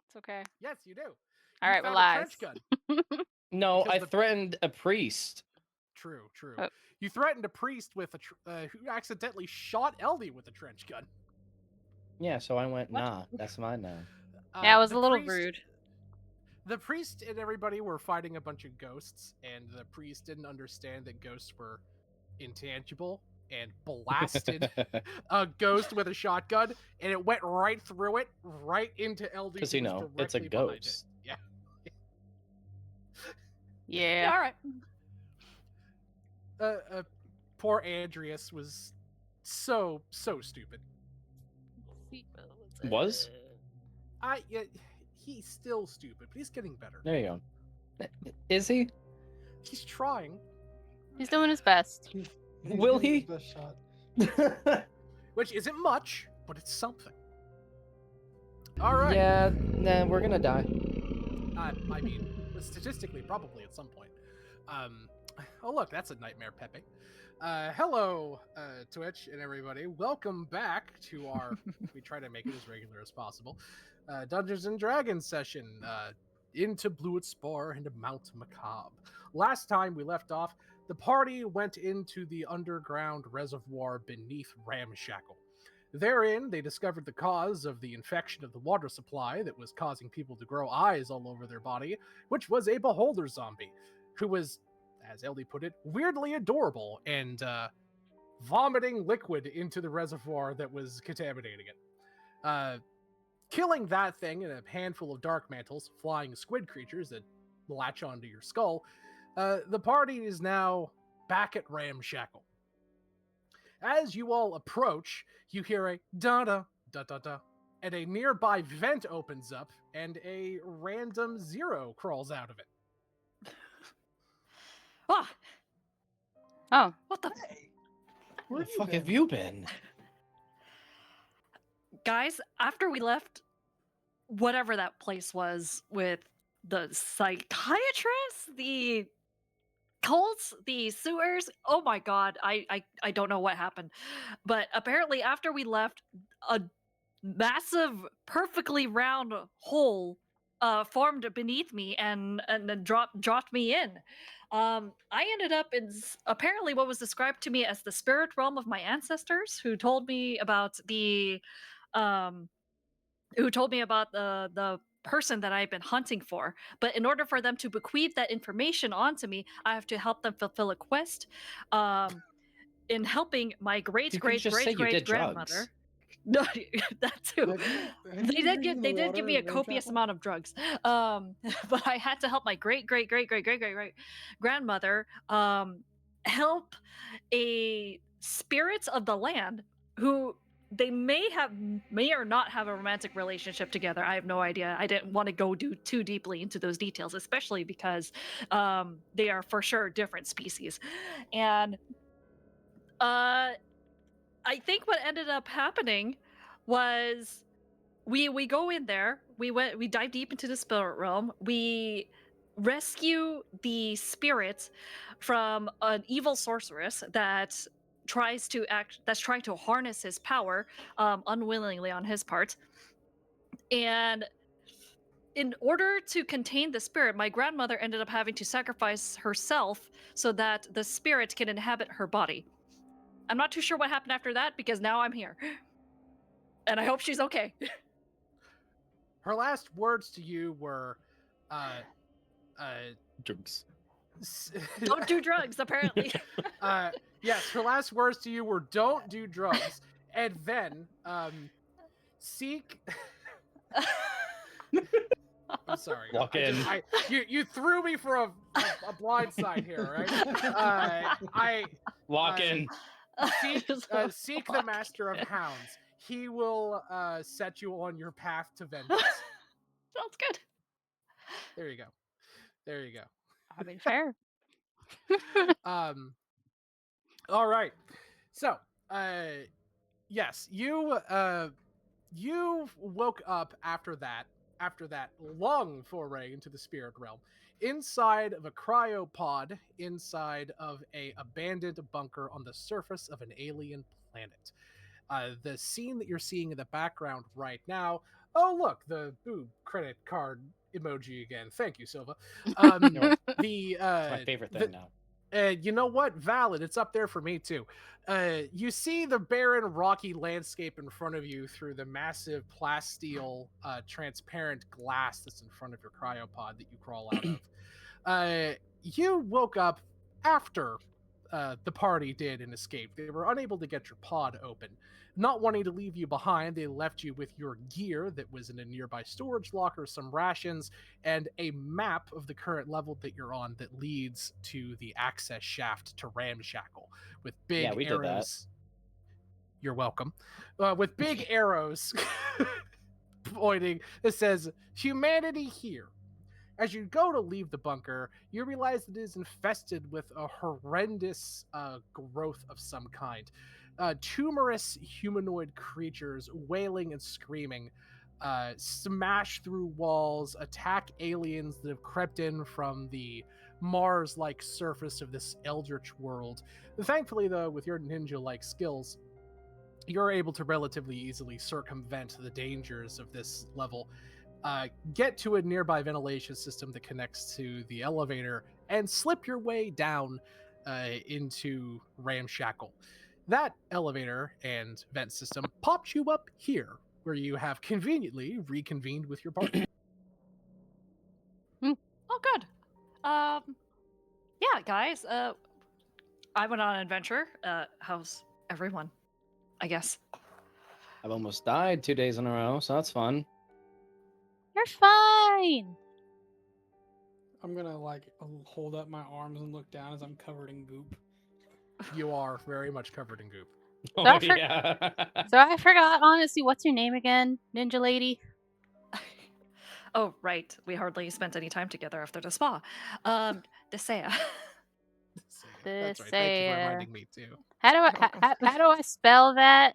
It's okay. Yes, you do. All You right, found well, a lies. trench gun. No, Because I the- threatened a priest. True. Oh. You threatened a priest with who accidentally shot Eldy with a trench gun. Yeah, so I went, What? nah, that's mine now. Yeah, it was The a little priest- rude. The priest and everybody were fighting a bunch of ghosts, and the priest didn't understand that ghosts were intangible and blasted a ghost with a shotgun, and it went right through it, right into LD. Because, who was it's a directly behind it. ghost. Yeah. Yeah. All right. Poor Andreas was so stupid. Was? He's still stupid, but he's getting better. There you go. Is he? He's trying. He's doing his best. Will he? Best shot. Which isn't much, but it's something. All right. Yeah, nah, we're gonna die. I mean, statistically, probably at some point. Oh, look, that's a nightmare, Pepe. Hello, Twitch and everybody. Welcome back to our, we try to make it as regular as possible, Dungeons and Dragons session, into Bluetspore and Mount Macabre. Last time we left off, the party went into the underground reservoir beneath Ramshackle. Therein, they discovered the cause of the infection of the water supply that was causing people to grow eyes all over their body, which was a beholder zombie, who was, as Eldy put it, weirdly adorable and vomiting liquid into the reservoir that was contaminating it. Killing that thing and a handful of dark mantles, flying squid creatures that latch onto your skull, the party is now back at Ramshackle. As you all approach, you hear a da-da-da-da-da, and a nearby vent opens up, and a random zero crawls out of it. Ah, Oh, what the Where the fuck have you been? guys? After we left, whatever that place was with the psychiatrist, the cults, the sewers. Oh my god, I don't know what happened, but apparently after we left, a massive, perfectly round hole formed beneath me and then dropped me in. I ended up in apparently what was described to me as the spirit realm of my ancestors, who told me about the the person that I've been hunting for. But in order for them to bequeath that information onto me, I have to help them fulfill a quest. In helping my great You could just say you did grandmother. drugs. No, that too. Have They you did drinking they the did give me a water of copious Ramshackle? amount of drugs. But I had to help my great grandmother help a spirit of the land who they may or not have a romantic relationship together. I have no idea. I didn't want to go too deeply into those details, especially because they are for sure different species. And I think what ended up happening was we go in there, we dive deep into the spirit realm, we rescue the spirit from an evil sorceress that's trying to harness his power unwillingly on his part. And in order to contain the spirit, my grandmother ended up having to sacrifice herself so that the spirit can inhabit her body. I'm not too sure what happened after that because now I'm here. And I hope she's okay. Her last words to you were, Drugs. Don't do drugs, apparently. yes, her last words to you were, "Don't do drugs," and then seek. I'm sorry. Walk in. You threw me for a blind side here, right? Walk in. Seek the master of hounds. He will set you on your path to vengeance. Sounds good. There you go. I mean, fair. All right. So, yes, you woke up after that long foray into the spirit realm, inside of a cryopod, inside of a abandoned bunker on the surface of an alien planet. The scene that you're seeing in the background right now Oh, look, the credit card emoji again. Thank you, Silva. You're The It's my favorite thing now. you know what? Valid. It's up there for me too. You see the barren, rocky landscape in front of you through the massive plasteel, transparent glass that's in front of your cryopod that you crawl out of. You woke up after the party did and escaped. They were unable to get your pod open. Not wanting to leave you behind, they left you with your gear that was in a nearby storage locker, some rations, and a map of the current level that you're on that leads to the access shaft to Ramshackle with big Yeah, we did that. arrows. You're welcome. With big arrows pointing that says humanity here. As you go to leave the bunker, you realize that it is infested with a horrendous growth of some kind. Tumorous humanoid creatures wailing and screaming smash through walls, attack aliens that have crept in from the Mars-like surface of this eldritch world. Thankfully, though, with your ninja-like skills, you're able to relatively easily circumvent the dangers of this level, get to a nearby ventilation system that connects to the elevator, and slip your way down into Ramshackle. That elevator and vent system pops you up here, where you have conveniently reconvened with your party. Oh, good. Yeah, guys. I went on an adventure. How's everyone? I guess. I've almost died 2 days in a row, so that's fun. You're fine. I'm gonna like hold up my arms and look down as I'm covered in goop. You are very much covered in goop. Oh, I for- yeah. So I forgot, honestly, what's your name again, Ninja Lady? Oh, right. We hardly spent any time together after the spa. Desea. That's right. Thank you for Desea. reminding me too. How do how do I spell that?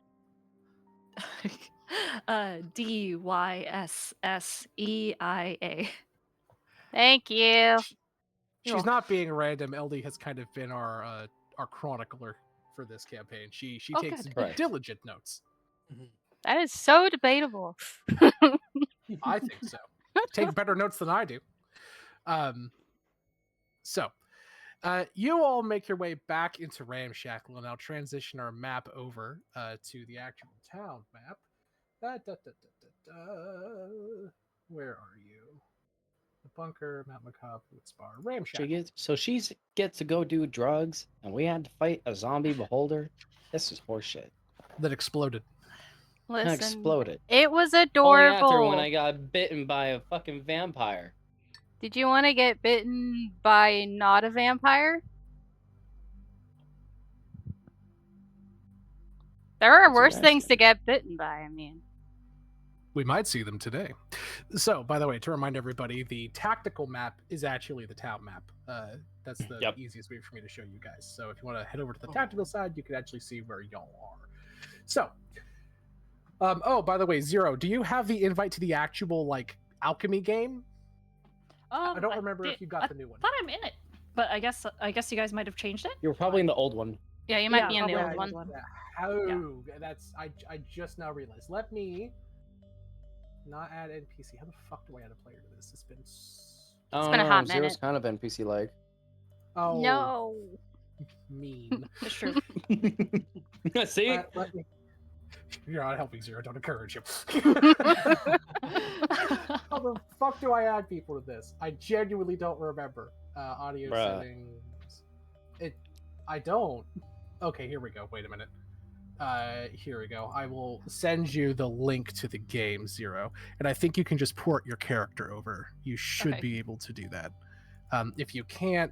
Dysseia. Thank you. She's not being random. LD has kind of been our chronicler for this campaign. She Oh, takes good. Right. diligent notes. That is so debatable. I think so. Take better notes than I do. So, you all make your way back into Ramshackle, and I'll transition our map over to the actual town map. Where are you? The bunker, Mount Macabre, Woodspar, Ramshackle. She gets to go do drugs, and we had to fight a zombie beholder. This is horseshit. That exploded. And Listen, exploded. it was Only adorable. after when I got bitten by a fucking vampire. Did you want to get bitten by not a vampire? There are That's what worse I things said. to get bitten by, I mean. We might see them today. So, by the way, to remind everybody, the tactical map is actually the town map. That's the Yep. easiest way for me to show you guys. So, if you want to head over to the tactical side, you can actually see where y'all are. So, oh, by the way, Zero, do you have the invite to the actual like alchemy game? I don't remember if you got the new one. I thought I'm in it, but I guess you guys might have changed it. You were probably in the old one. Yeah, you might Yeah, be in the probably old the one. old How? That's I just now realized. Let me not add NPC. How the fuck do I add a player to this? It's been Oh, been a no, hot Zero's minute. kind of NPC-like. oh No. mean. It's true. See? Let me. You're not helping, Zero. Don't encourage him. How the fuck do I add people to this? I genuinely don't remember. Audio Bruh. settings. I don't. Okay, here we go. Wait a minute. Here we go. I will send you the link to the game, Zero, and I think you can just port your character over. You should Okay. be able to do that. If you can't,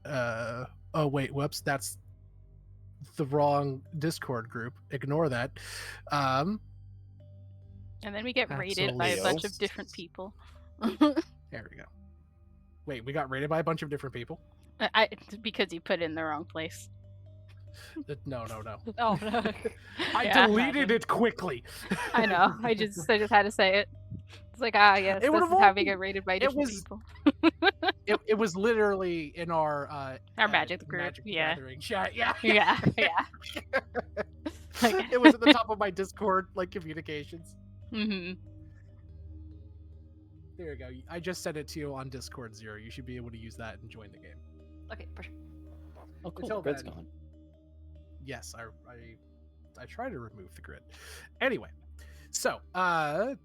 oh wait, whoops, that's the wrong Discord group. Ignore that. And then we get raided by a bunch of Absolutely. different people. There we go. Wait, we got raided by a bunch of different people? Because you put it in the wrong place. No. Oh no. I Yeah. deleted it quickly. I know. I just had to say it. It's like, yes, It this would've is how we all- get raided by it different was- people. It was literally in our Magic group, Magic the yeah. Gathering chat. Yeah. Yeah. Like- It was at the top of my Discord like communications. hmm There you go. I just sent it to you on Discord, Zero. You should be able to use that and join the game. Okay, for sure. Oh, cool. Until The grid's then- gone. Yes, I try to remove the grid. Anyway, so now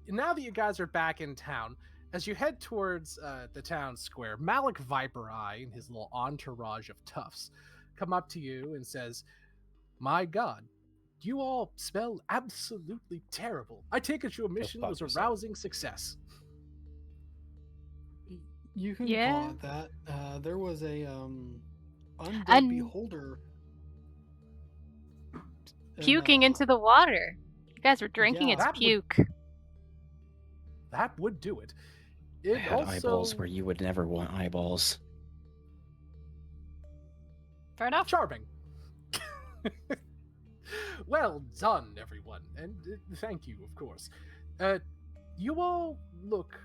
that you guys are back in town, as you head towards the town square, Malik Viper Eye and his little entourage of toughs come up to you and says, "My God, you all smell absolutely terrible. I take it your mission fuck was a yourself." rousing success." You can Yeah. call it that. There was a undead And- beholder and, Puking into the water. You guys were drinking Yeah. its That would- puke. That would do it. I It had also eyeballs where you would never want eyeballs. Fair enough. charming. Well done, everyone, and thank you, of course. You all look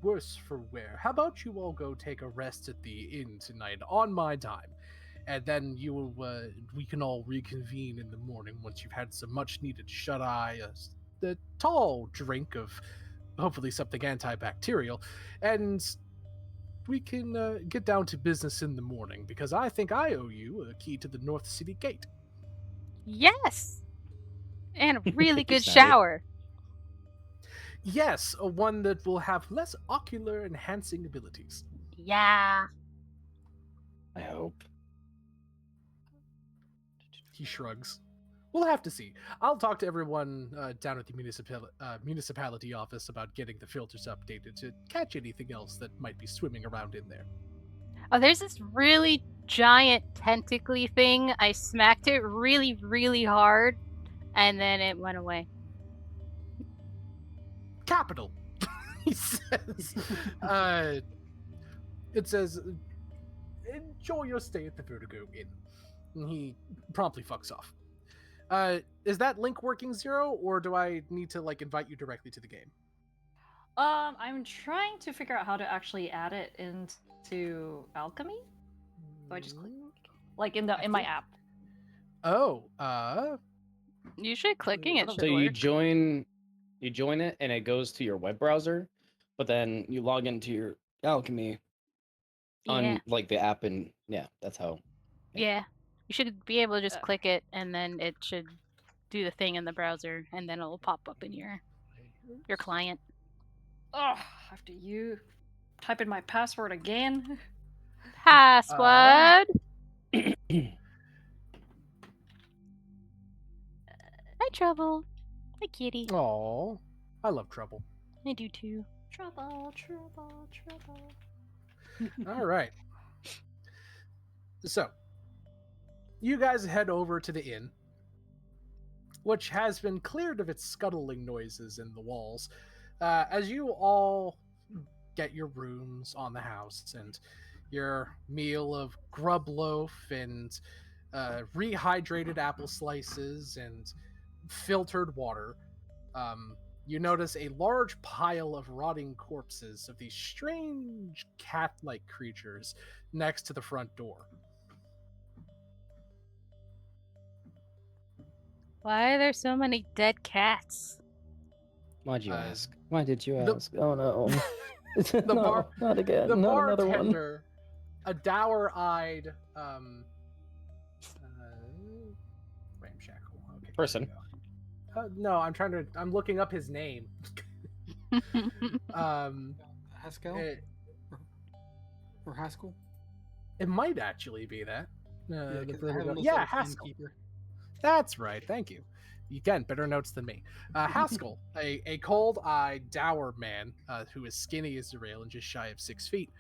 worse for wear. How about you all go take a rest at the inn tonight on my time, and then you will. We can all reconvene in the morning once you've had some much-needed shut-eye, a tall drink of hopefully something antibacterial, and we can get down to business in the morning because I think I owe you a key to the North City Gate. Yes! And a really good Savvy. shower. Yes, one that will have less ocular enhancing abilities. Yeah. I hope. He shrugs. We'll have to see. I'll talk to everyone down at the municipality office about getting the filters updated to catch anything else that might be swimming around in there. Oh, there's this really giant tentacly thing. I smacked it really, really hard, and then it went away. Capital, he says. It says, "Enjoy your stay at the Vertigo Inn." And he promptly fucks off. Is that link working, Zero, or do I need to invite you directly to the game? I'm trying to figure out how to actually add it into Alchemy. So I just click in my app. Oh, Usually clicking it should So work. you join it, and it goes to your web browser, but then you log into your Alchemy on Yeah. the app, and yeah, that's how. Yeah. You should be able to just Uh, click it, and then it should do the thing in the browser, and then it'll pop up in your client. Oh, after you type in my password again. Password. Hi, Trouble. Hi, Kitty. oh, I love trouble. I do too. Trouble, trouble, trouble. All right. So, you guys head over to the inn, which has been cleared of its scuttling noises in the walls, as you all get your rooms on the house and your meal of grub loaf and rehydrated apple slices and filtered water. You notice a large pile of rotting corpses of these strange cat-like creatures next to the front door. Why are there so many dead cats? Why'd you Uh, ask? Why did you the- ask? Oh no. The no, bar- not again. The not another one. bartender, a dour-eyed, ramshackle. Okay, Person. there we go. No, I'm looking up his name. Haskell It, or Haskell. it might actually be that. Yeah, The 'cause I have Vertigo- him listed yeah, as Haskell. innkeeper. That's right. Thank you. Again, better notes than me. Haskell, a cold-eyed, dour man who is skinny as a rail and just shy of 6 feet,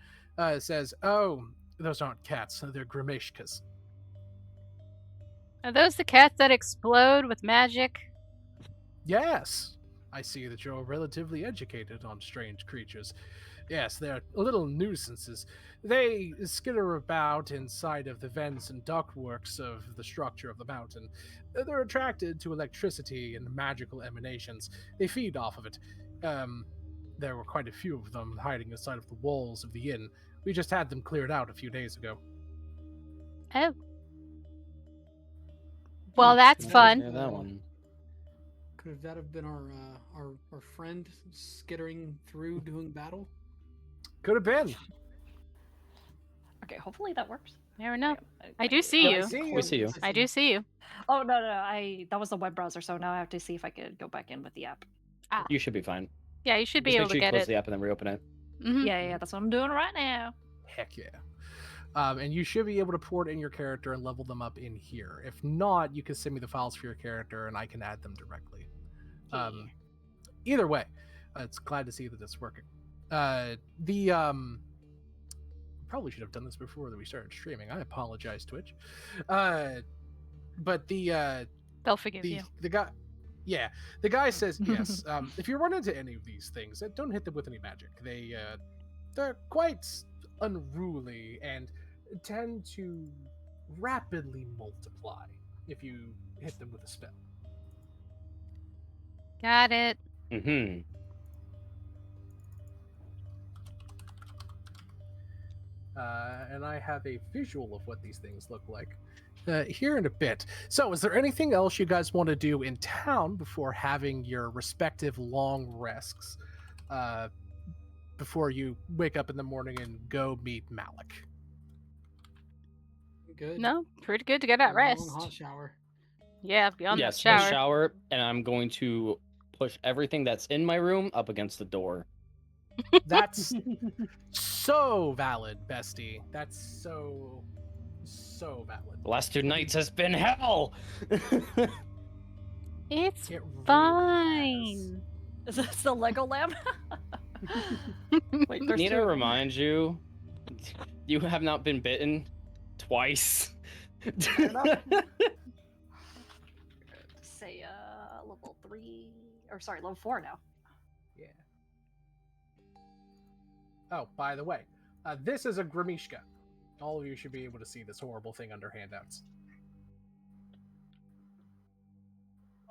says, "Oh, those aren't cats. They're Grimishkas." Are those the cats that explode with magic? Yes, I see that you're relatively educated on strange creatures. Yes, they're little nuisances. They skitter about inside of the vents and ductworks of the structure of the mountain. They're attracted to electricity and magical emanations. They feed off of it. There were quite a few of them hiding inside of the walls of the inn. We just had them cleared out a few days ago. Oh. Well, that's Never fun. hear that one. Could that have been our friend skittering through doing battle? Could have been. Okay, hopefully that works. Never know. Wait, I do see Yeah, I you. see We see you. I do see you. Oh no, that was the web browser. So now I have to see if I could go back in with the app. Ah, You should be fine. yeah, you should be Just able make to sure you get close it. the app and then reopen it. Mhm. Yeah, that's what I'm doing right now. Heck yeah. And you should be able to port in your character and level them up in here. If not, you can send me the files for your character and I can add them directly. Either way, it's glad to see that it's working. Probably should have done this before that we started streaming. I apologize, Twitch. But They'll forgive you. the guy, yeah, the guy says yes. If you run into any of these things, don't hit them with any magic. They're quite unruly and tend to rapidly multiply if you hit them with a spell. Got it. Mm-hmm. And I have a visual of what these things look like here in a bit. So, is there anything else you guys want to do in town before having your respective long rests before you wake up in the morning and go meet Malik? Good. No, pretty good to get that A long rest. hot shower. Yeah, beyond Yes, that a shower. shower, and I'm going to push everything that's in my room up against the door. That's so valid, bestie. That's so valid. The last 2 nights has been hell. It's It really fine. Is this the Lego lamp? Wait, There's need to two. remind you, you have not been bitten twice. Say level 3 or sorry, level 4 now. Yeah. Oh, by the way, this is a Grimishka. All of you should be able to see this horrible thing under handouts.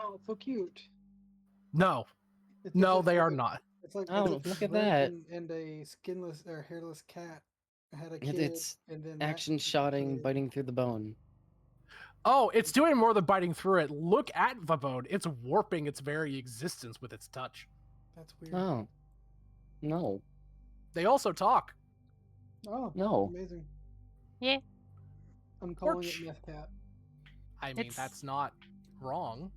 Oh, it's so cute. No, It's no, just they like are a- not. It's like Oh, a look at drake that. and a skinless or hairless cat had a kid. It's and then that action had a shotting, kid. biting through the bone. Oh, it's doing more than biting through it. Look at the bone. It's warping its very existence with its touch. That's weird. Oh. No. They also talk. Oh, No. amazing. Yeah. I'm calling Porch. it meth cat. I mean, It's- that's not wrong.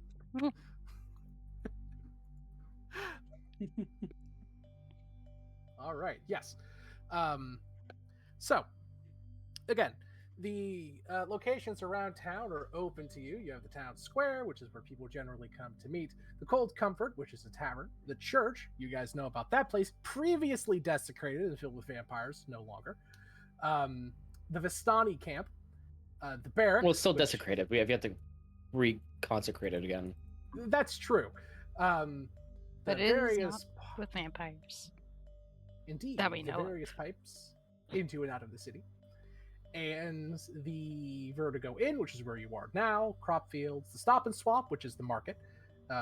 All right. Yes. So, again, the locations around town are open to you. You have the town square, which is where people generally come to meet. The Cold Comfort, which is a tavern. The church, you guys know about that place, previously desecrated and filled with vampires, no longer. The Vistani camp. The barracks. Well, it's still which- desecrated. We have yet to reconsecrate it again. That's true. The But it is various With vampires. Indeed, That we the know of. various pipes into and out of the city, and the Vertigo Inn, which is where you are now, crop fields, the Stop and Swap, which is the market.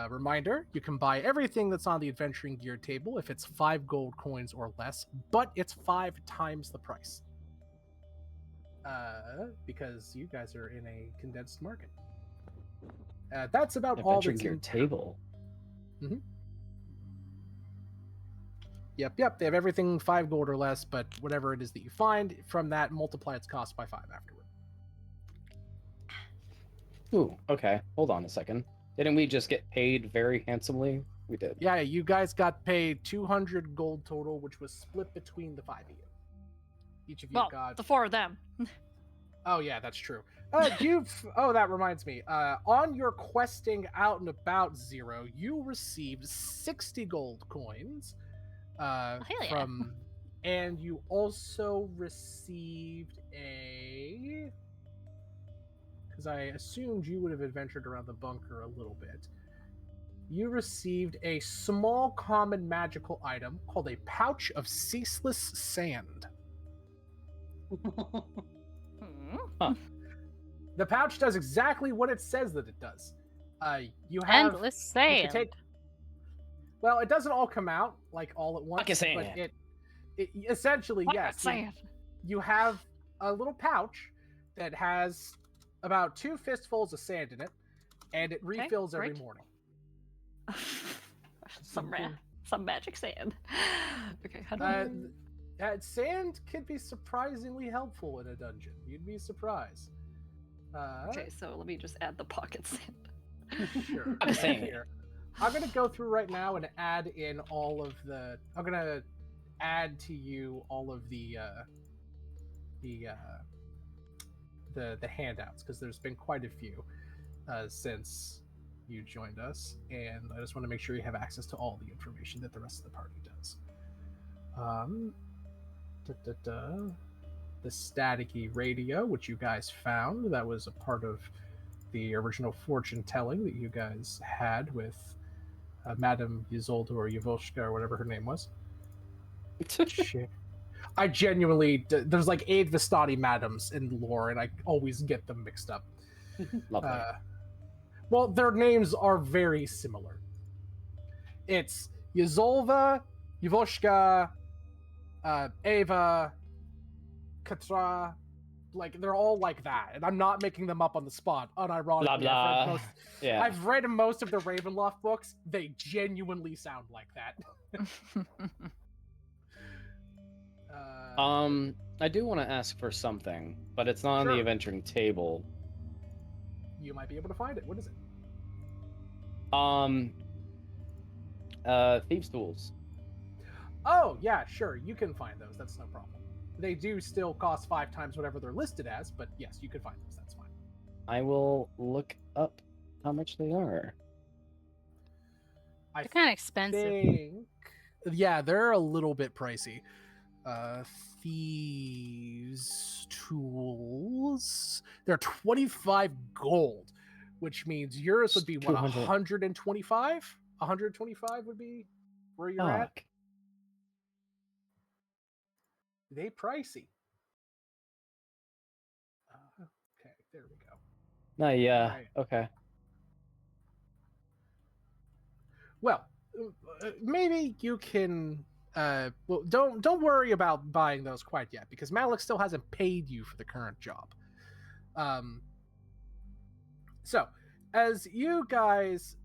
Reminder, you can buy everything that's on the adventuring gear table if it's 5 gold coins or less, but it's 5 times the price. Because you guys are in a condensed market. That's about all Adventure that's gear in table. Yep. They have everything 5 gold or less, but whatever it is that you find from that, multiply its cost by 5 afterward. Ooh, okay. Hold on a second. Didn't we just get paid very handsomely? We did. Yeah, you guys got paid 200 gold total, which was split between the 5 of you. Each of you Well, got. the 4 of them. Oh yeah, that's true. Oh, that reminds me. On your questing out and about, Zero, you received 60 gold coins. Hell yeah. And you also received a. Because I assumed you would have adventured around the bunker a little bit. You received a small common magical item called a pouch of ceaseless sand. Hmm. The pouch does exactly what it says that it does. You have Endless you sand. can take. Well, it doesn't all come out like all at once, Bucket sand. but it essentially Bucket yes. sand. You have a little pouch that has about 2 fistfuls of sand in it, and it refills every great. morning. some magic sand. Okay, how do Sand could be surprisingly helpful in a dungeon. You'd be surprised. Okay, so let me just add the pocket sand. Sure. I'm saying Here. I'm gonna go through right now and add in all of the. I'm gonna add to you all of the handouts because there's been quite a few since you joined us, and I just want to make sure you have access to all the information that the rest of the party does. The staticky radio, which you guys found, that was a part of the original fortune telling that you guys had with Madame Ysolda or Yvoshka or whatever her name was. Shit. I genuinely, there's like 8 Vistani madams in lore, and I always get them mixed up. Lovely. Well, their names are very similar. It's Ysolda, Yvoshka, Ava, Katra, like they're all like that, and I'm not making them up on the spot. Unironically, Blah blah. Yeah. I've read most of the Ravenloft books. They genuinely sound like that. I do want to ask for something, but it's not on the Sure. adventuring table. You might be able to find it. What is it? Thieves' tools. Oh, yeah, sure. You can find those. That's no problem. They do still cost 5 times whatever they're listed as, but yes, you could find those. That's fine. I will look up how much they are. I They're kind of expensive. think, yeah, they're a little bit pricey. Thieves' tools. They're 25 gold, which means yours would be what, 200. 125? 125 would be where you're at. Fuck. They pricey. Okay, there we go. No, yeah. Right. Okay. Well, maybe you can. Well, don't worry about buying those quite yet because Malik still hasn't paid you for the current job. So as you guys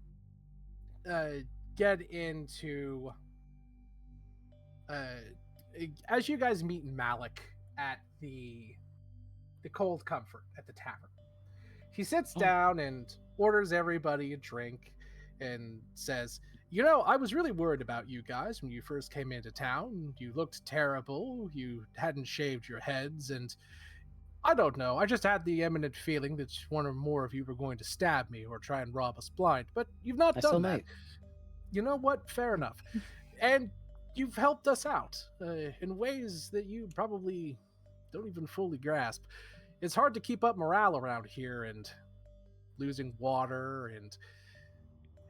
get into, as you guys meet Malik at the Cold Comfort at the tavern, he sits down and orders everybody a drink and says, "You know, I was really worried about you guys when you first came into town. You looked terrible. You hadn't shaved your heads, and I don't know. I just had the eminent feeling that one or more of you were going to stab me or try and rob us blind, but you've not I still done that. might. You know what? Fair enough. And you've helped us out in ways that you probably don't even fully grasp. It's hard to keep up morale around here, and losing water and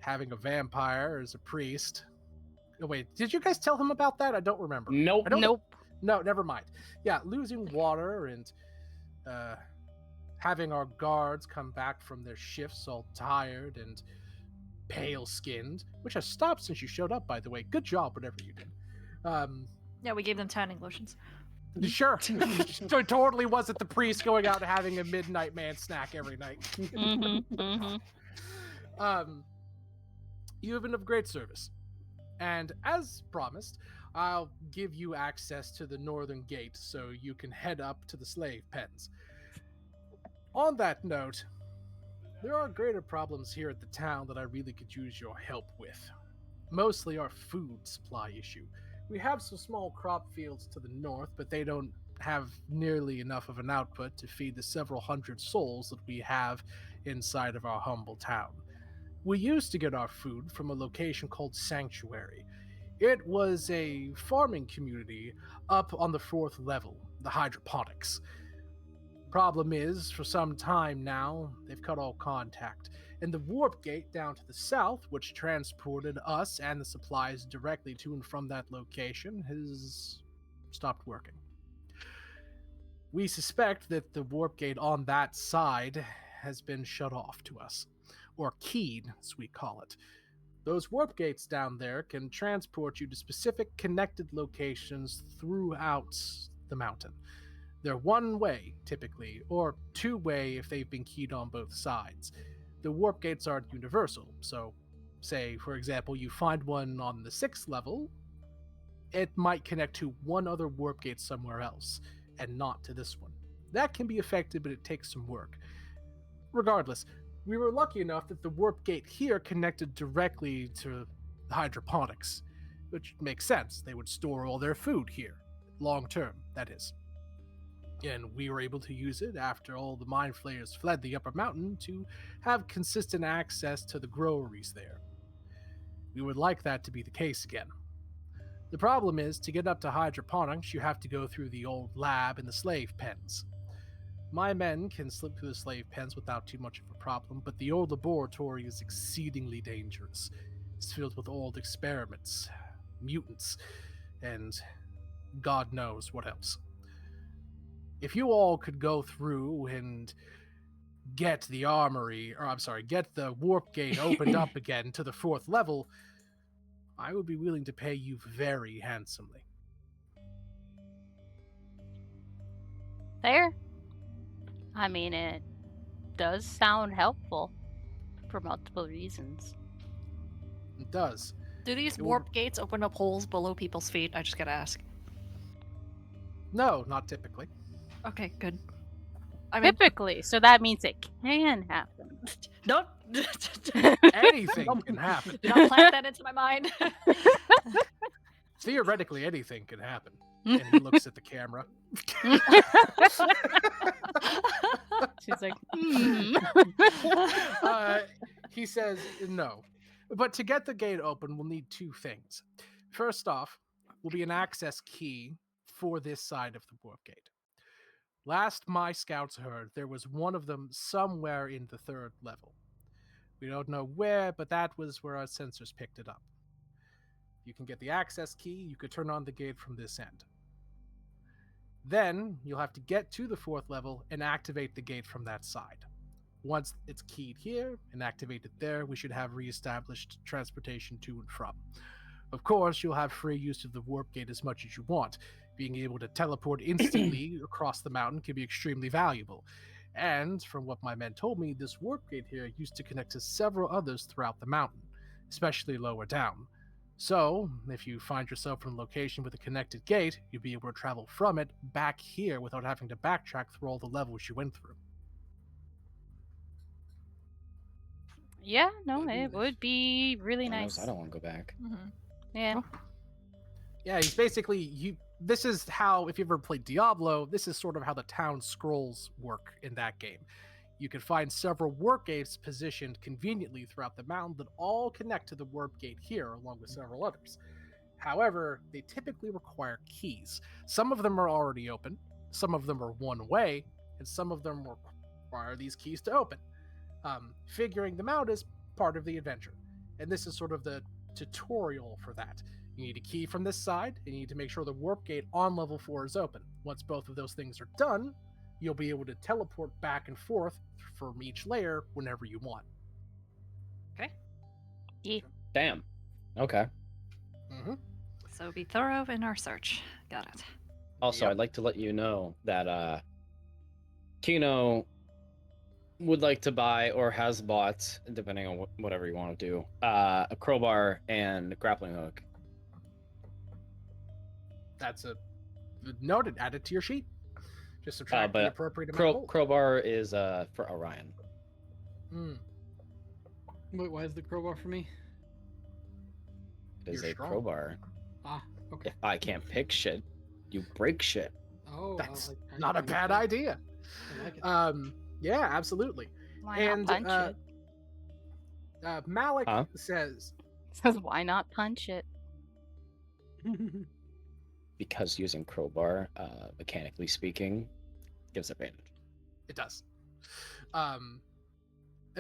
having a vampire as a priest. Oh, wait, did you guys tell him about that? I don't remember. Nope. I don't, Nope. No, never mind. Yeah, losing water and having our guards come back from their shifts all tired and pale-skinned, which has stopped since you showed up, by the way. Good job, whatever you did. Yeah, we gave them tanning lotions. Sure. So it totally wasn't the priest going out and having a midnight man snack every night. Mm-hmm, mm-hmm. You have been of great service. And as promised, I'll give you access to the northern gate so you can head up to the slave pens. On that note, there are greater problems here at the town that I really could use your help with. Mostly our food supply issue. We have some small crop fields to the north, but they don't have nearly enough of an output to feed the several hundred souls that we have inside of our humble town. We used to get our food from a location called Sanctuary. It was a farming community up on the 4th level, the hydroponics. Problem is, for some time now, they've cut all contact, and the warp gate down to the south, which transported us and the supplies directly to and from that location, has stopped working. We suspect that the warp gate on that side has been shut off to us, or keyed, as we call it. Those warp gates down there can transport you to specific connected locations throughout the mountain. They're one way, typically, or two way if they've been keyed on both sides. The warp gates aren't universal, so say, for example, you find one on the 6th level, it might connect to one other warp gate somewhere else, and not to this one. That can be effective, but it takes some work. Regardless, we were lucky enough that the warp gate here connected directly to the hydroponics, which makes sense. They would store all their food here, long term, that is. And we were able to use it after all the mind flayers fled the upper mountain to have consistent access to the groweries there. We would like that to be the case again. The problem is, to get up to hydroponics, you have to go through the old lab and the slave pens. My men can slip through the slave pens without too much of a problem, but the old laboratory is exceedingly dangerous. It's filled with old experiments, mutants, and God knows what else. If you all could go through and get the armory, or I'm sorry, get the warp gate opened up again to the 4th level, I would be willing to pay you very handsomely. Fair. I mean, it does sound helpful for multiple reasons. It does. Do these It will- warp gates open up holes below people's feet? I just gotta ask. No, not typically. Okay, good. I mean, Typically, so that means it can happen. don't Anything can happen. do not plant that into my mind. Theoretically, anything can happen. And he looks at the camera. She's like, He says no. But to get the gate open, we'll need 2 things. First off, will be an access key for this side of the warp gate. Last my scouts heard, there was one of them somewhere in the 3rd level. We don't know where, but that was where our sensors picked it up. You can get the access key, you could turn on the gate from this end. Then, you'll have to get to the 4th level and activate the gate from that side. Once it's keyed here and activated there, we should have re-established transportation to and from. Of course, you'll have free use of the warp gate as much as you want. Being able to teleport instantly across the mountain can be extremely valuable. And, from what my men told me, this warp gate here used to connect to several others throughout the mountain, especially lower down. So, if you find yourself in a location with a connected gate, you'll be able to travel from it back here without having to backtrack through all the levels you went through. yeah, no, That'd be it nice. would be really nice. I don't want to go back. Mhm. Yeah. Yeah, he's basically this is how, if you ever played Diablo, this is sort of how the town scrolls work in that game. You can find several warp gates positioned conveniently throughout the mountain that all connect to the warp gate here, along with several others. However, they typically require keys. Some of them are already open, some of them are one way, and some of them require these keys to open. Figuring them out is part of the adventure, and this is sort of the tutorial for that. You need a key from this side, and you need to make sure the warp gate on level 4 is open. Once both of those things are done, you'll be able to teleport back and forth from each layer whenever you want. Damn. Okay. Mm-hmm. So be thorough in our search. Got it. Also, Yep. I'd like to let you know that Kino would like to buy or has bought, depending on whatever you want to do, a crowbar and a grappling hook. That's a noted. Add it to your sheet. Just subtract but the appropriate amount. of gold. Crowbar is for Orion. Mm. Wait, why is the crowbar for me? It is You're a strong. crowbar. Ah, okay. If I can't pick shit, you break shit. Oh, That's I not a like bad that. idea. I like it. Yeah, absolutely. Why And not punch Malik Huh? says, it? Says, why not punch it? Because using crowbar, mechanically speaking, gives advantage. it does. And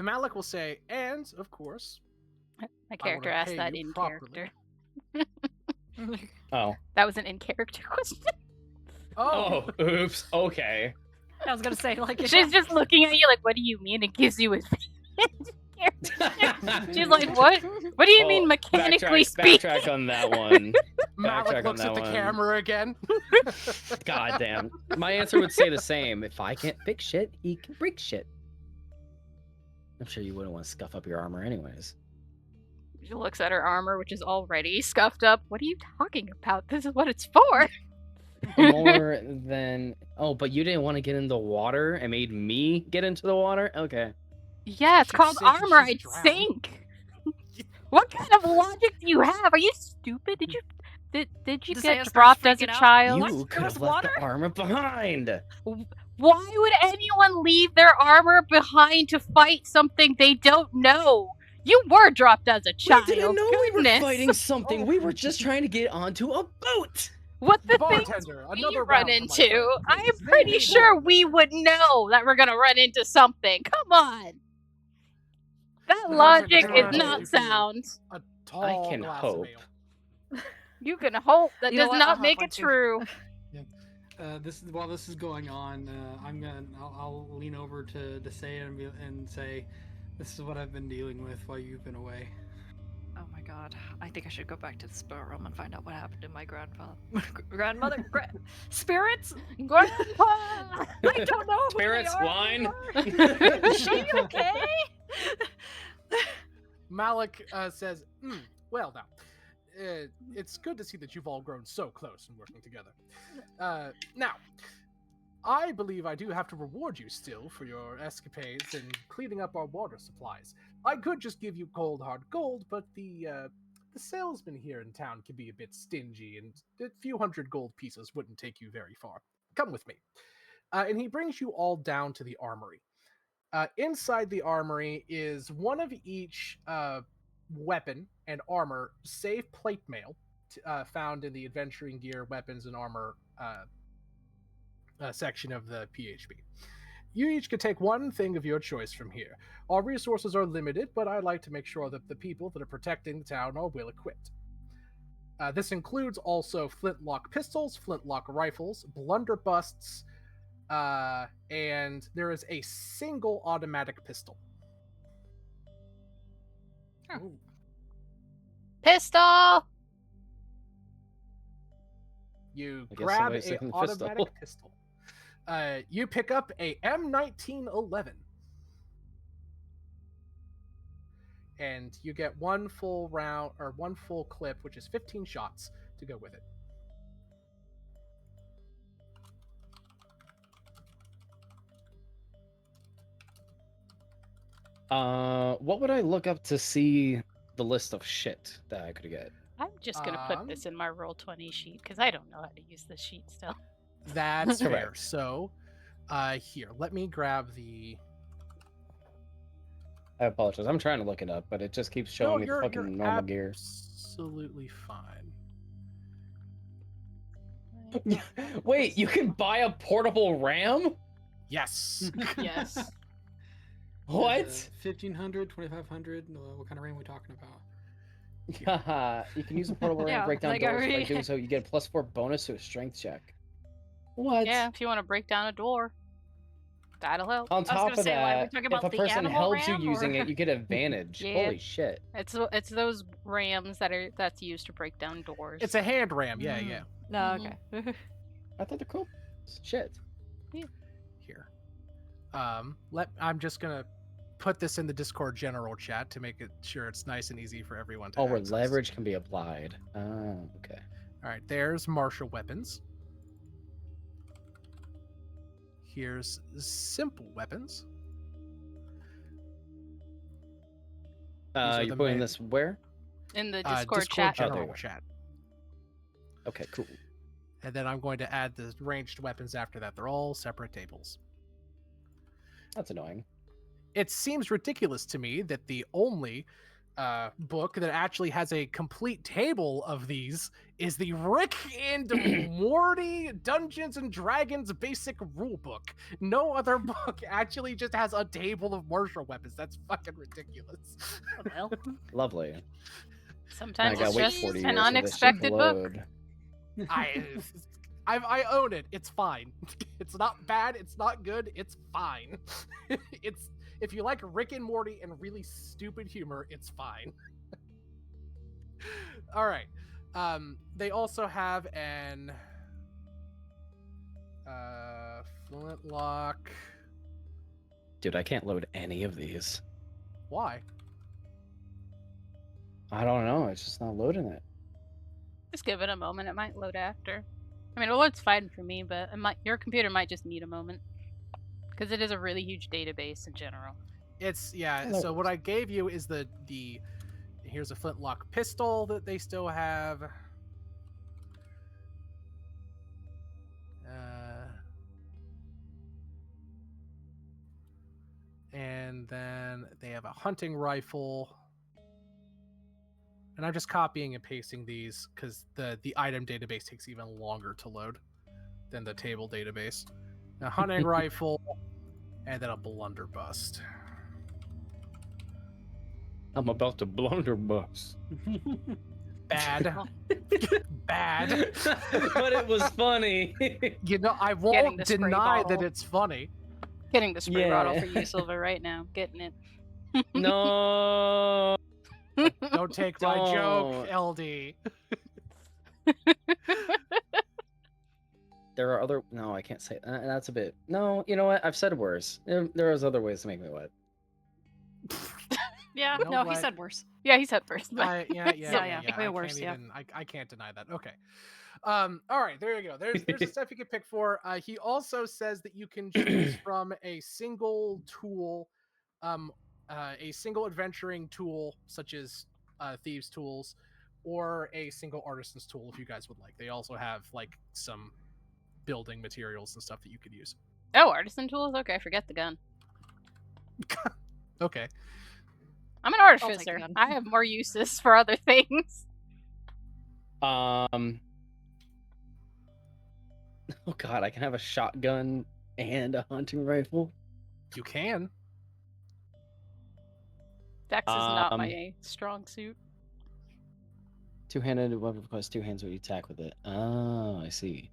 Malik will say, and of course, My character wanna asked pay that you in properly. character. Oh. That was an in character question. Oh, oops. Okay. I was gonna say, like, She's just looking at you like, what do you mean? It gives you advantage. She's like, what? What do you mean mechanically speaking? Backtrack on that one. Malik Backtrack on looks at that the one. camera again. God damn. My answer would say the same. If I can't fix shit, he can break shit. I'm sure you wouldn't want to scuff up your armor anyways. She looks at her armor, which is already scuffed up. What are you talking about? This is what it's for. More than... Oh, but you didn't want to get in the water and made me get into the water? Okay. Yeah, it's You called said armor. she's I'd drowned. sink. What kind of logic do you have? Are you stupid? Did you get Desaya starts dropped as a freaking out. child? You What? could There have was left water? the armor behind. Why would anyone leave their armor behind to fight something they don't know? You were dropped as a child. We didn't know we were Goodness. fighting something. We were just trying to get onto a boat. What the things Bartender, we another run round for my into? friend, I'm please. They pretty need sure more. we would know that we're gonna run into something. Come on. That The logic bartender is hands not you sound. a tall can glass hope. of ale. You can hope. That You know does what? I'll not have make one it too. true. While this is going on, I'll lean over to Desaya and say, "This is what I've been dealing with while you've been away." Oh my god. I think I should go back to the spirit realm and find out what happened to my grandfather. Spirits? Grandpa! I don't know. who they Spirits, are wine. anymore. Is she okay? Malik says, well now, it's good to see that you've all grown so close and working together. Now, I believe I do have to reward you still for your escapades and cleaning up our water supplies. I could just give you cold hard gold, but the salesman here in town can be a bit stingy, and a few hundred gold pieces wouldn't take you very far. Come with me. And he brings you all down to the armory. Inside the armory is one of each weapon and armor, save plate mail, found in the adventuring gear, weapons, and armor section of the PHB. You each can take one thing of your choice from here. Our resources are limited, but I like to make sure that the people that are protecting the town are well equipped. This includes also flintlock pistols, flintlock rifles, blunderbusses, and there is a single automatic pistol. Ooh. Pistol! You I guess grab somebody's a taking the automatic pistol. You pick up a M1911. And you get one full round, or one full clip, which is 15 shots to go with it. What would I look up to see the list of shit that I could get? I'm just gonna put this in my roll 20 sheet because I don't know how to use this sheet still. That's fair. Correct. So, here, let me grab the. I apologize. I'm trying to look it up, but it just keeps showing me the fucking normal gear. Absolutely fine. Wait, you can buy a portable RAM? Yes. Yes. What? 1,500, 2,500. What kind of RAM are we talking about? Haha, you can use a portable RAM Yeah, to break down like doors. By already- doing so, you get a +4 bonus to a strength check. What? Yeah, if you want to break down a door, that'll help. On was top gonna of say, like, are we that, talking if about a the person animal helps you RAM, using or- it, you get advantage. Yeah. Holy shit. It's those rams that's used to break down doors. It's a hand ram. Yeah, Mm. yeah. No, Mhm. okay. I thought they're cool. Shit. Here. I'm just gonna put this in the Discord general chat to make it sure it's nice and easy for everyone to Oh, where access. leverage can be applied. Oh, okay. All right, there's martial weapons. Here's simple weapons. are You're the putting main- this where? in the Discord chat. Oh, there general you go. chat. Okay, cool. And then I'm going to add the ranged weapons after that. They're all separate tables. That's annoying. It seems ridiculous to me that the only book that actually has a complete table of these is the Rick and Morty Dungeons and Dragons basic rule book. No other book actually just has a table of martial weapons. That's fucking ridiculous. What the hell? Lovely. I Sometimes gotta it's wait just 40 years an for this shit to unexpected book. load. I own it. It's fine. It's not bad. It's not good. It's fine. It's if you like Rick and Morty and really stupid humor, it's fine. All right. They also have an flintlock. Dude, I can't load any of these. Why? I don't know. It's just not loading it. Just give it a moment. It might load after. I mean, it loads fine for me, but your computer might just need a moment. Because it is a really huge database in general. It's yeah. Oh, So what I gave you is the here's a flintlock pistol that they still have. And then they have a hunting rifle. And I'm just copying and pasting these because the item database takes even longer to load than the table database. A hunting rifle, and then a blunderbuss. I'm about to blunderbuss. Bad. Bad. But it was funny. You know, I Getting won't the spray deny that bottle. it's funny. Getting the spray bottle for Yeah. you, Silva, right now. Getting it. No. Don't take my joke, Don't. LD. There are other. No, I can't say. That's a bit. No, you know what? I've said worse. There is other ways to make me wet. Yeah, You know no, he what? said worse. Yeah, he said first. But Yeah. Yeah, way I worse, can't yeah. even. I can't deny that. Okay. All right, there you go. There's the stuff you can pick for. He also says that you can choose from a single tool, a single adventuring tool such as thieves' tools, or a single artisan's tool if you guys would like. They also have like some building materials and stuff that you could use. Oh, artisan tools? Okay, forget the gun. Okay. I'm an take the artificer. gun. I have more uses for other things. Oh god, I can have a shotgun and a hunting rifle. You can. Dex is not Um, my strong suit. Two-handed weapon requires two hands when you attack with it. Oh, I see.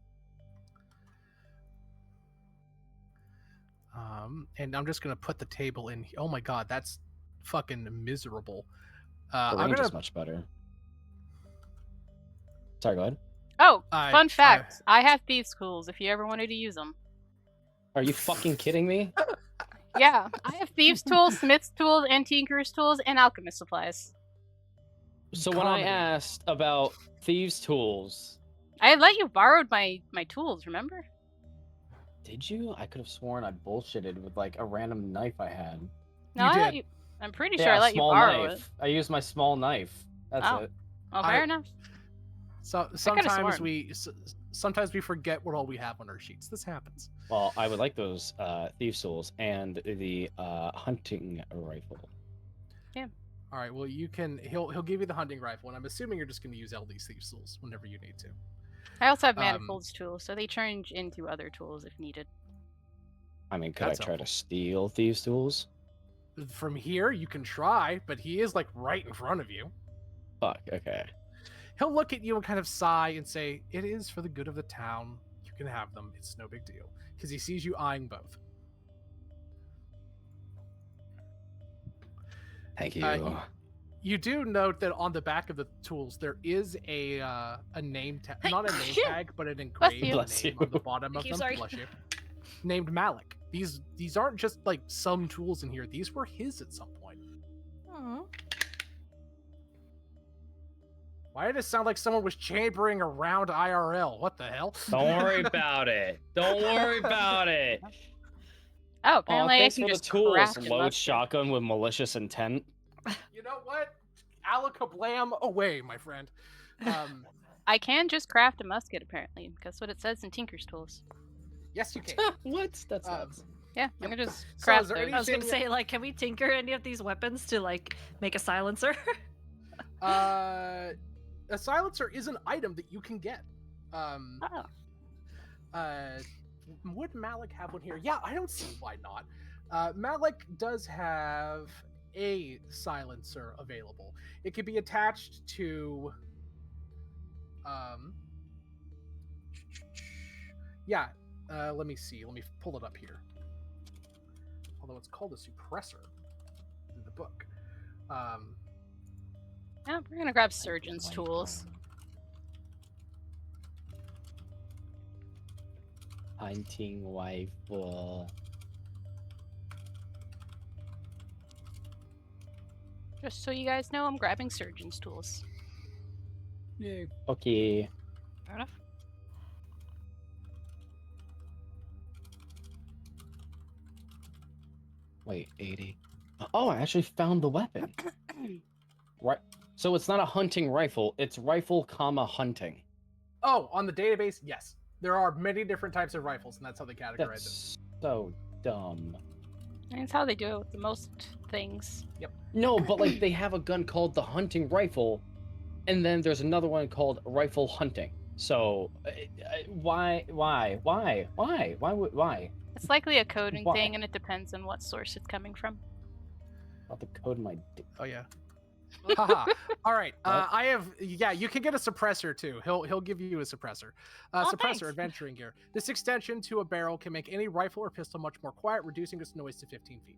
And I'm just gonna put the table in. Oh my god, that's fucking miserable. The I'm range gonna. is much better. Sorry, go ahead. Oh, I- fun fact. I have thieves' tools if you ever wanted to use them. Are you fucking kidding me? Yeah, I have thieves' tools, smith's tools, and tinker's tools, and alchemist supplies. So when I Comedy. asked about thieves' tools, I had let you borrow my tools, remember? did you? I could have sworn I bullshitted with like a random knife I had. No, You I let did. you. I'm pretty Yeah, sure I a let you small borrow knife. it. I used my small knife. That's Oh. it. Oh, fair I- enough. So could've sometimes sworn. sometimes we forget what all we have on our sheets. This happens. Well, I would like those thieves' tools and the hunting rifle. All right. Well, you can. He'll give you the hunting rifle, and I'm assuming you're just going to use LD's thieves tools whenever you need to. I also have Um, manifolds tools, so they change into other tools if needed. I mean, could That's I try helpful. to steal thieves' tools? From here, you can try, but he is like right in front of you. Fuck. Okay. He'll look at you and kind of sigh and say, "It is for the good of the town. You can have them. It's no big deal." Because he sees you eyeing both. Thank you. You do note that on the back of the tools there is a name tag, not a name tag, but an engraved you. Bless name you. on the bottom of Thank you, them. sorry. Bless you. Named Malik. These aren't just like some tools in here. These were his at some point. Aw. Why did it sound like someone was chambering around IRL? What the hell? Don't worry about it. Don't worry about it. Oh, Aw, apparently I thanks can for the just tools. craft a Load musket. shotgun with malicious intent. You know what? Alakablam away, my friend. I can just craft a musket, apparently. That's what it says in Tinker's tools. Yes, you can. What? That's Um, nuts. Yeah, I can just So craft is there those. I was gonna Anything- say, like, can we tinker any of these weapons to like make a silencer? A silencer is an item that you can get. Oh. Would Malik have one here? Yeah, I don't see why not. Malik does have a silencer available. It could be attached to. Yeah. Let me see. Let me pull it up here. Although it's called a suppressor in the book. Yeah, we're gonna grab surgeon's tools. Hunting rifle. Just so you guys know, I'm grabbing surgeon's tools. Yay. Okay. Fair enough. Wait, 80. Oh, I actually found the weapon. Right. So it's not a hunting rifle, it's rifle, comma, hunting. Oh, on the database, yes. There are many different types of rifles, and that's how they categorize them. That's so dumb. That's how they do it with the most things. No, but like they have a gun called the hunting rifle, and then there's another one called rifle hunting. So why? It's likely a coding Why? thing, and it depends on what source it's coming from. About the code in my. Oh yeah. Haha. All right. What? I have. Yeah, you can get a suppressor too. He'll give you a suppressor. Oh, Suppressor thanks. adventuring gear. This extension to a barrel can make any rifle or pistol much more quiet, reducing its noise to 15 feet.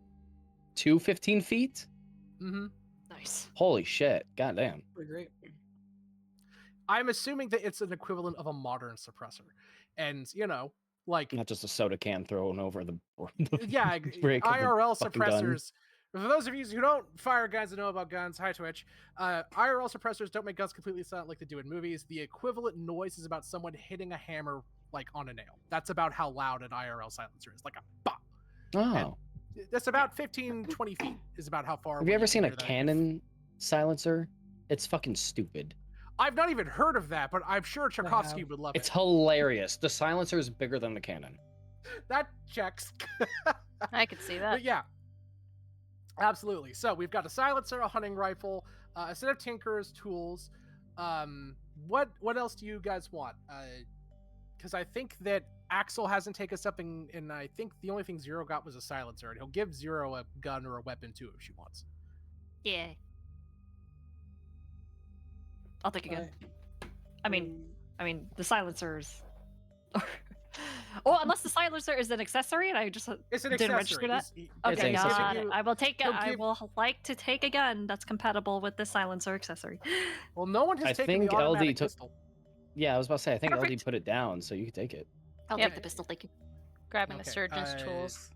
215 feet? Mm-hmm. Nice. Holy shit! Goddamn. Pretty great. I'm assuming that it's an equivalent of a modern suppressor, and like Not just a soda can thrown over the. yeah, break of the IRL fucking gun. suppressors. For those of you who don't fire guns and know about guns, hi Twitch. IRL suppressors don't make guns completely silent like they do in movies. The equivalent noise is about someone hitting a hammer like on a nail. That's about how loud an IRL silencer is, like a bop. Oh. That's about 15, 20 feet is about how far. Have away you ever can seen a hear that. cannon silencer? It's fucking stupid. I've not even heard of that, but I'm sure Tchaikovsky have. would love It's it. hilarious. The silencer is bigger than the cannon. That checks. I could see that. But yeah, absolutely. So we've got a silencer, a hunting rifle, a set of tinker's tools. What else do you guys want? Because I think that Axel hasn't taken something, and I think the only thing Zero got was a silencer, and he'll give Zero a gun or a weapon too if she wants. Yeah. I'll take a gun. I mean, the silencers. Oh, unless the silencer is an accessory, and I just It's an didn't accessory. register that. It's Okay, an got accessory. it. I will take. he'll I give- will like to take a gun that's compatible with the silencer accessory. Well, no one has I taken think the automatic LD took- pistol. Yeah, I was about to say, I think LD Perfect. put it down, so you could take it. I'll Yep. take the pistol. Thank you. Grabbing Okay, the surgeon's tools.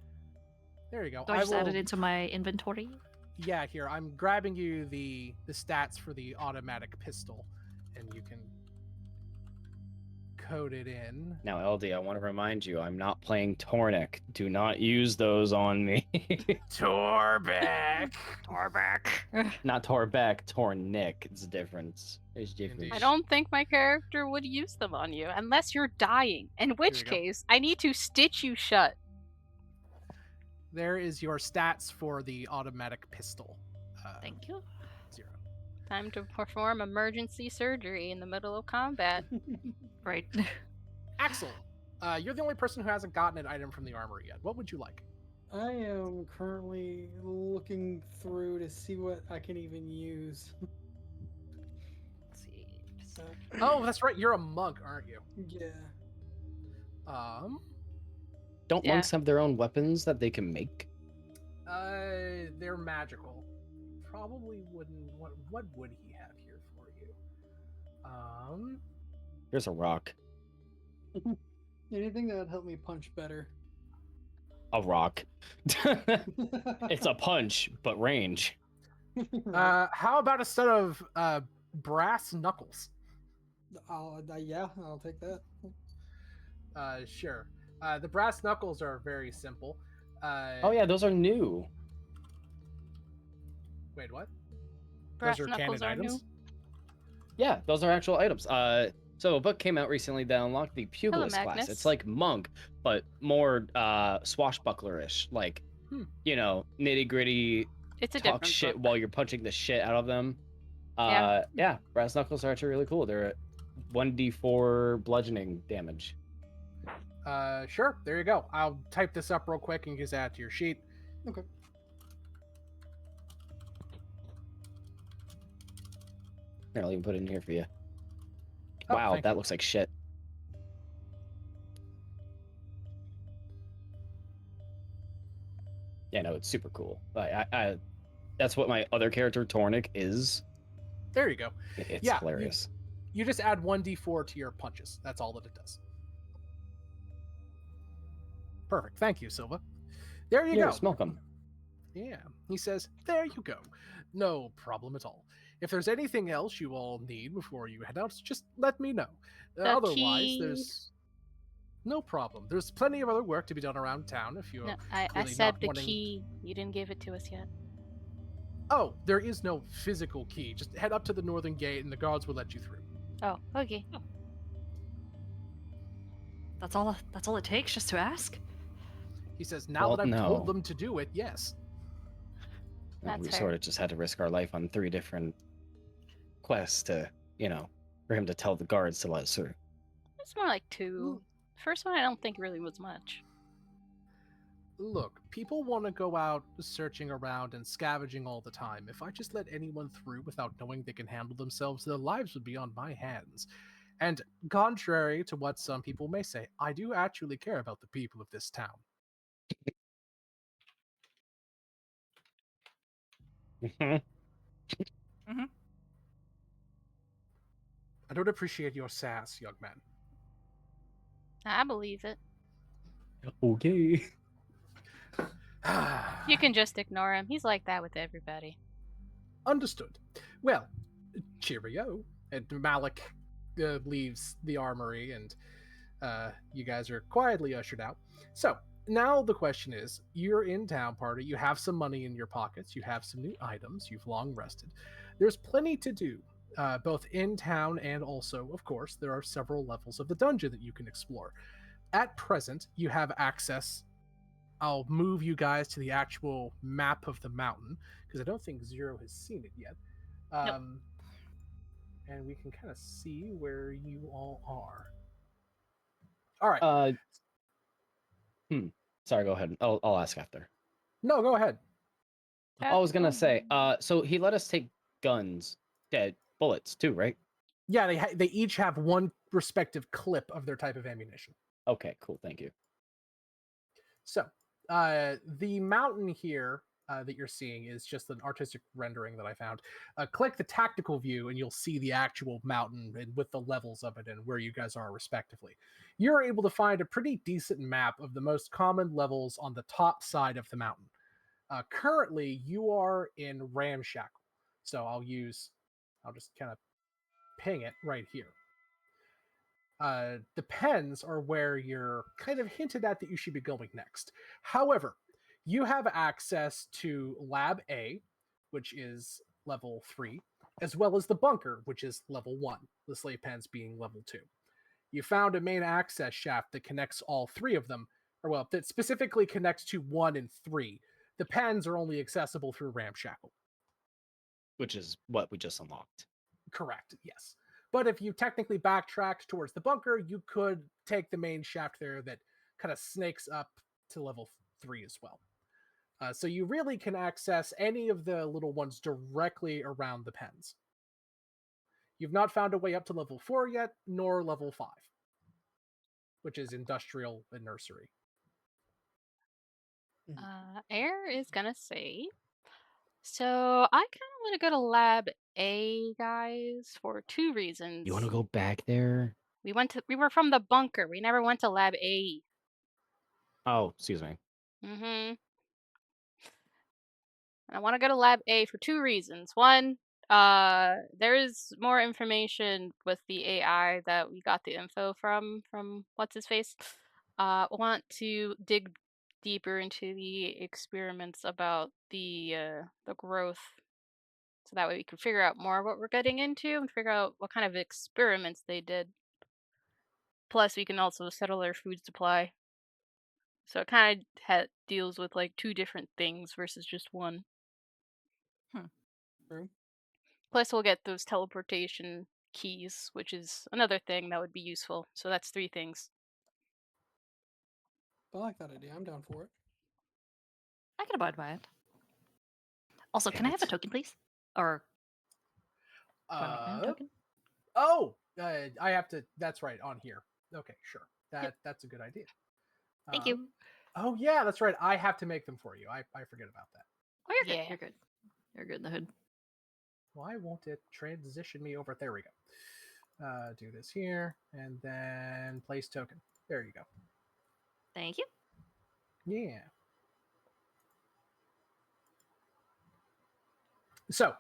There you go. Do I just add will- it into my inventory? Yeah, here I'm grabbing you the stats for the automatic pistol, and you can code it in. Now, LD, I want to remind you, I'm not playing Tornik. Do not use those on me. Torbeck. Not Torbeck, Tornik. It's a difference. There's difference. Indeed. I don't think my character would use them on you unless you're dying, in which you go. case I need to stitch you shut. There is your stats for the automatic pistol. Thank you. 0. Time to perform emergency surgery in the middle of combat. Right. Axel, you're the only person who hasn't gotten an item from the armory yet. What would you like? I am currently looking through to see what I can even use. Let's see. So, Oh, that's right. You're a monk, aren't you? yeah. Don't Yeah. monks have their own weapons that they can make? They're magical. Probably wouldn't. What would he have here for you? Here's a rock. Anything that would help me punch better. A rock. It's a punch, but range. How about a set of brass knuckles? Yeah, I'll take that. Sure. The brass knuckles are very simple. Oh yeah, those are new. Wait, what? Brass Those are knuckles canon are items? new. Yeah, those are actual items. So a book came out recently that unlocked the Pugilist class. Magnus. It's like monk, but more swashbuckler-ish. Like, nitty gritty, It's a talk different shit book. while you're punching the shit out of them. Yeah. Yeah, brass knuckles are actually really cool. They're 1d4 bludgeoning damage. Sure. There you go. I'll type this up real quick and you can just add it to your sheet. Okay. Here, I'll even put it in here for you. Oh, Wow, thank that looks like shit. Yeah, no, it's super cool. I that's what my other character Tornik is. There you go. It's Yeah, hilarious. You just add 1d4 to your punches. That's all that it does. Perfect. Thank you, Silva. There you You're go. welcome. Yeah. He says, there you go. No problem at all. If there's anything else you all need before you head out, just let me know. The Otherwise, key. there's no problem. There's plenty of other work to be done around town if No, you're I really said not the wanting. key. You didn't give it to us yet. Oh, there is no physical key. Just head up to the northern gate and the guards will let you through. Oh, okay. That's all it takes, just to ask. He says, now Well, that I've told no. them to do it, yes. That's We fair. sort of just had to risk our life on 3 different quests to, for him to tell the guards to let us through. It's more like 2. First one I don't think really was much. Look, people want to go out searching around and scavenging all the time. If I just let anyone through without knowing they can handle themselves, their lives would be on my hands. And contrary to what some people may say, I do actually care about the people of this town. I don't appreciate your sass, young man. I believe it. Okay. You can just ignore him. He's like that with everybody. Understood. Well, cheerio. And Malik leaves the armory, and you guys are quietly ushered out. So, now the question is, you're in town party, you have some money in your pockets, you have some new items, you've long rested. There's plenty to do, both in town and also, of course, there are several levels of the dungeon that you can explore. At present, you have access. I'll move you guys to the actual map of the mountain, because I don't think Zero has seen it yet. Nope. And we can kind of see where you all are. All right. Uh, Sorry, go ahead. I'll ask after. No, go ahead. I was gonna say, so he let us take guns, bullets too, right? Yeah, they each have one respective clip of their type of ammunition. Okay, cool. Thank you. So, the mountain here that you're seeing is just an artistic rendering that I found. Click the tactical view, and you'll see the actual mountain and with the levels of it and where you guys are respectively. You're able to find a pretty decent map of the most common levels on the top side of the mountain. Currently, you are in Ramshackle, so I'll just kind of ping it right here. The pens are where you're kind of hinted at that you should be going next. However, you have access to Lab A, which is level 3, as well as the bunker, which is level 1, the slave pens being level 2. You found a main access shaft that connects all 3 of them, or well, that specifically connects to 1 and 3. The pens are only accessible through Ramshackle. Which is what we just unlocked. Correct, yes. But if you technically backtracked towards the bunker, you could take the main shaft there that kind of snakes up to level 3 as well. So you really can access any of the little ones directly around the pens. You've not found a way up to level 4 yet, nor level 5, which is industrial and nursery. Air is gonna say. So I kind of want to go to Lab A, guys, for 2 reasons. You want to go back there? We were from the bunker. We never went to Lab A. Oh, excuse me. Mm-hmm. I want to go to Lab A for 2 reasons. One, there is more information with the AI that we got the info from what's his face. Want to dig deeper into the experiments about the growth, so that way we can figure out more what we're getting into and figure out what kind of experiments they did. Plus, we can also settle our food supply. So it kind of deals with like 2 different things versus just one. True. Plus, we'll get those teleportation keys, which is another thing that would be useful. So that's 3 things. I like that idea. I'm down for it. I can abide by it. Also, Damn can I have a it. token, please? Or do I make my own token? Oh, I have to. That's right, on here. Okay, sure. That's a good idea. Thank you. Oh yeah, that's right. I have to make them for you. I forget about that. Oh, you're good. Yeah. You're good. You're good in the hood. Why won't it transition me over? There we go. Do this here, and then place token. There you go. Thank you. Yeah. So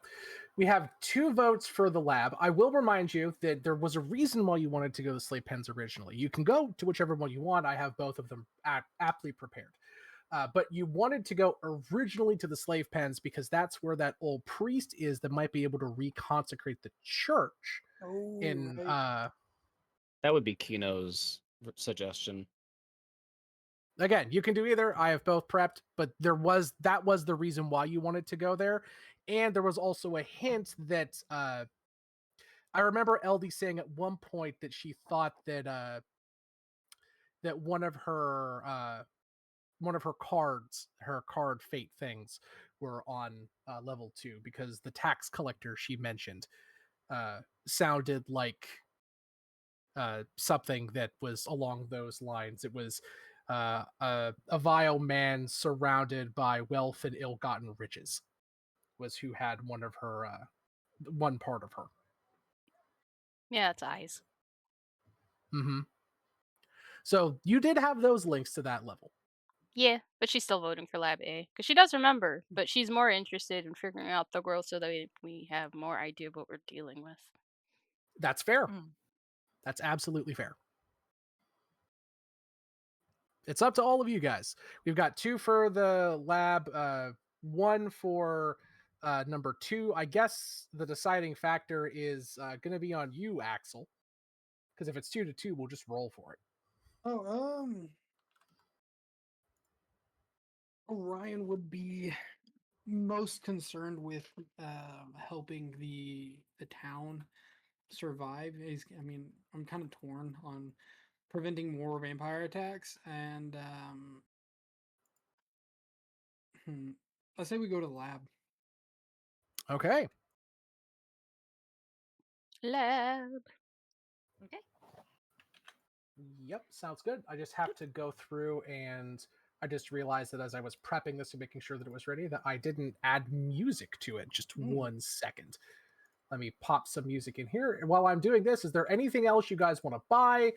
we have 2 votes for the lab. I will remind you that there was a reason why you wanted to go to slave pens originally. You can go to whichever one you want. I have both of them aptly prepared. But you wanted to go originally to the slave pens because that's where that old priest is that might be able to reconsecrate the church. Oh, In right. That would be Kino's suggestion. Again, you can do either. I have both prepped, but that was the reason why you wanted to go there, and there was also a hint that I remember LD saying at one point that she thought that one of her cards, her card fate things, were on level 2 because the tax collector she mentioned sounded like something that was along those lines. It was a vile man surrounded by wealth and ill-gotten riches was who had one of her one part of her. Yeah, it's eyes. Mm-hmm. So you did have those links to that level. Yeah, but she's still voting for Lab A because she does remember, but she's more interested in figuring out the growth so that we have more idea of what we're dealing with. That's fair. Mm. That's absolutely fair. It's up to all of you guys. We've got 2 for the lab, 1 for number 2. I guess the deciding factor is going to be on you, Axel, because if it's 2-2, we'll just roll for it. Oh, Orion would be most concerned with helping the town survive. I mean, I'm kind of torn on preventing more vampire attacks, and let's say we go to the lab. Okay. Lab. Okay. Yep, sounds good. I just have to go through, and I just realized that as I was prepping this and making sure that it was ready, that I didn't add music to it. Just 1 second. Let me pop some music in here. And while I'm doing this, is there anything else you guys want to buy?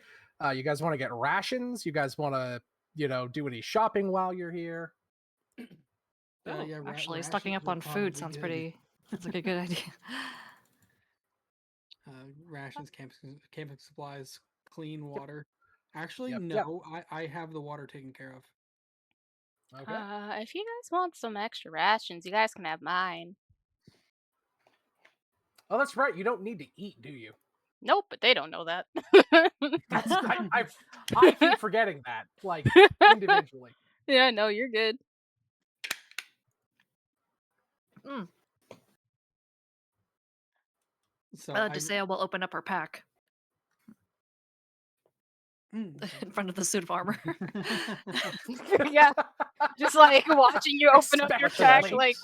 You guys want to get rations? You guys want to, do any shopping while you're here? Oh, Yeah, actually, stocking rations up are on food probably sounds good. sounds like a good idea. Rations, camping supplies, clean water. Actually, Yep. no, I have the water taken care of. Okay. If you guys want some extra rations, you guys can have mine. Oh, that's right. You don't need to eat, do you? Nope, but they don't know that. That's I keep forgetting that, like individually. Yeah, no, you're good. Mm. So Desea will open up her pack in front of the suit of armor. Yeah, just like watching you open up your pack, Especially. like,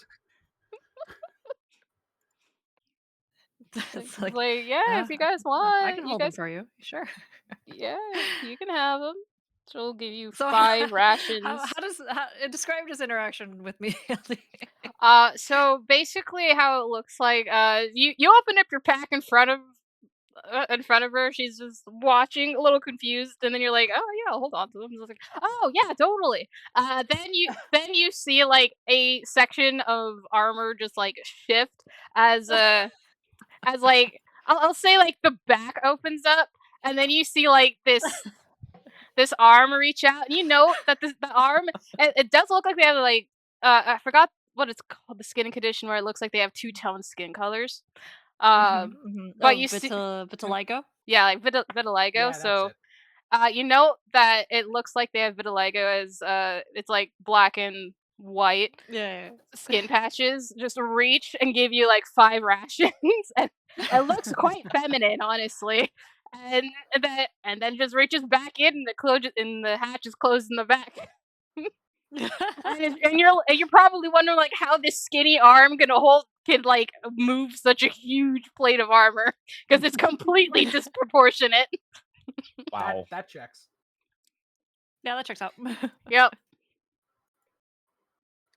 It's like, like, yeah, if you guys I want, can you hold them guys, for you. Sure. yeah, you can have them. She'll give you So 5 how rations. does describe his interaction with me? So basically, how it looks like, you open up your pack in front of her. She's just watching, a little confused, and then you're like, "Oh yeah, I'll hold on to them." She's like, "Oh yeah, totally." Then you see like a section of armor just like shift as like I'll say like the back opens up, and then you see like this arm reach out, and you know that the arm it does look like they have like I forgot what it's called, the skin condition where it looks like they have 2-tone skin colors. But Oh, you see, vitiligo. yeah, like vitiligo. Yeah, that's So it. you know that it looks like they have vitiligo as it's like black and white Yeah. skin patches just reach and give you like 5 rations, and it looks quite feminine, honestly. And then just reaches back in, and the hatch is closed in the back. And you're probably wondering like how this skinny arm can like move such a huge plate of armor because it's completely disproportionate. Wow. That checks. Yeah, that checks out. Yep.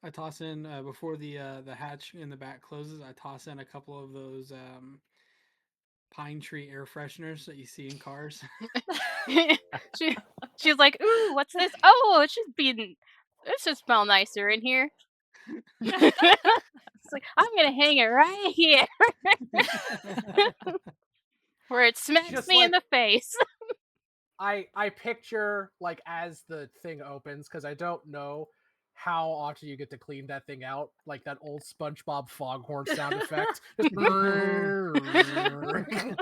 I toss in before the hatch in the back closes. I toss in a couple of those pine tree air fresheners that you see in cars. she she's like, "Ooh, what's this? Oh, it should smell nicer in here." It's like, I'm gonna hang it right here where it smacks Just me in like the face. I picture like as the thing opens, because I don't know how often you get to clean that thing out, like that old SpongeBob foghorn sound effect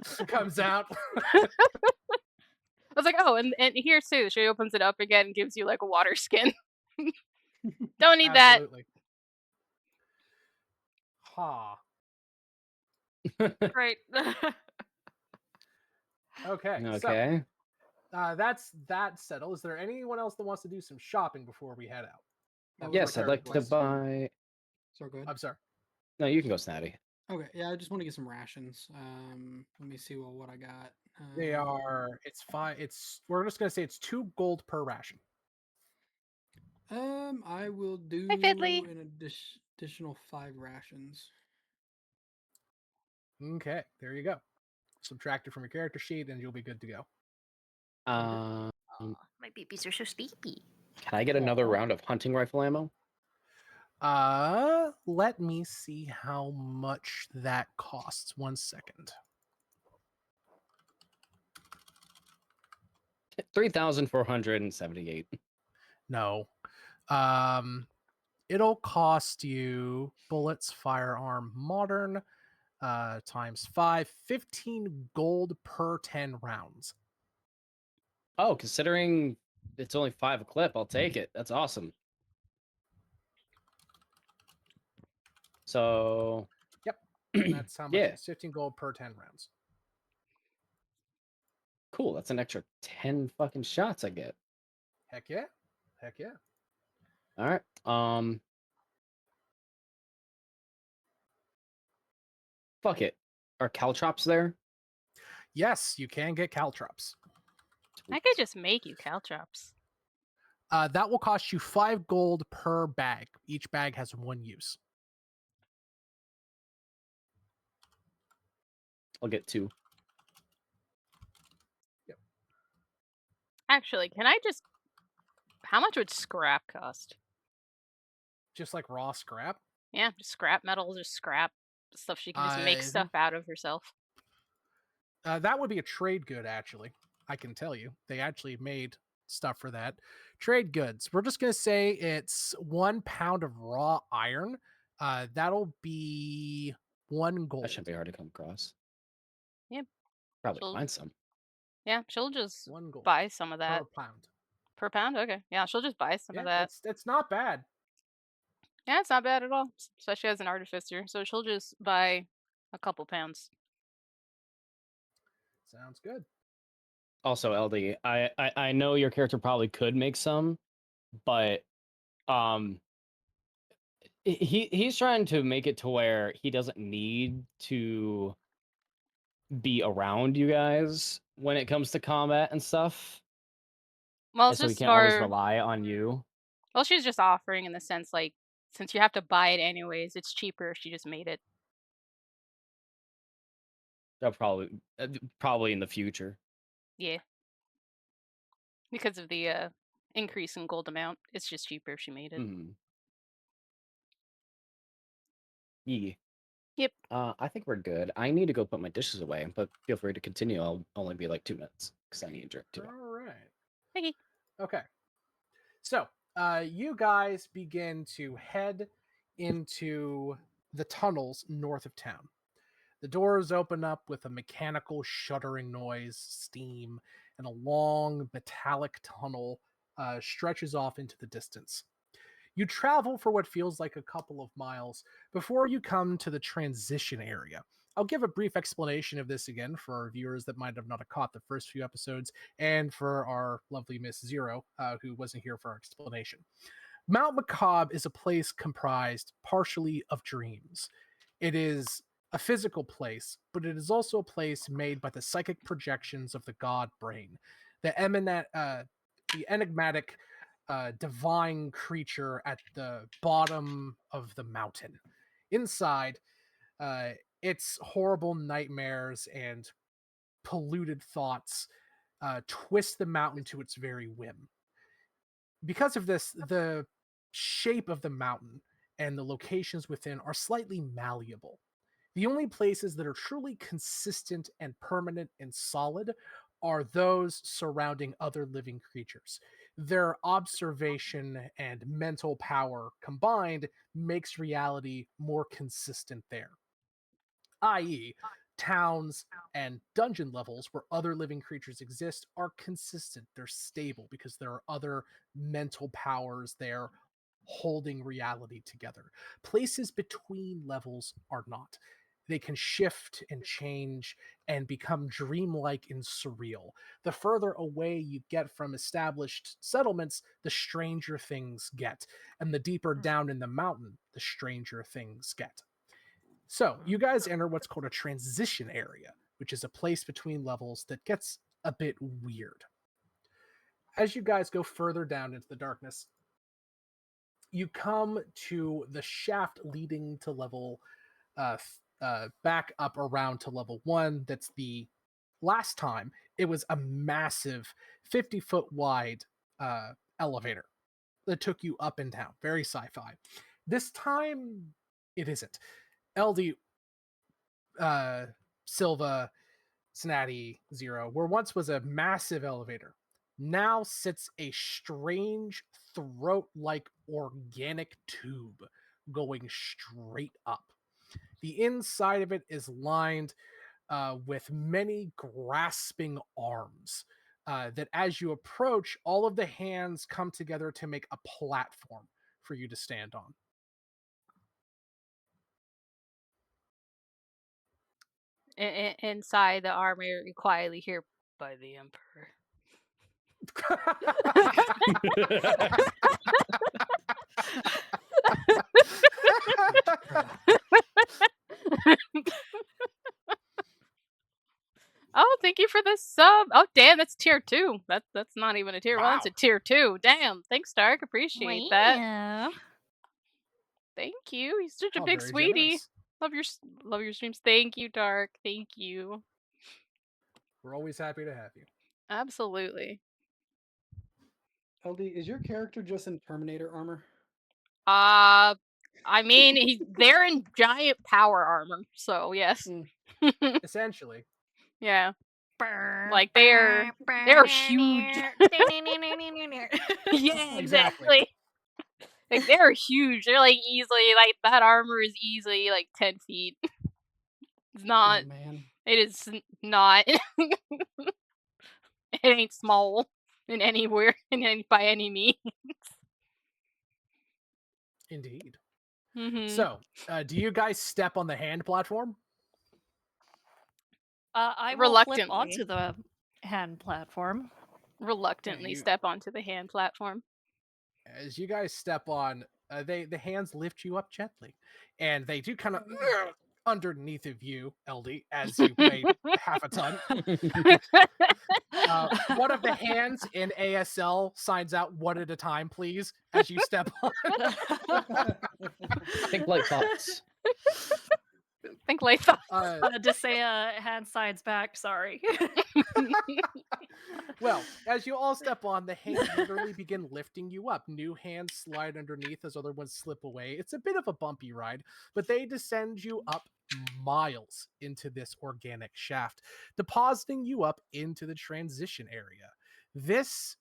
just comes out. I was like, oh, and here too. She opens it up again and gives you like a water skin. Don't need that. Absolutely. Ha. Great. Okay, so Okay. that's that settled. Is there anyone else that wants to do some shopping before we head out? I That would was like Yes, my I'd to like character to get wise. some. buy. So good. I'm sorry. No, you can go, Snatty. Okay, yeah, I just want to get some rations. Let me see what I got. They are. It's five. It's. We're just gonna say it's 2 gold per ration. I will Hi, do Fiddly. an additional 5 rations. Okay, there you go. Subtract it from your character sheet, and you'll be good to go. Um, Aw, my babies are so sleepy. can I get another Aw. round of hunting rifle ammo? Let me see how much that costs. 1 second. 3,478. No. Um, it'll cost you bullets, firearm, modern, times 5, 15 gold per 10 rounds. Oh, considering it's only 5 a clip, I'll take it. That's awesome. So, Yep. And that's how much it yeah, is. 15 gold per 10 rounds. cool. That's an extra 10 fucking shots I get. Heck yeah. Heck yeah. All right. Fuck it. Are caltrops there? Yes, you can get caltrops. I could just make you caltrops. That will cost you 5 gold per bag. Each bag has 1 use. I'll get 2. Yep. Actually, can I just? How much would scrap cost? Just like raw scrap. Yeah, just scrap metal, just scrap stuff she can just make Uh, stuff out of herself. that would be a trade good, actually. I can tell you. They actually made stuff for that. Trade goods. We're just going to say it's 1 pound of raw iron. That'll be 1 That gold. shouldn't be hard to come across. Yeah, Probably she'll find some. yeah, she'll just 1 gold buy some of per that pound. per pound. Okay, yeah, she'll just buy some of Yeah, that. it's not bad. Yeah, it's not bad at all, especially as an artificer. So she'll just buy a couple pounds. Sounds good. Also, LD, I know your character probably could make some, but um he's trying to make it to where he doesn't need to be around you guys when it comes to combat and stuff. Well, And it's so he just can't always more. rely on you. Well, she's just offering in the sense like since you have to buy it anyways, it's cheaper if she just made it. They'll probably in the future. Yeah, because of the increase in gold amount, it's just cheaper if she made it. Hmm. Yeah. Yep. I think we're good. I need to go put my dishes away, but feel free to continue. I'll only be like 2 minutes because I need a drink too. All right. Okay. Okay. So, you guys begin to head into the tunnels north of town. The doors open up with a mechanical shuddering noise, steam, and a long metallic tunnel stretches off into the distance. You travel for what feels like a couple of miles before you come to the transition area. I'll give a brief explanation of this again for our viewers that might have not caught the first few episodes, and for our lovely Miss Zero, who wasn't here for our explanation. Mount Macabre is a place comprised partially of dreams. It is a physical place, but it is also a place made by the psychic projections of the god brain, the the enigmatic divine creature at the bottom of the mountain. Inside, uh, its horrible nightmares and polluted thoughts twist the mountain to its very whim. Because of this, the shape of the mountain and the locations within are slightly malleable. The only places that are truly consistent and permanent and solid are those surrounding other living creatures. Their observation and mental power combined makes reality more consistent there, i.e., towns and dungeon levels where other living creatures exist are consistent. They're stable because there are other mental powers there holding reality together. Places between levels are not. They can shift and change and become dreamlike and surreal. The further away you get from established settlements, the stranger things get. And the deeper down in the mountain, the stranger things get. So you guys enter what's called a transition area, which is a place between levels that gets a bit weird. As you guys go further down into the darkness, you come to the shaft leading to level back up around to level 1. That's the last time it was a massive 50-foot wide elevator that took you up and down. Very sci-fi. This time it isn't. LD, Silva, Snatty, Zero, where once was a massive elevator, now sits a strange throat-like organic tube going straight up. The inside of it is lined with many grasping arms. That as you approach, all of the hands come together to make a platform for you to stand on. Inside the armor, you quietly hear by the Emperor. Oh, thank you for the sub. Oh, damn, that's tier 2. That's not even a tier 1. It's a Wow. tier 2. Damn, thanks, Dark. Appreciate that. Wow. Thank you. He's such a Oh, big very sweetie. generous. Love your streams. Thank you, Dark. Thank you. We're always happy to have you. Absolutely. LD, is your character just in Terminator armor? I mean, they're in giant power armor, so yes. Essentially. Yeah. Like they're huge. Yeah, exactly. Like they're huge. They're like easily that armor is easily like 10 feet. It's not. Oh man. It is not. It ain't small in anywhere by any means. Indeed. Mm-hmm. So, do you guys step on the hand platform? I will flip Reluctantly. onto the hand platform. Reluctantly step onto the hand platform. As you guys step on, the hands lift you up gently, and they do kind of underneath of you, LD, as you weigh half a ton. One of the hands in ASL signs out one at a time, please, as you step on. Think light thoughts. Think light thoughts. Desea hand sides back, sorry. Well, as you all step on, the hands literally begin lifting you up. New hands slide underneath as other ones slip away. It's a bit of a bumpy ride, but they descend you up miles into this organic shaft, depositing you up into the transition area. This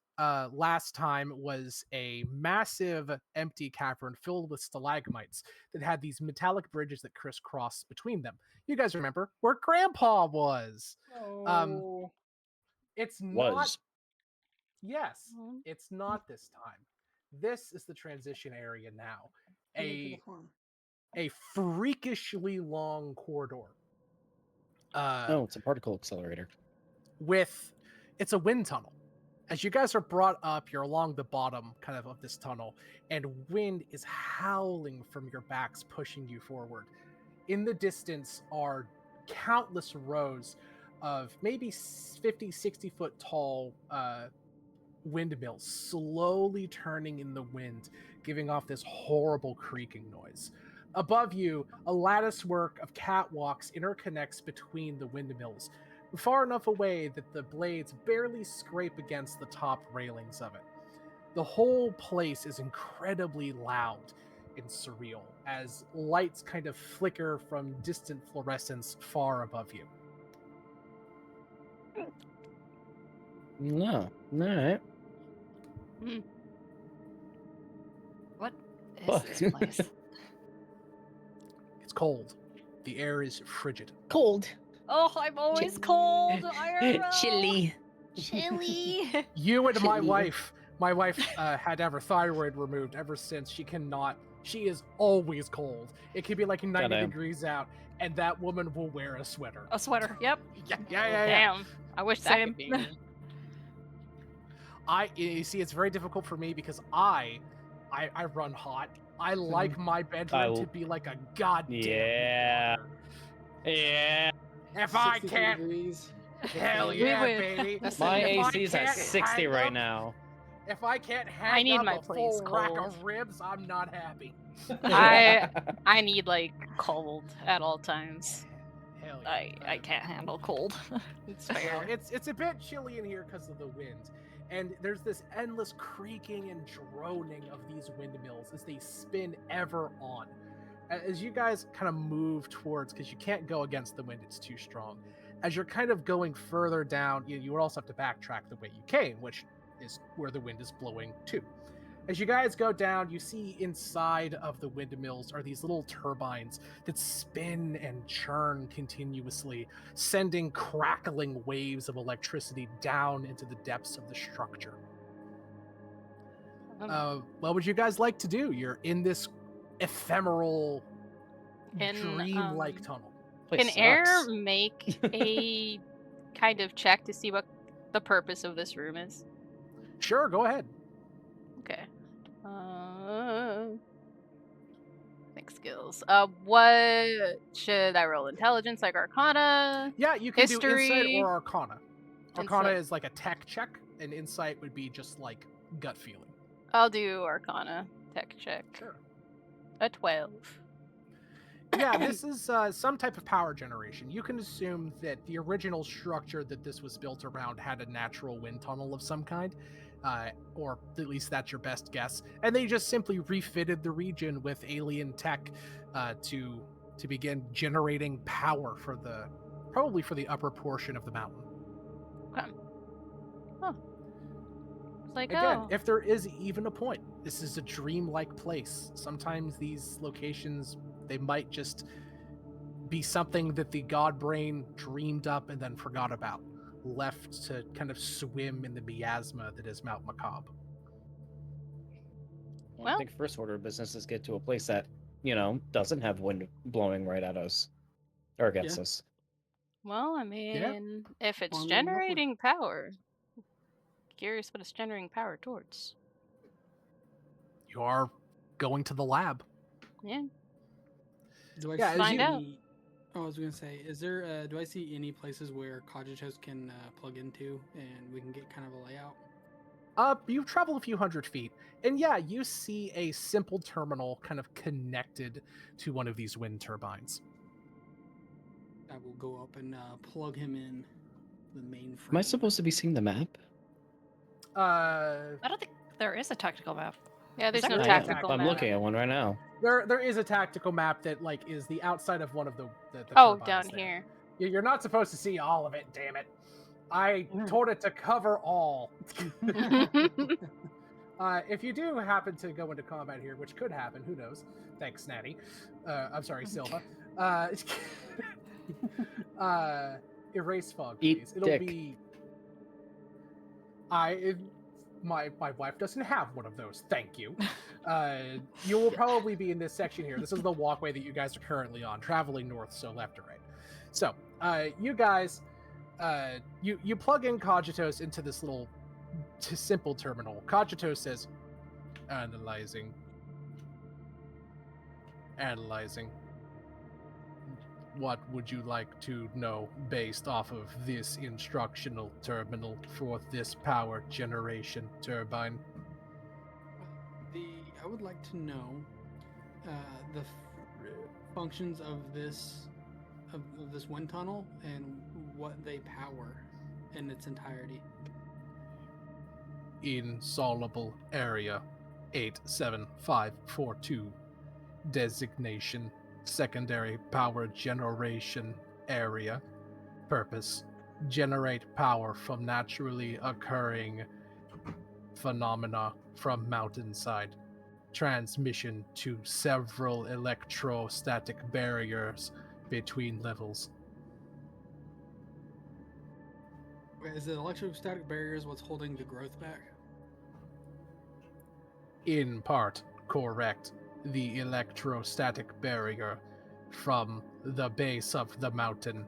last time was a massive empty cavern filled with stalagmites that had these metallic bridges that crisscross between them. You guys remember where Grandpa was? Oh. It's not. Was. Yes, it's not this time. This is the transition area now. A freakishly long corridor. Oh, it's a particle accelerator. It's a wind tunnel. As you guys are brought up, you're along the bottom kind of this tunnel, and wind is howling from your backs, pushing you forward. In the distance are countless rows of maybe 50, 60 foot tall windmills slowly turning in the wind, giving off this horrible creaking noise. Above you, a lattice work of catwalks interconnects between the windmills, far enough away that the blades barely scrape against the top railings of it. The whole place is incredibly loud, and surreal as lights kind of flicker from distant fluorescence far above you. No. Alright. What is Fuck. this place? It's cold. The air is frigid. Cold. Oh, I'm always cold. IRL. Chilly. Chilly. You and my Chilly. wife had to have her thyroid removed ever since. She is always cold. It could be like 90 Goddamn. degrees out, and that woman will wear a sweater. A sweater. Yep. Yeah. Damn. I wish that Same. could be me. You see, it's very difficult for me because I run hot. I like my bedroom to be like a goddamn Yeah. water. Yeah. If I 63 can't, degrees. hell We yeah, would. baby. My If I AC's at can't 60 hang right up- now. If I can't I hang need up my a place full rack cold. of ribs, I'm not happy. I need like cold at all times. Hell yeah. I can't handle cold. It's Well, fair. it's a bit chilly in here because of the wind, and there's this endless creaking and droning of these windmills as they spin ever on. As you guys kind of move towards, because you can't go against the wind, it's too strong. As you're kind of going further down, you would also have to backtrack the way you came, which is where the wind is blowing to. As you guys go down, you see inside of the windmills are these little turbines that spin and churn continuously, sending crackling waves of electricity down into the depths of the structure. What would you guys like to do? You're in this ephemeral, dream-like tunnel. Place Can Air sucks. make a kind of check to see what the purpose of this room is? Sure, go ahead. Okay. Think skills. What should I roll? Intelligence, like Arcana? Yeah, you can do Insight History. or Arcana. Arcana Insight. is like a tech check, and Insight would be just like gut feeling. I'll do Arcana. Tech check. Sure. A 12. Yeah, this is some type of power generation. You can assume that the original structure that this was built around had a natural wind tunnel of some kind, or at least that's your best guess. And they just simply refitted the region with alien tech to begin generating power for probably for the upper portion of the mountain. Okay. Huh. It's like, Again, oh. if there is even a point, this is a dream-like place. Sometimes these locations, they might just be something that the god brain dreamed up and then forgot about, left to kind of swim in the miasma that is Mount Macabre. I Well- think first order of business is get to a place that, doesn't have wind blowing right at us. Or against Yeah. us. Well, I mean, if it's Onward and upward. generating power, curious what it's generating power towards. You are going to the lab. Yeah. Do I Yeah, see as Find out. any? Oh, I was gonna say, is there? Do I see any places where Cogitos can plug into, and we can get kind of a layout? You travel a few hundred feet, and yeah, you see a simple terminal kind of connected to one of these wind turbines. I will go up and plug him in the mainframe. Am I supposed to be seeing the map? Uh, I don't think there is a tactical map. Yeah, there's Is that no right? tactical I'm map. looking at one right now. there is a tactical map that is the outside of one of the Oh, turbines down there. here. You're not supposed to see all of it, damn it. I told it to cover all. If you do happen to go into combat here, which could happen, who knows? Thanks, Natty. I'm sorry, Silva. Erase fog, Eat please. It'll dick. be. My wife doesn't have one of those. Thank you. You will probably be in this section here. This is the walkway that you guys are currently on, traveling north, so left or right. So, you guys, you plug in Cogitos into this little simple terminal. Cogitos says, analyzing. What would you like to know based off of this instructional terminal for this power generation turbine? I would like to know the functions of this wind tunnel and what they power in its entirety. Insoluble area 87542. Designation: secondary power generation area. Purpose: generate power from naturally occurring phenomena from mountainside. Transmission to several electrostatic barriers between levels. Okay, is the electrostatic barriers what's holding the growth back? In part, correct. The electrostatic barrier from the base of the mountain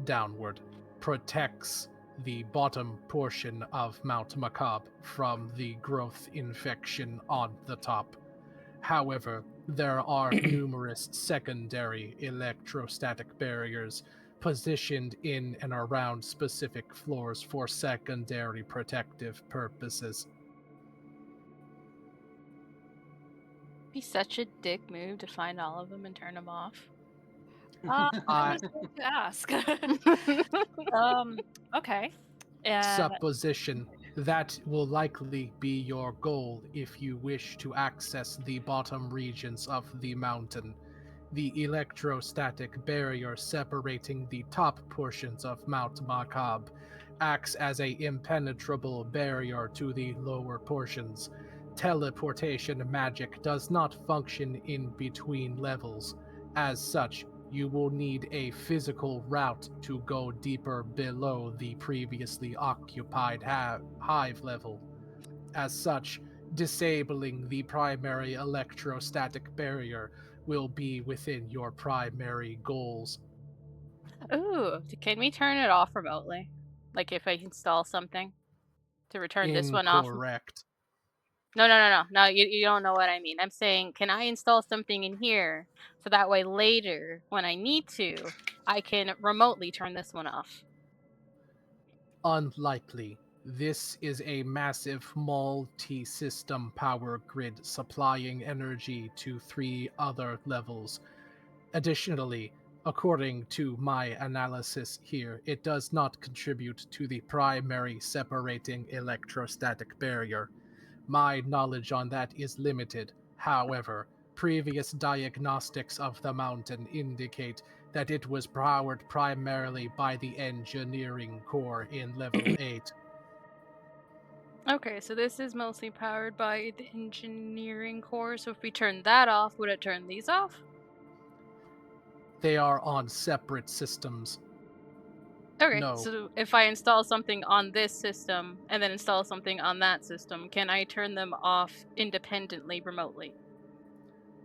downward protects the bottom portion of Mount Macab from the growth infection on the top. However, there are numerous secondary electrostatic barriers positioned in and around specific floors for secondary protective purposes. Be such a dick move to find all of them and turn them off. I was going to ask. Okay. And Supposition that will likely be your goal if you wish to access the bottom regions of the mountain. The electrostatic barrier separating the top portions of Mount Macab acts as a impenetrable barrier to the lower portions. Teleportation magic does not function in between levels. As such, you will need a physical route to go deeper below the previously occupied hive level. As such, disabling the primary electrostatic barrier will be within your primary goals. Ooh, can we turn it off remotely? Like if I install something to return this one off? Incorrect. No, no, no, no, no. You don't know what I mean. I'm saying, can I install something in here so that way later, when I need to, I can remotely turn this one off? Unlikely. This is a massive multi system power grid supplying energy to 3 other levels. Additionally, according to my analysis here, it does not contribute to the primary separating electrostatic barrier. My knowledge on that is limited. However, previous diagnostics of the mountain indicate that it was powered primarily by the engineering core in level 8. Okay, so this is mostly powered by the engineering core. So if we turn that off, would it turn these off? They are on separate systems. Okay, No, so if I install something on this system and then install something on that system, can I turn them off independently remotely?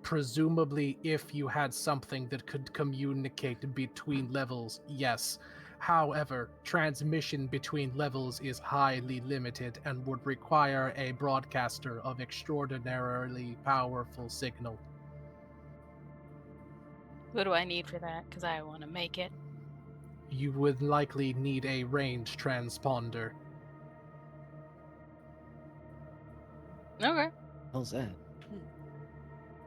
presumably if you had something that could communicate between levels, yes. However, transmission between levels is highly limited and would require a broadcaster of extraordinarily powerful signal. What do I need for that? Because I want to make it. You would likely need a range transponder. Okay. How's that?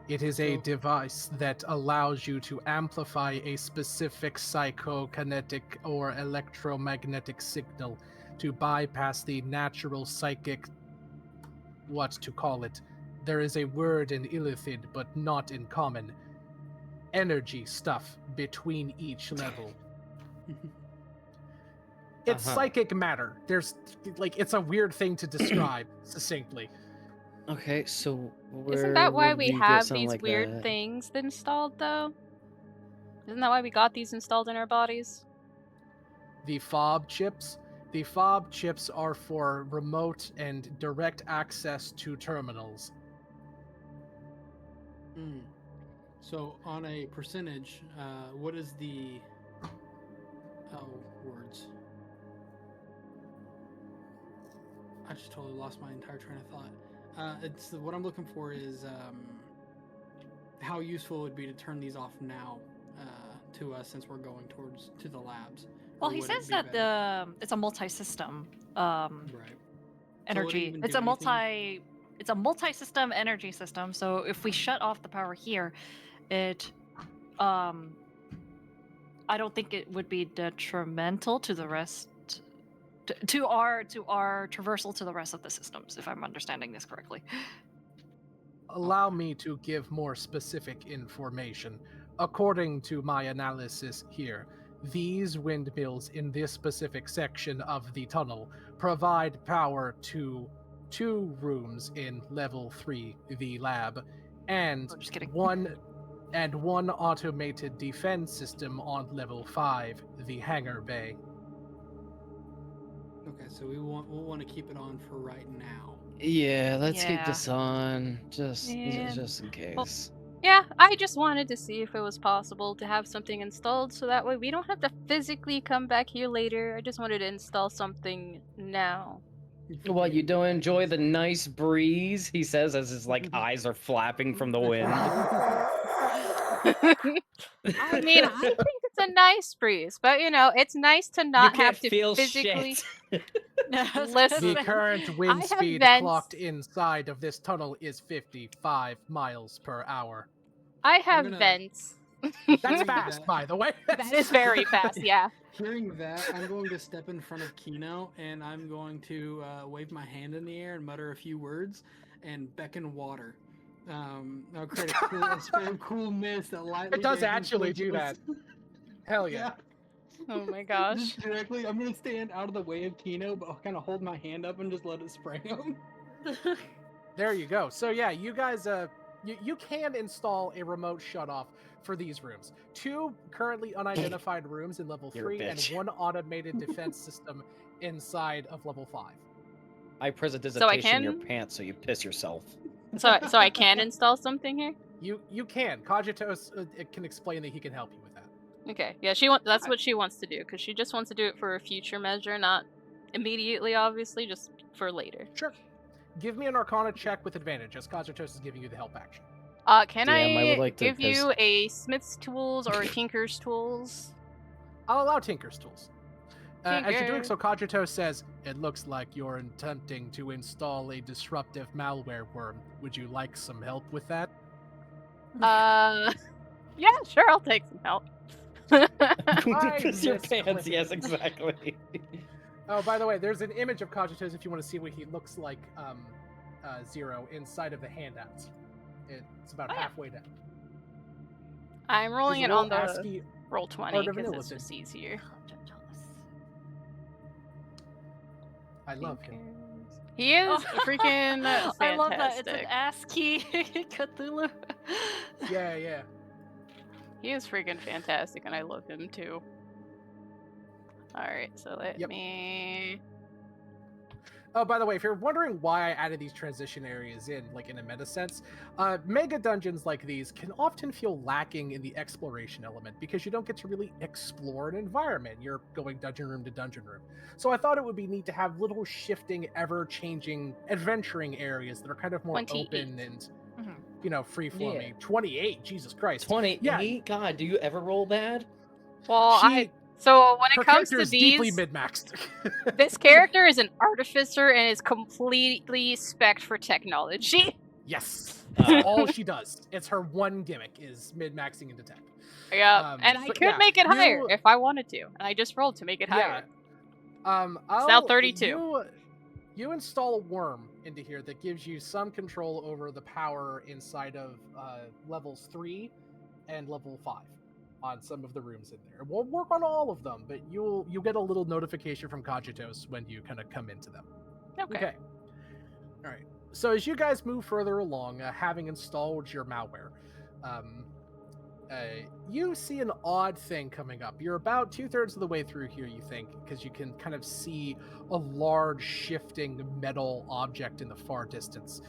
It is a So- device that allows you to amplify a specific psychokinetic or electromagnetic signal to bypass the natural psychic. What to call it? There is a word in Illithid, but not in common. Energy stuff between each level. It's Uh-huh. psychic matter. There's, like, it's a weird thing to describe succinctly. Okay, so Isn't where that why would we we get have something these like weird that? things installed, though? Isn't that why we got these installed in our bodies? The fob chips. The fob chips are for remote and direct access to terminals. Hmm. So on a percentage, what is the words? I just totally lost my entire train of thought. It's what I'm looking for is how useful it would be to turn these off now to us since we're going towards to the labs. Well, Or he would it says be that better? it's a multi-system Right. So would it energy. even It's do a anything? multi-system energy system. So if we shut off the power here, it um I don't think it would be detrimental to the rest to our traversal to the rest of the systems, if I'm understanding this correctly. allow me to give more specific information. According to my analysis here, these windmills in this specific section of the tunnel provide power to 2 rooms in level 3, the lab, and Oh, just kidding. one automated defense system on level 5, the hangar bay. Okay, so we'll want to keep it on for right now. Yeah, let's keep Yeah. this on just Man. just in Well, case. yeah, I just wanted to see if it was possible to have something installed so that way we don't have to physically come back here later. I just wanted to install something now. Well, you Forgetting don't enjoy things. the nice breeze, he says as his like eyes are flapping from the wind. I mean, I think it's a nice breeze, but it's nice to You not can't have to feel physically shit. I was gonna listen. The say. current I wind have speed vents. clocked inside of this tunnel is 55 miles per hour. I I'm have gonna vents. That's hearing fast, that. by the way. That is very fast, yeah. Hearing that, I'm going to step in front of Kino and I'm going to wave my hand in the air and mutter a few words and beckon water. I'll create a spray of cool mist that lightly It does dampens actually do that. Quintus. Hell yeah. Oh my gosh. Just directly, I'm gonna stand out of the way of Kino, but I'll kind of hold my hand up and just let it spray him. There you go. So yeah, you guys you can install a remote shutoff for these rooms. 2 currently unidentified rooms in level You're a 3 and bitch. 1 automated defense system inside of level 5. I press a So I dissertation in your can pants so you piss yourself. so I can install something here? You can. Cogitos it can explain that he can help you with that. Okay. Yeah, that's what she wants to do cuz she just wants to do it for a future measure, not immediately obviously, just for later. Sure. Give me an Arcana check with advantage, as Cogitos is giving you the help action. Can DM, I would I like to give piss- you a smith's tools or a tinker's tools? I'll allow Tinker's tools. As you're doing Tinker. so, Cogitos says, "It looks like you're attempting to install a disruptive malware worm. Would you like some help with that?" Yeah, sure, I'll take some help. I Piss your misclicked. pants, yes, exactly. Oh, by the way, there's an image of Cogitos if you want to see what he looks like, Zero, inside of the handouts. It's about Oh, yeah. halfway down. I'm rolling He's it a on little the ASCII roll 20 art of because an it's illithid. just easier. I love him. He is freaking fantastic. I love that. It's an ASCII Cthulhu. Yeah. He is freaking fantastic, and I love him too. Alright, so let Yep. me... Oh, by the way, if you're wondering why I added these transition areas in, like in a meta sense, mega dungeons like these can often feel lacking in the exploration element because you don't get to really explore an environment. You're going dungeon room to dungeon room. So I thought it would be neat to have little shifting, ever-changing adventuring areas that are kind of more 28. open and, Mhm. free-flowing. Yeah. 28, Jesus Christ. 28? Yeah. God, do you ever roll bad? Well, so when her it comes character to is deeply these, mid-maxed. this character is an artificer and is completely spec'd for technology. Yes. That's Uh, all she does. It's her one gimmick is mid-maxing into tech. Yeah, and I But could yeah, make it higher you- if I wanted to, and I just rolled to make it Yeah. higher. It's now 32. You install a worm into here that gives you some control over the power inside of levels 3 and level 5 on some of the rooms in there. It won't work on all of them, but you'll get a little notification from Cogitos when you kind of come into them. Okay. All right. So as you guys move further along, having installed your malware, you see an odd thing coming up. You're about 2/3 of the way through here, you think, because you can kind of see a large shifting metal object in the far distance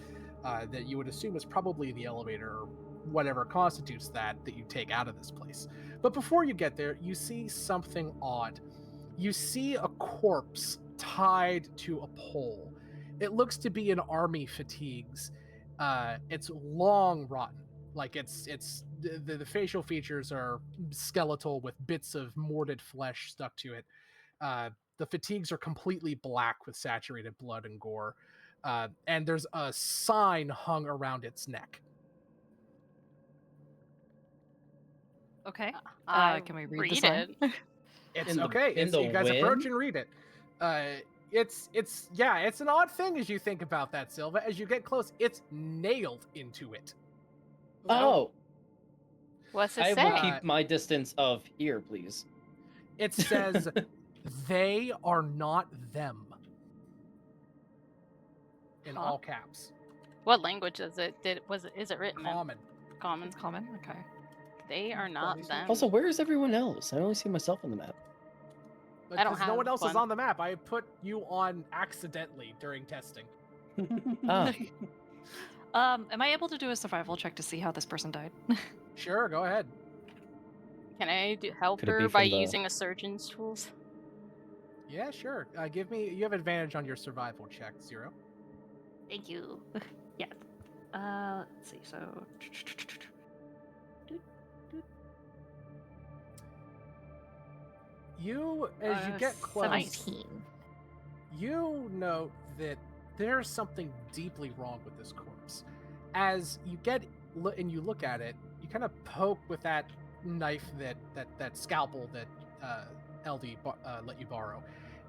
that you would assume is probably the elevator or whatever constitutes that you take out of this place. But before you get there, you see something odd. You see a corpse tied to a pole. It looks to be in army fatigues. It's long rotten. Like it's the facial features are skeletal with bits of mortared flesh stuck to it. The fatigues are completely black with saturated blood and gore. And there's a sign hung around its neck. Okay. I Can we read the read sign? it. It's In the- okay. in the You guys wind? approach and read it. it's it's an odd thing as you think about that, Silva. As you get close, it's nailed into it. Oh, What's it I will say? keep my distance of here, please. It says they are not them in Huh? all caps. What language is it? Is it written in? Common. Common. It's common. Okay. They are Probably not so. them. Also, where is everyone else? I only see myself on the map. I don't Because no one have else is one. on the map. I put you on accidentally during testing. Ah, Am I able to do a survival check to see how this person died? Sure, go ahead. Can I help Could it be her by from the- using a surgeon's tools? Yeah, sure. Give me. You have advantage on your survival check, 0. Thank you. Yeah. Let's see. So. You, as you get close, 17. you note that there's something deeply wrong with this corpse. As you get and you look at it, you kind of poke with that knife, that scalpel that LD let you borrow,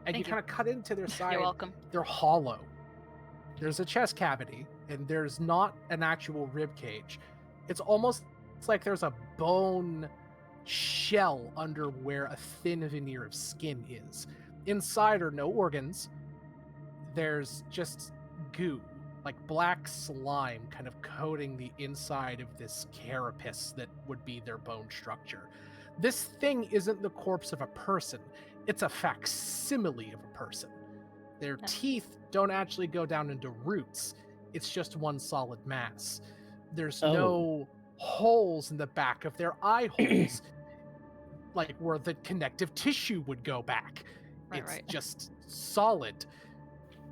and you Thank you. kind of cut into their side. You're welcome. They're hollow. There's a chest cavity, and there's not an actual rib cage. It's almost like there's a bone shell under where a thin veneer of skin is. Inside are no organs. There's just goo, like black slime, kind of coating the inside of this carapace that would be their bone structure. This thing isn't the corpse of a person, it's a facsimile of a person. Their Yeah. teeth don't actually go down into roots, it's just one solid mass. There's Oh. no holes in the back of their eye holes, like where the connective tissue would go back. Right, It's right. just solid.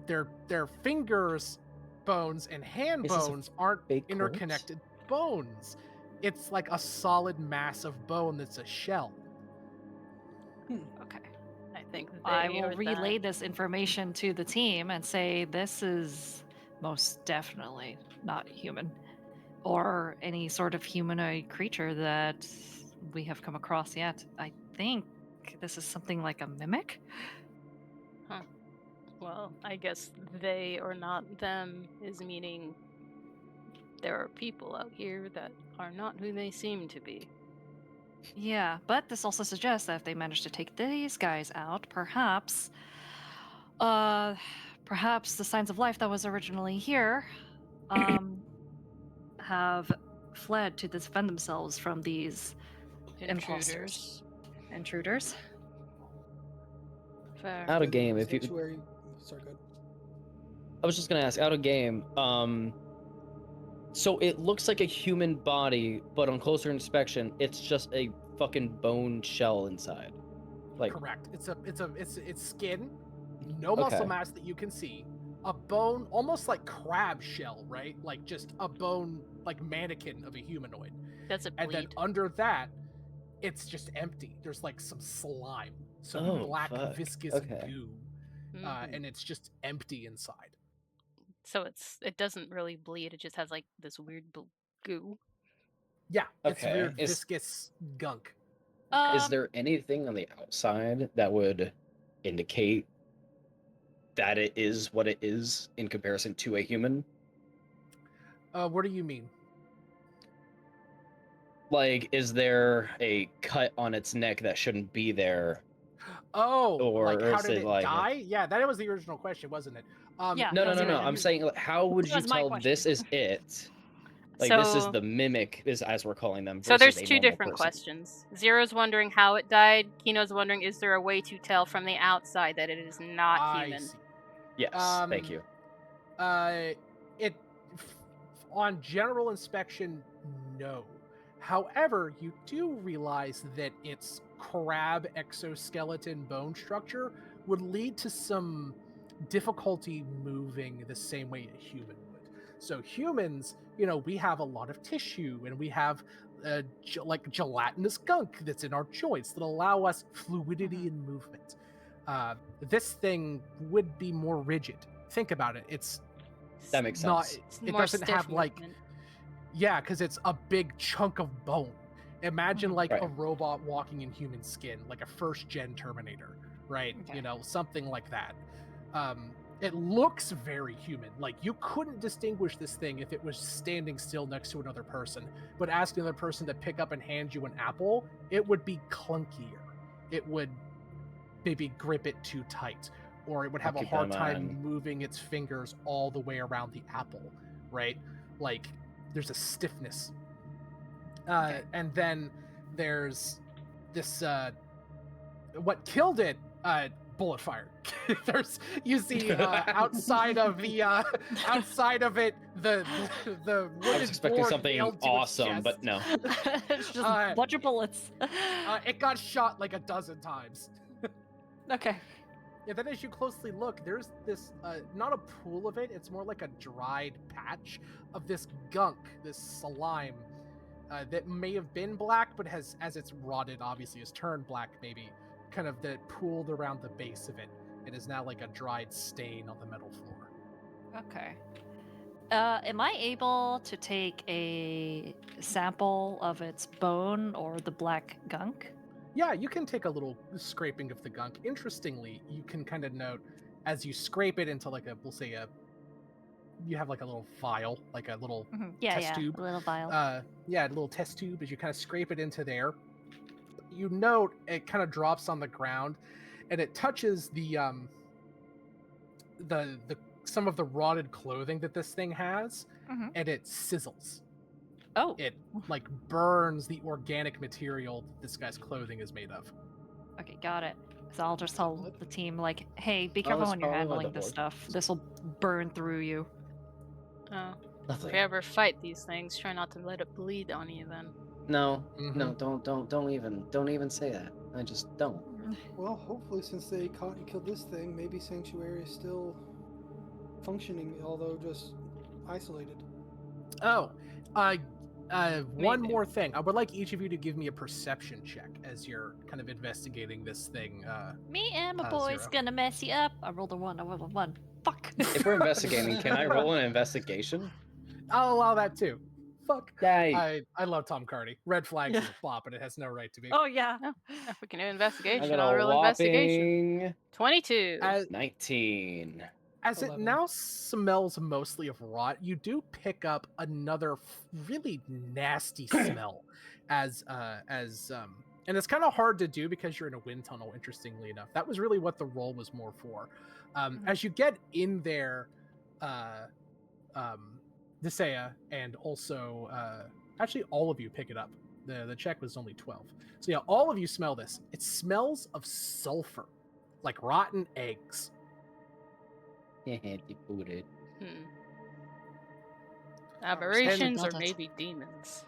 Their fingers bones and hand Is this a bones aren't fake corpse? interconnected bones. It's like a solid mass of bone that's a shell. Okay. I think I they will or relay that. this information to the team and say this is most definitely not human or any sort of humanoid creature that we have come across yet. I think this is something like a mimic. Well, I guess they or not them is meaning there are people out here that are not who they seem to be. Yeah, but this also suggests that if they manage to take these guys out, perhaps perhaps the signs of life that was originally here have fled to defend themselves from these imposters. Intruders. Fair. out of Because game. the If you, sanctuary. Sorry, good. I was just gonna ask, out of game. So it looks like a human body, but on closer inspection, it's just a fucking bone shell inside. Like, Correct. It's skin, no muscle Okay. mass that you can see, a bone, almost like crab shell, right? Like just a bone, like mannequin of a humanoid. Does it And then bleed? under that, it's just empty. There's like some slime, some Oh, black fuck. viscous Okay. goo, Mhm. and it's just empty inside. So it doesn't really bleed. It just has like this weird goo. Yeah, it's Okay. weird viscous gunk. Is there anything on the outside that would indicate that it is what it is in comparison to a human? What do you mean? Like, is there a cut on its neck that shouldn't be there? Oh, like Or how is did it it like die? Yeah, that was the original question, wasn't it? Yeah, No, that was the no. original I'm saying, like, how would That you was my tell question. this is it? Like, this is So the mimic, is as we're calling them, so versus there's a two normal different person. questions. Zero's wondering how it died. Kino's wondering is there a way to tell from the outside that it is not I human? see. Yes, thank you. It on general inspection, no. However, you do realize that its crab exoskeleton bone structure would lead to some difficulty moving the same way a human would. So humans, we have a lot of tissue and we have like gelatinous gunk that's in our joints that allow us fluidity and movement. This thing would be more rigid. Think about it. That makes not sense. It's it more doesn't stiff have like movement. yeah, because it's a big chunk of bone. Imagine like a Right. robot walking in human skin, like a first gen Terminator, right? Okay. Something like that. It looks very human. Like, you couldn't distinguish this thing if it was standing still next to another person. But asking another person to pick up and hand you an apple, it would be clunkier. It would maybe grip it too tight, or it would have a keep hard that in time mind. moving its fingers all the way around the apple, right? Like, there's a stiffness. Okay. And then there's this, what killed it, bullet fire. You see outside of the outside of it, the I wooden was expecting board something nailed to its awesome, but chest. no. It's just Uh, a bunch of bullets. It got shot like a dozen times. Okay. Yeah, then as you closely look, there's this, not a pool of it, it's more like a dried patch of this gunk, this slime, that may have been black, but has, as it's rotted, obviously has turned black, maybe, kind of that pooled around the base of it. It is now like a dried stain on the metal floor. Okay. Am I able to take a sample of its bone or the black gunk? Yeah, you can take a little scraping of the gunk. Interestingly, you can kind of note, as you scrape it into like a, we'll say you have like a little vial, like a little Yeah, test yeah, tube. a little vial. Yeah, a little test tube. As you kind of scrape it into there, you note it kind of drops on the ground, and it touches the some of the rotted clothing that this thing has, Mhm. and it sizzles. Oh, It like burns the organic material that this guy's clothing is made of. okay, got it. So I'll just tell Blood? the team, like, hey, be Oh, careful that's when you're probably why handling the this board- stuff. This will burn through you. Oh, if Nothing. we ever fight these things, try not to let it bleed on you then. No, Mm-hmm. no, don't even say that. I just don't. Well, hopefully, since they caught and killed this thing, maybe Sanctuary is still functioning, although just isolated. Oh, one Maybe. more thing. I would like each of you to give me a perception check as you're kind of investigating this thing. Me and my Uh, boy's zero. gonna mess you up. I rolled a 1, I rolled a 1. Fuck. If we're investigating, can I roll an investigation? I'll allow that too. Fuck. Yay! I love Tom Cardy. Red Flags Yeah. is a bop, and it has no right to be. Oh, yeah. Oh, if we can do I investigation, got I'll a roll investigation. whopping 22. As, 19. as it 11. now smells mostly of rot, you do pick up another really nasty smell and it's kind of hard to do because you're in a wind tunnel, interestingly enough. That was really what the roll was more for. As you get in there, Nisea, and also actually all of you pick it up. The check was only 12. So yeah, all of you smell this. It smells of sulfur, like rotten eggs. Booted. Hmm. Oh, Aberrations or got it. maybe demons.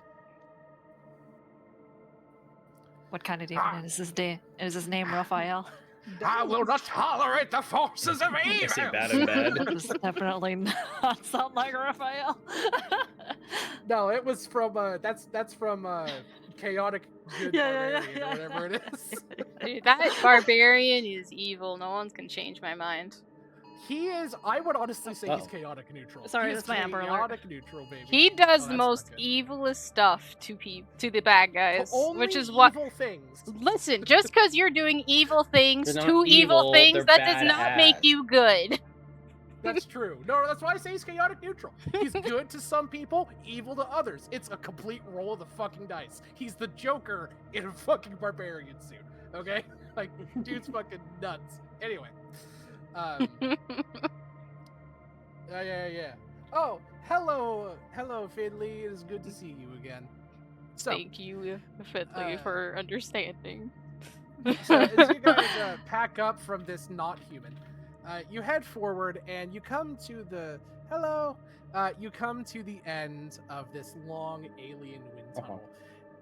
What kind of demon is this? Is his name Raphael? I will not tolerate the forces of I say evil. bad and bad. That does definitely not sound like Raphael. No, it was from that's from chaotic good Yeah, barbarian yeah. or whatever it is. Dude, that barbarian is evil. No one can change my mind. He is. I would honestly say he's Uh-oh. chaotic neutral. Sorry, He is that's my Amber Alert. chaotic neutral, baby. He does Oh, the that's most not good. evilest stuff to the bad guys, Only which is what. evil things. Listen, just because you're doing evil things They're to not evil evil, things, they're that does bad not make at. you good. That's true. No, that's why I say he's chaotic neutral. He's good to some people, evil to others. It's a complete roll of the fucking dice. He's the Joker in a fucking barbarian suit. Okay, like dude's fucking nuts. Anyway, yeah. Oh, hello, Fiddly. It is good to see you again. So, Thank you, Fiddly, for understanding. so as you guys pack up from this not human, you head forward and you come to the you come to the end of this long alien wind tunnel.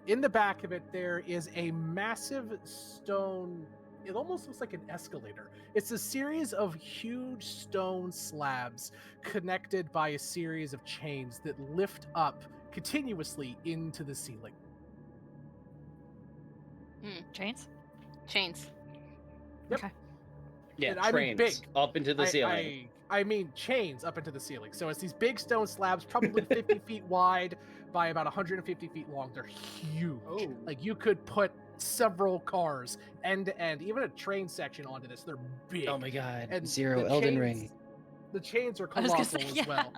In the back of it, there is a massive stone. It almost looks like an escalator. It's a series of huge stone slabs connected by a series of chains that lift up continuously into the ceiling. Chains? Chains. Yep. Okay. Yeah, And I mean trains big. up into the ceiling. I mean chains up into the ceiling. So it's these big stone slabs, probably 50 feet wide by about 150 feet long. They're huge. Oh. Like you could put several cars end to end, even a train section onto this. They're big. Oh my god. And Zero the Elden chains- Ring. The chains are I was gonna colossal say, as well.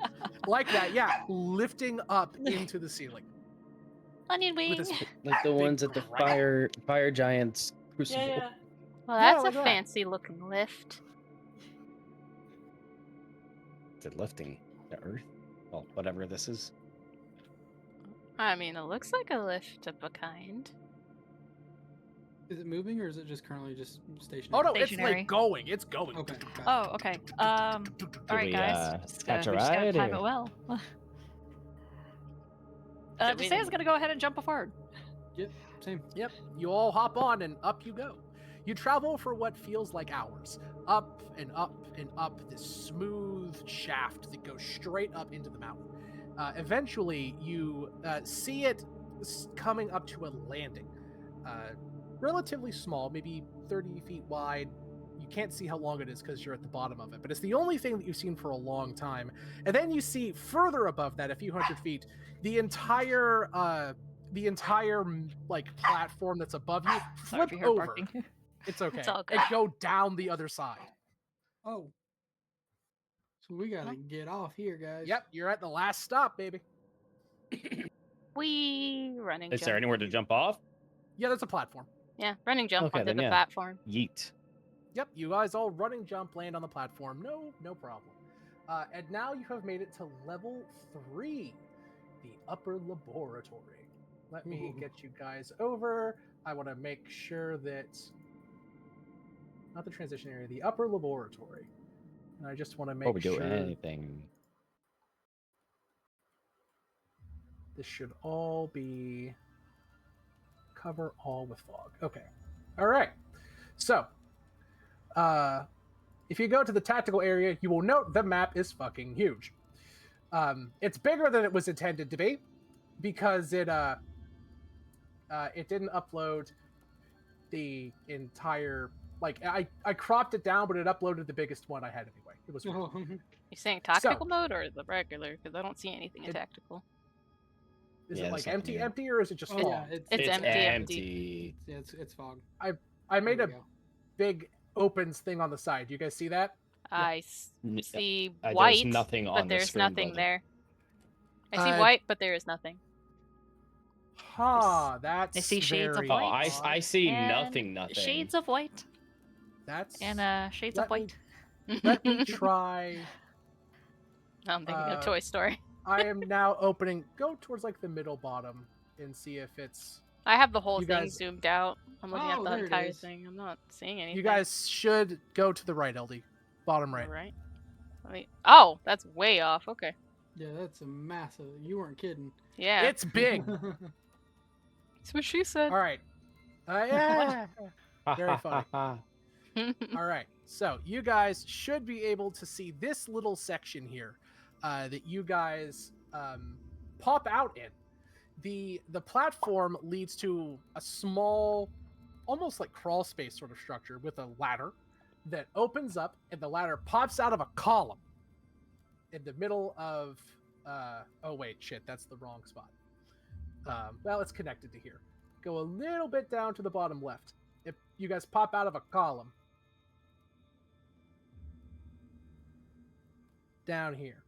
Like that, yeah, lifting up Yeah. into the ceiling. Onion With wing. this Like the big ones at the gripe. fire giants crucible. Yeah. Well, Yeah, that's like a that. fancy looking lift. Is it lifting the earth? Well, whatever this is. I mean, it looks like a lift of a kind. Is it moving or is it just currently just stationary? Oh no, Stationary. it's like going. It's going. Okay. got it. Oh, okay. All right, we, guys. catch a We just gotta ride, time or- it well. Should we Desaya's gonna go ahead and jump forward. Yep. Same. Yep, you all hop on and up you go. You travel for what feels like hours, up and up and up this smooth shaft that goes straight up into the mountain. Eventually, you see it coming up to a landing. Relatively small, maybe 30 feet wide. You can't see how long it is because you're at the bottom of it, but it's the only thing that you've seen for a long time. And then you see further above that, a few hundred feet, the entire like platform that's above you Sorry if flip you heard over. barking. It's okay. It's all And good. go down the other side. Oh. So we gotta get off here, guys. Yep, you're at the last stop, baby. We running Is jump. there anywhere to jump off? Yeah, there's a platform. Yeah, running jump Okay, onto then the yeah. platform. Yeet. Yep, you guys all running jump, land on the platform. No problem. And now you have made it to level 3, the upper laboratory. Let me Ooh. get you guys over. I want to make sure that, not the transition area, the upper laboratory. And I just want to Before make we do sure anything. this should all be cover all with fog. Okay. All right. So, if you go to the tactical area, you will note the map is fucking huge. It's bigger than it was intended to be because it didn't upload the entire, like, I cropped it down, but it uploaded the biggest one I had anyway. It was weird. You saying tactical mode or the regular? Because I don't see anything in It- tactical. Is Yeah, it there's like nothing empty, here. or is it just Oh, fog? yeah, It's empty. yeah, it's fog. I made There a we go. big opens thing on the side. Do you guys see that? I N- see there's white, nothing but on the there's screen, nothing brother. there. I see Uh, white, but there is nothing. Huh, that's I see shades of very Oh, white. odd. I see And nothing. Shades of white. That's And shades let of me- white. Let me try. I'm thinking of uh, Toy Story. I am now opening. Go towards like the middle bottom and see if it's. I have the whole You thing guys- zoomed out. I'm looking at Oh, the there it entire is. thing. I'm not seeing anything. You guys should go to the right, LD. Bottom right. Right. Oh, that's way off. Okay. Yeah, that's a massive. You weren't kidding. Yeah. It's big. That's what she said. All right. Yeah. Very funny. All right. So you guys should be able to see this little section here that you guys pop out in. The platform leads to a small, almost like crawl space sort of structure with a ladder that opens up, and the ladder pops out of a column in the middle of. Oh wait, shit, that's the wrong spot. Well, it's connected to here. Go a little bit down to the bottom left. If you guys pop out of a column. Down here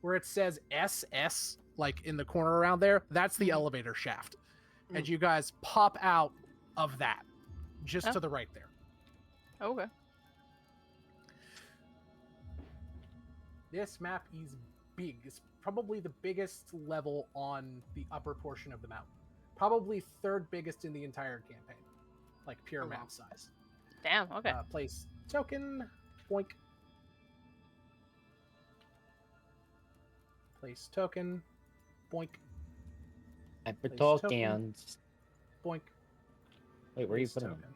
where it says SS, like in the corner around there, that's the elevator shaft. And you guys pop out of that just Oh. to the right there. Okay. This map is big. It's probably the biggest level on the upper portion of the mountain. Probably third biggest in the entire campaign, like pure Oh, wow. map size. Damn. Okay. Place token, boink. Place token, boink, Hyper Place token. tokens. boink. Wait, where are you Place putting them? token.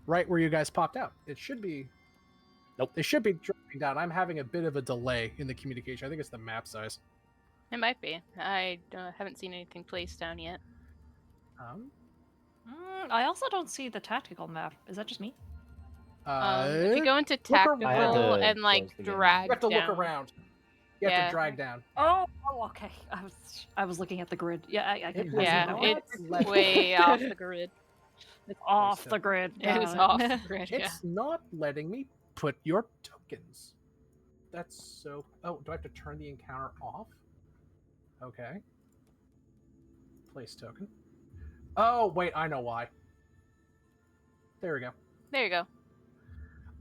Right where you guys popped out. It should be. Nope. They should be dropping down. I'm having a bit of a delay in the communication. I think it's the map size. It might be. I haven't seen anything placed down yet. I also don't see the tactical map. Is that just me? If you go into look around. tactical I had to and like close the game. drag You have to down. look around. You have to Yeah. drag down. Oh, okay. I was looking at the grid. Yeah, I It couldn't was zoom Yeah, out. not it's letting way off the grid. It's off so the grid. It was got off it. the grid, yeah. It's not letting me put your tokens. That's so. Oh, do I have to turn the encounter off? Okay. Place token. Oh, wait, I know why. There we go. There you go.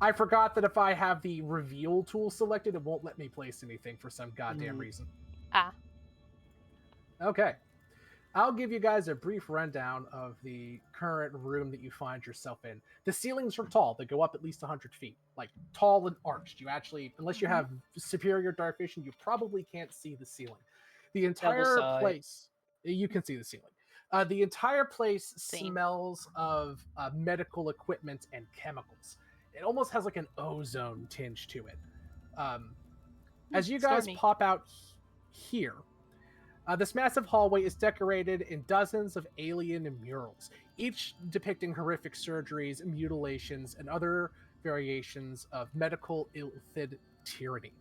I forgot that if I have the reveal tool selected, it won't let me place anything for some goddamn reason. Ah. Okay. I'll give you guys a brief rundown of the current room that you find yourself in. The ceilings are tall. They go up at least 100 feet. Like, tall and arched. You actually, unless you have superior dark vision, you probably can't see the ceiling. The entire side. place, you can see the ceiling. The entire place Same. smells of medical equipment and chemicals. It almost has like an ozone tinge to it. As you guys Stormy. pop out here, this massive hallway is decorated in dozens of alien murals, each depicting horrific surgeries, mutilations, and other variations of medical illithid tyranny.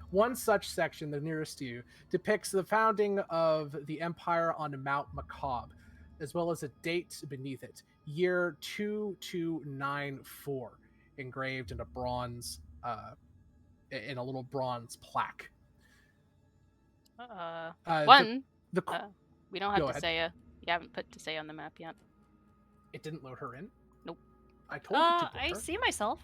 One such section, the nearest to you, depicts the founding of the empire on Mount Macabre, as well as a date beneath it, year 2294, engraved in a bronze, in a little bronze plaque. One, The we don't have Go ahead. Tisea. You haven't put Tisea on the map yet. It didn't load her in. Nope. I told you to put I her. see myself.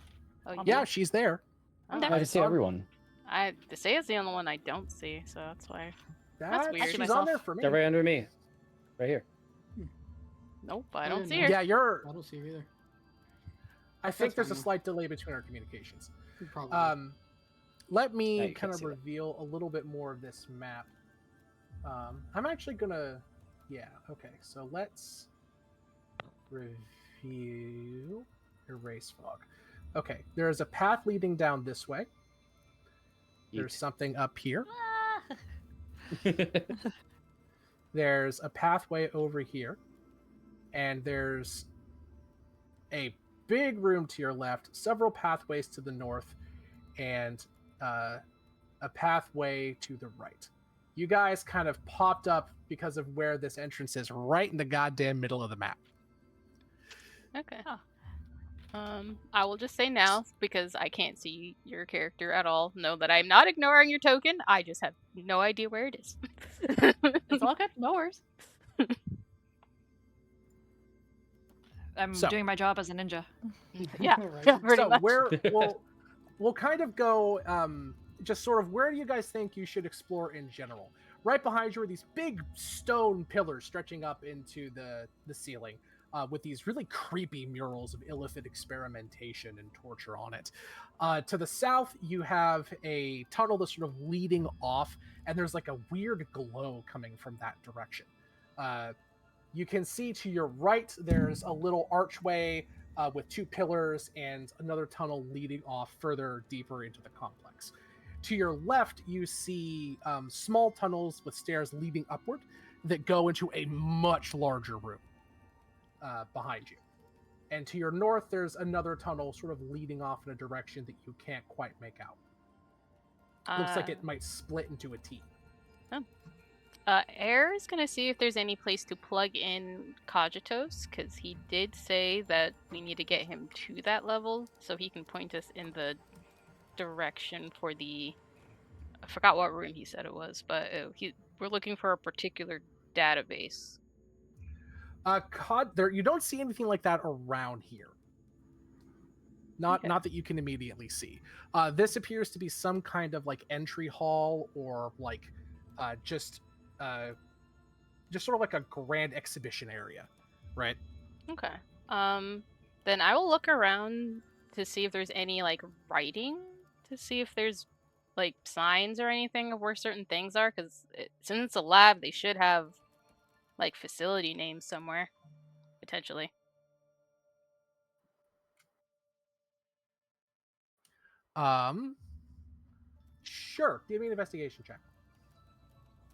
Oh, you Yeah, do? she's there. Oh, there. I can It's see on- everyone. Tisea's the only one I don't see, so that's why. That's weird. She's Myself. on there for me. They're right under me. Right here. Nope, I I don't didn't see know. her. Yeah, you're. I don't see her either. I think That's there's a fine. slight delay between our communications. Probably. Let Yeah, me you kind can't of see that. reveal a little bit more of this map. I'm actually gonna. Yeah. Okay. So let's review erase fog. Okay. There's a path leading down this way. There's something up here. There's a pathway over here, and there's a big room to your left, several pathways to the north, and a pathway to the right. You guys kind of popped up because of where this entrance is, right in the goddamn middle of the map. Okay. Huh. I will just say now, because I can't see your character at all, know that I'm not ignoring your token. I just have no idea where it is. It's all good. No worries. I'm So- doing my job as a ninja. yeah, Right. yeah, pretty So much. we'll kind of go just sort of where do you guys think you should explore in general? Right behind you are these big stone pillars stretching up into the ceiling, with these really creepy murals of illicit experimentation and torture on it. To the south, you have a tunnel that's sort of leading off, and there's like a weird glow coming from that direction. You can see to your right, there's a little archway with two pillars and another tunnel leading off further deeper into the complex. To your left, you see small tunnels with stairs leading upward that go into a much larger room behind you. And to your north, there's another tunnel sort of leading off in a direction that you can't quite make out. Looks like it might split into a T. Air is gonna see if there's any place to plug in Cogitos, because he did say that we need to get him to that level, so he can point us in the direction for the. I forgot what room he said it was, but we're looking for a particular database. You don't see anything like that around here. Not Okay. not that you can immediately see. This appears to be some kind of like entry hall or like just sort of like a grand exhibition area, right? Okay. Then I will look around to see if there's any like writing, to see if there's like signs or anything of where certain things are, because since it's a lab, they should have like facility names somewhere, potentially. Sure. Give me an investigation check.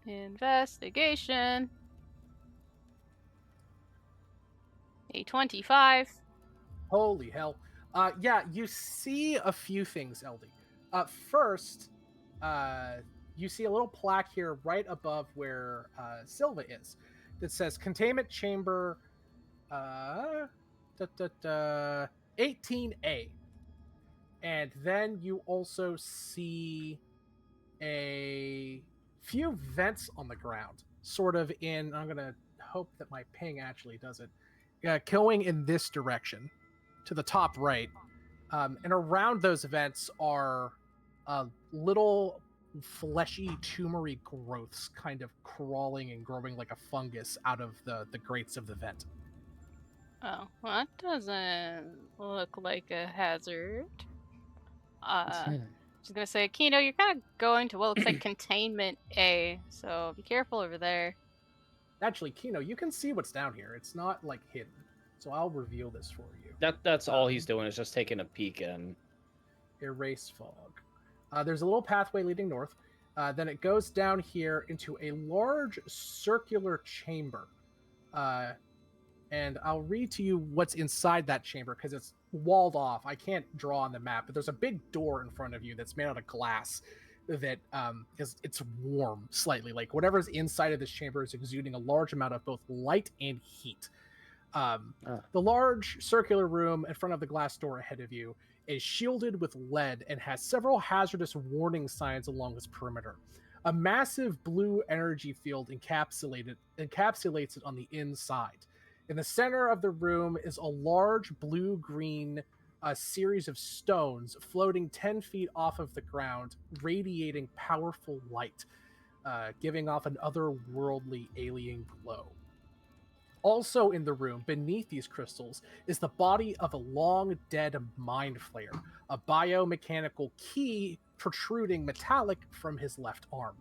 Investigation. A 25. Holy hell. Yeah, you see a few things, LD. First, you see a little plaque here right above where Silva is that says containment chamber 18A. And then you also see a few vents on the ground, sort of in. I'm gonna hope that my ping actually does it. Going in this direction to the top right, and around those vents are little fleshy tumory growths kind of crawling and growing like a fungus out of the grates of the vent. Oh, well, that doesn't look like a hazard. Just gonna say, Kino, you're kind of going to what looks like containment A, so be careful over there. Actually, Kino, you can see what's down here. It's not like hidden, so I'll reveal this for you. That's all he's doing is just taking a peek in. Erase fog. There's a little pathway leading north. Then it goes down here into a large circular chamber. And I'll read to you what's inside that chamber because it's walled off. I can't draw on the map, but there's a big door in front of you that's made out of glass that it's warm slightly. Like whatever's inside of this chamber is exuding a large amount of both light and heat. The large circular room in front of the glass door ahead of you is shielded with lead and has several hazardous warning signs along its perimeter. A massive blue energy field encapsulates it on the inside. In the center of the room is a large blue-green series of stones floating 10 feet off of the ground, radiating powerful light, giving off an otherworldly alien glow. Also in the room, beneath these crystals, is the body of a long-dead mind flayer, a biomechanical key protruding metallic from his left arm.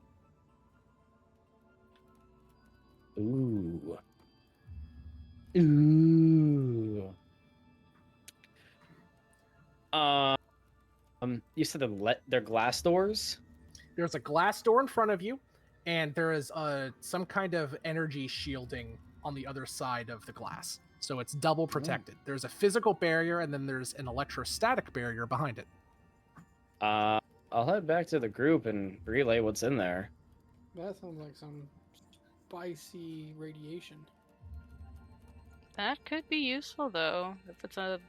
Ooh. Ooh. You said they're glass doors? There's a glass door in front of you, and there is some kind of energy shielding on the other side of the glass. So it's double protected. There's a physical barrier, and then there's an electrostatic barrier behind it. I'll head back to the group and relay what's in there. That sounds like some spicy radiation. That could be useful, though. If it's a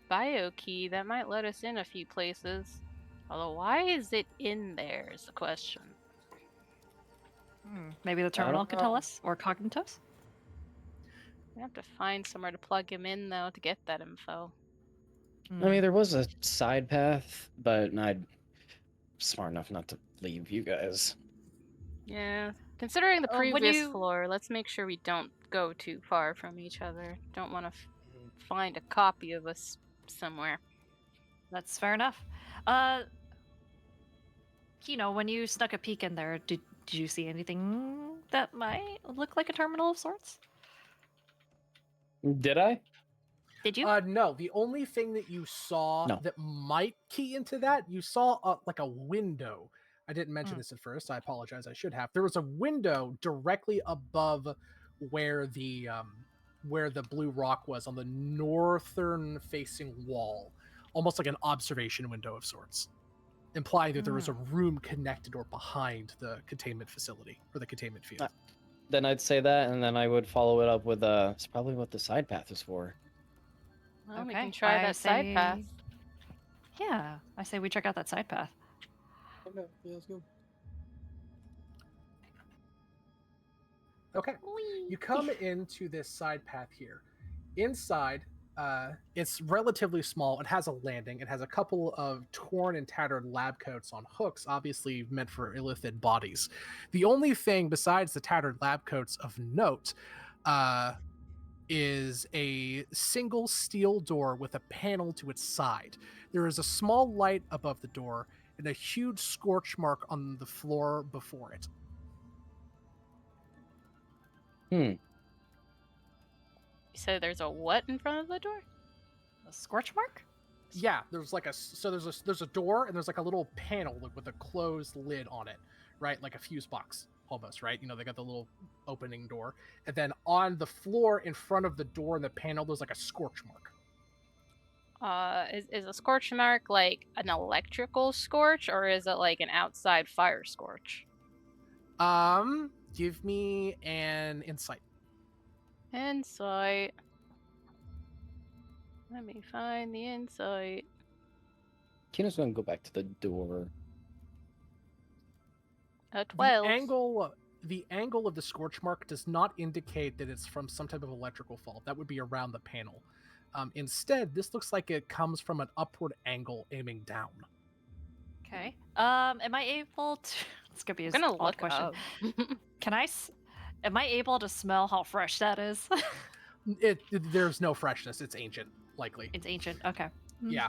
bio key, that might let us in a few places. Although, why is it in there is the question. Maybe the terminal could tell us, or Cognitos? We have to find somewhere to plug him in, though, to get that info. I mean, there was a side path, but I'm smart enough not to leave you guys. Yeah. Considering the When previous you- floor, let's make sure we don't go too far from each other. Don't want to find a copy of us somewhere. That's fair enough. Kino, when you snuck a peek in there, did you see anything that might look like a terminal of sorts? Did I? Did you? No, the only thing that you saw No. that might key into that, you saw like a window. I didn't mention this at first. I apologize. I should have. There was a window directly above where the blue rock was on the northern facing wall, almost like an observation window of sorts, implying that there was a room connected or behind the containment facility or the containment field. Then I'd say that, and then I would follow it up with it's probably what the side path is for. Well, we Okay, can try I that side path. Yeah, I say we check out that side path. Okay, yeah, let's go. Okay. You come into this side path here. Inside, it's relatively small. It has a landing. It has a couple of torn and tattered lab coats on hooks, obviously meant for illithid bodies. The only thing besides the tattered lab coats of note is a single steel door with a panel to its side. There is a small light above the door and a huge scorch mark on the floor before it. You said there's a what in front of the door? A scorch mark? Yeah, there's like there's a door and there's like a little panel with a closed lid on it, right? Like a fuse box almost, right? You know, they got the little opening door. And then on the floor in front of the door and the panel, there's like a scorch mark. Is a scorch mark like an electrical scorch, or is it like an outside fire scorch? Give me an insight. Insight. Let me find the insight. Kino's gonna go back to the door. A The 12. angle of the scorch mark does not indicate that it's from some type of electrical fault. That would be around the panel. Instead, this looks like it comes from an upward angle aiming down. Okay. Am I able to? It's gonna be I'm an gonna odd look question. up. Can I? Am I able to smell how fresh that is? There's no freshness. It's ancient, likely. It's ancient. Okay. Yeah.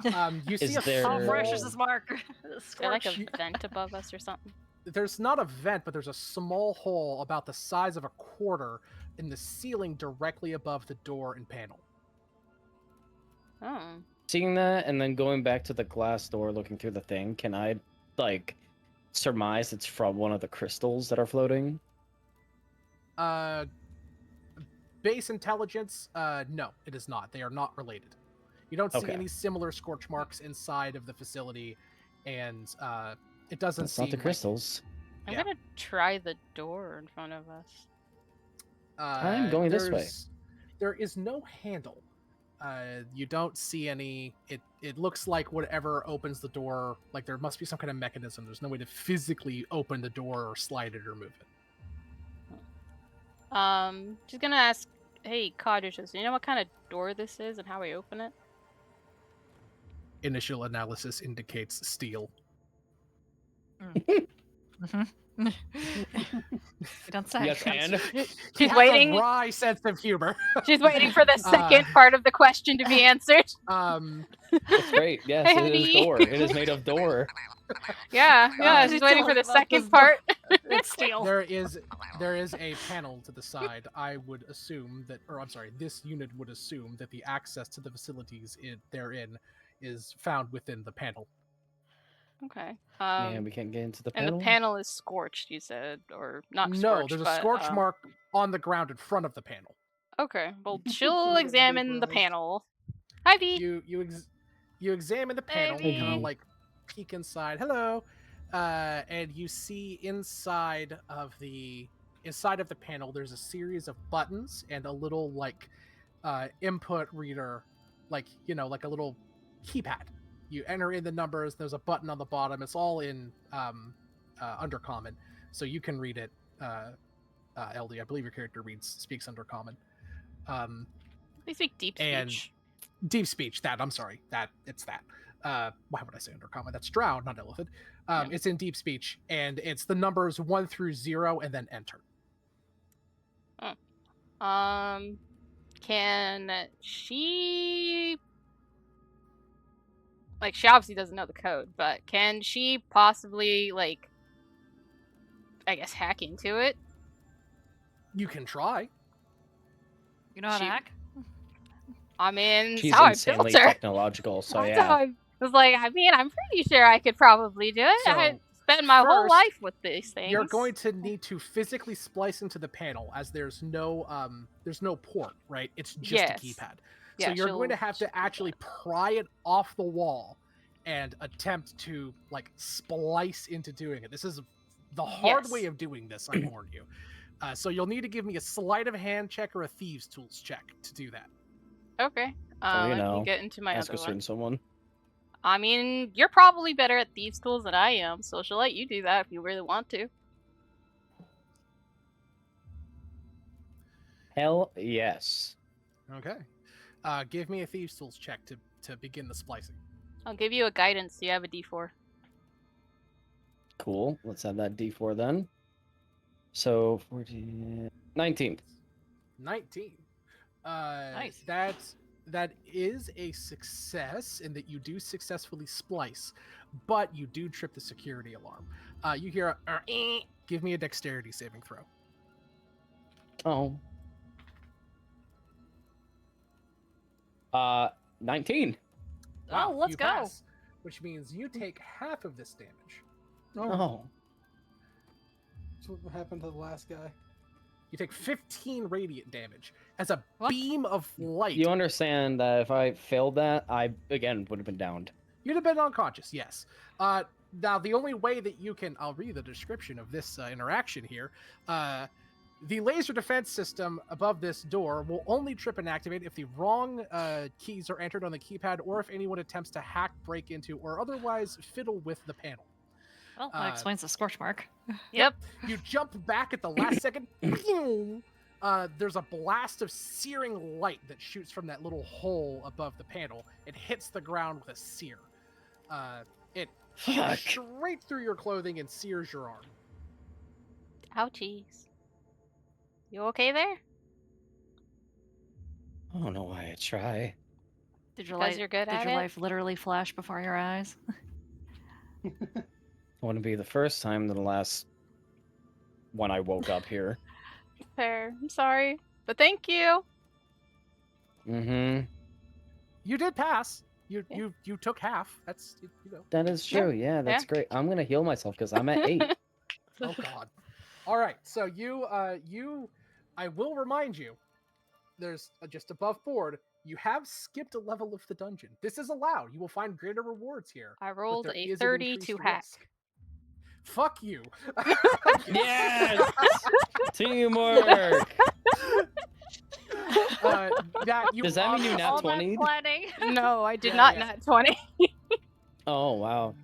You see Is a there- How fresh is small- this marker? Is there like a Scorch. vent above us or something? There's not a vent, but there's a small hole about the size of a quarter in the ceiling directly above the door and panel. Oh. Seeing that and then going back to the glass door, looking through the thing, can I like surmise it's from one of the crystals that are floating? Base intelligence, no, it is not. They are not related. You don't see Okay. any similar scorch marks inside of the facility, and it doesn't That's seem not the like- crystals. I'm Yeah. gonna try the door in front of us. I'm going this way. There is no handle. You don't see any. It looks like whatever opens the door. Like there must be some kind of mechanism. There's no way to physically open the door or slide it or move it. Just gonna ask, hey, cottages, do you know what kind of door this is and how we open it? Initial analysis indicates steel. You don't say. Yes, and He She's has waiting. a wry sense of humor. She's waiting for the second part of the question to be answered. that's great. Yes, Hey, it is honey. door. It is made of door. Yeah, she's she's waiting for telling the about this second part. It's steel. there is a panel to the side. I would assume that, or I'm sorry, this unit would assume that the access to the facilities therein is found within the panel. Okay. And we can't get into the And panel. the panel is scorched, you said, or not No, scorched, there's a but, scorch mark on the ground in front of the panel. Okay, well, So she'll we got examine the vaporized. panel. Hi, V. You examine the panel, Hey, kind V. of like peek inside. Hello, and you see inside of the panel. There's a series of buttons and a little like input reader, like like a little keypad. You enter in the numbers. There's a button on the bottom. It's all in Undercommon, so you can read it. LD, I believe your character speaks Undercommon. They speak deep and- speech. Deep speech. I'm sorry. It's that. Why would I say Undercommon? That's Drow, not Illithid. Yeah. It's in deep speech, and it's the numbers 1 through 0, and then enter. Can she... Like, she obviously doesn't know the code, but can she possibly, like, I guess, hack into it? You can try. You know how to She- hack? I mean, She's that's how I insanely built her. technological, so That's how yeah. I was like, I mean, I'm pretty sure I could probably do it. I So, spent my whole first, life with these things. You're going to need to physically splice into the panel, as there's no port, right? It's just Yes. a keypad. Yeah, So you're going to she'll- have she'll to do actually pry it off the wall and attempt to like splice into doing it. This is the hard Yes. way of doing this. I warn you. So you'll need to give me a sleight of hand check or a thieves tools check to do that. Okay. So, you Let know, me get into my Ask a other certain one. someone. I mean, you're probably better at thieves' tools than I am, so she'll let you do that if you really want to. Hell yes. Okay. Give me a thieves tools check to begin the splicing. I'll give you a guidance so you have a d4. Cool. Let's have that D4 then. So 14, 19. 19. Nice. That is a success in that you do successfully splice, but you do trip the security alarm. You hear a give me a dexterity saving throw. Oh. 19. Oh, let's you go. pass, which means you take half of this damage. Oh. That's what happened to the last guy. You take 15 radiant damage as a What? beam of light. You understand that if I failed that, I again would have been downed. You'd have been unconscious, yes. Now, the only way that you can, I'll read the description of this interaction here. The laser defense system above this door will only trip and activate if the wrong keys are entered on the keypad or if anyone attempts to hack, break into, or otherwise fiddle with the panel. Well, that explains the scorch mark. Yep. You jump back at the last second. There's a blast of searing light that shoots from that little hole above the panel. It hits the ground with a sear. It Fuck. straight through your clothing and sears your arm. Ouchies. You okay there? I don't know why I try. Did your Because life? you're good Did at your it? life literally flash before your eyes? It wouldn't be the first time than the last when I woke up here. Fair. I'm sorry. But thank you. Mm-hmm. You did pass. You Yeah. you took half. That's you know. That is Yeah, true. Yeah, that's yeah. great. I'm gonna heal myself because I'm at 8. Oh God. All right. So I will remind you. There's just above board. You have skipped a level of the dungeon. This is allowed. You will find greater rewards here. I but rolled there a is an 30 increased to hack. risk. Fuck you. Yes! Teamwork! You Does that mean you nat All that 20'd? planning. No, I did Yeah, not yeah. nat 20. Oh, wow.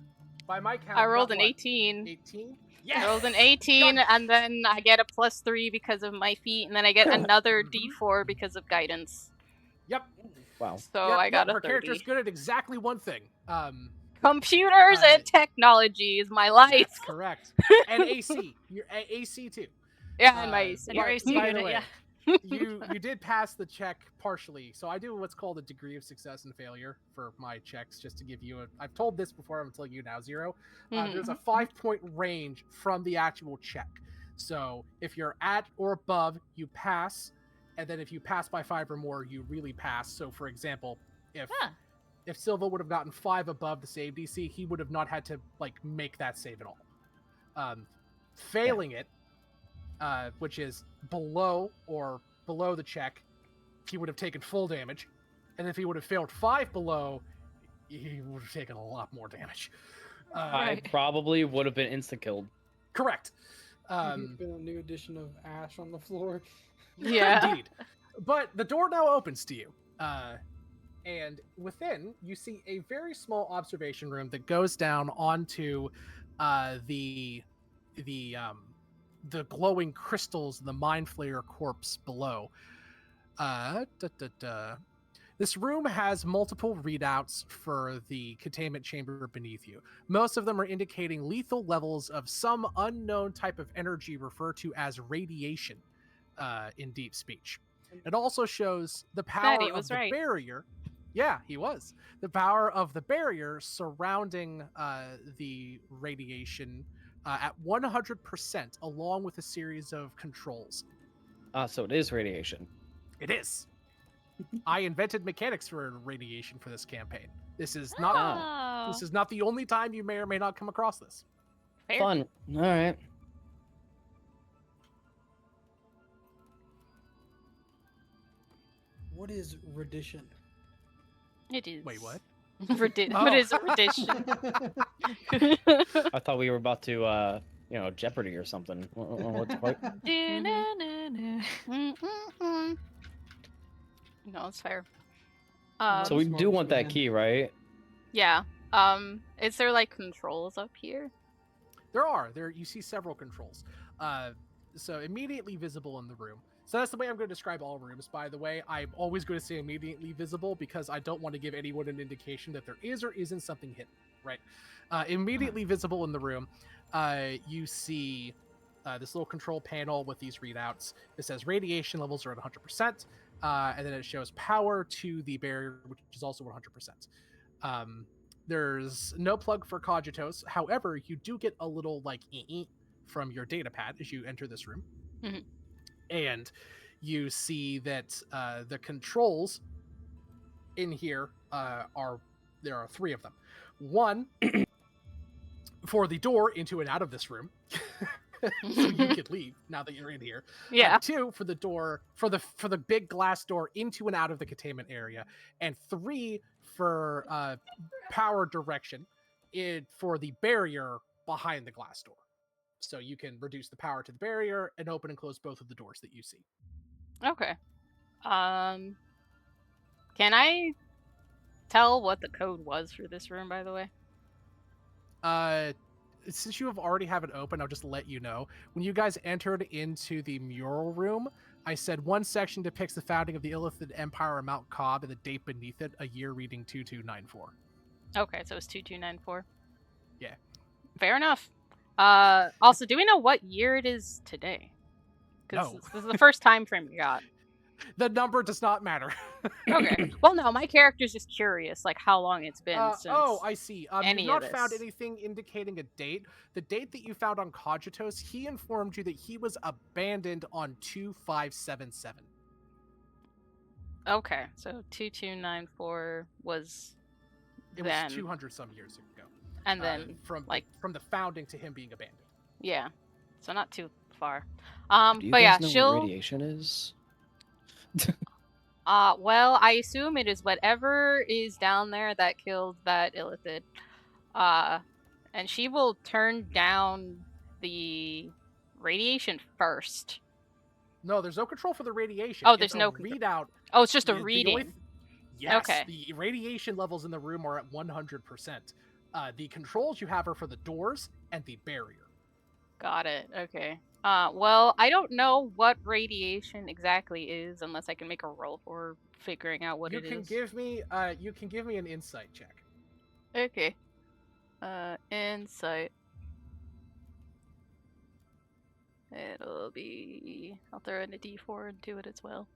By my count, I you rolled got an what? 18. 18? I rolled Yes! an 18, God. and then I get a +3 because of my feet, and then I get another Mhm. D4 because of guidance. Yep. Wow. So Yep, I got a her 30. character's good at exactly one thing. Computers Uh, and technology is my life. That's correct. And AC. Your AC too. Yeah, and my AC. And your By- AC by the unit, way, yeah. you did pass the check partially. So I do what's called a degree of success and failure for my checks, just to give you a. I've told this before. I'm telling you now. 0. There's a 5-point range from the actual check. So if you're at or above, you pass, and then if you pass by 5 or more, you really pass. So for example, Huh. if Silva would have gotten 5 above the save DC, he would have not had to make that save at all. Failing it, which is below the check, he would have taken full damage, and if he would have failed 5 below, he would have taken a lot more damage. I Right. probably would have been insta-killed. Correct. Been a new edition of Ash on the floor. Yeah. Indeed. But the door now opens to you. And within, you see a very small observation room that goes down onto the glowing crystals, the mind flayer corpse below. This room has multiple readouts for the containment chamber beneath you. Most of them are indicating lethal levels of some unknown type of energy referred to as radiation in deep speech. It also shows the power Maddie of was the right. barrier. Yeah, he was. The power of the barrier surrounding the radiation at 100%, along with a series of controls. So it is radiation. It is. I invented mechanics for radiation for this campaign. This is not. This is not the only time you may or may not come across this. Fair. Fun. All right. What is radition? It is. Wait, what? What is a radition? I thought we were about to, Jeopardy or something. What's what? No, it's fair. So we Smart do want that man. key, right? Yeah. Is there like controls up here? There are. You see several controls. So immediately visible in the room. So that's the way I'm going to describe all rooms, by the way. I'm always going to say immediately visible because I don't want to give anyone an indication that there is or isn't something hidden, right? Immediately visible in the room, you see this little control panel with these readouts. It says radiation levels are at 100%, and then it shows power to the barrier, which is also 100%. There's no plug for Cogitos. However, you do get a little from your data pad as you enter this room. Mhm. And you see that the controls in here there are 3 of them. One for the door into and out of this room, so you could leave now that you're in here. Yeah. 2 for the door for the big glass door into and out of the containment area, and 3 for power direction for the barrier behind the glass door. So you can reduce the power to the barrier and open and close both of the doors that you see. Okay. Can I tell what the code was for this room, by the way? Since you already have it open, I'll just let you know. When you guys entered into the mural room, I said one section depicts the founding of the Illithid Empire of Mount Cobb and the date beneath it, a year reading 2294. Okay, so it's 2294. Yeah. Fair enough. Also, do we know what year it is today? Because No. this is the first time frame we got. The number does not matter. Okay. Well, no, my character's just curious, like how long it's been since. Oh, I see. any You've not of found this. anything indicating a date. The date that you found on Cogitos, he informed you that he was abandoned on 2577. Okay, so 2294 was It then, was 200 some years ago. and then from like the founding to him being abandoned. yeah, so not too far. Do you But guys yeah, know she'll. what radiation is? Well, I assume it is whatever is down there that killed that Illithid. And she will turn down the radiation first. No, there's no control for the radiation. Oh, It's there's a no control. readout. Oh, it's just a The only reading. yes, Okay. the radiation levels in the room are at 100%. The controls you have are for the doors and the barrier. Got it. Okay. Well, I don't know what radiation exactly is unless I can make a roll for figuring out what you it can is. give me an insight check. Okay. Insight. It'll be. I'll throw in a d4 and do it as well.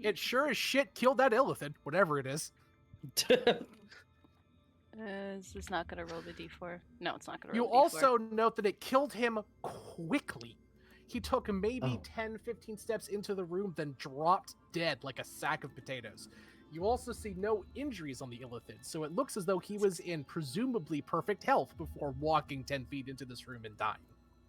It sure as shit killed that Illithid, whatever it is. Is this not gonna roll the d4? No, it's not gonna You roll the d4. also note that it killed him quickly. He took maybe Oh. 10, 15 steps into the room, then dropped dead like a sack of potatoes. You also see no injuries on the Illithid, so it looks as though he was in presumably perfect health before walking 10 feet into this room and dying.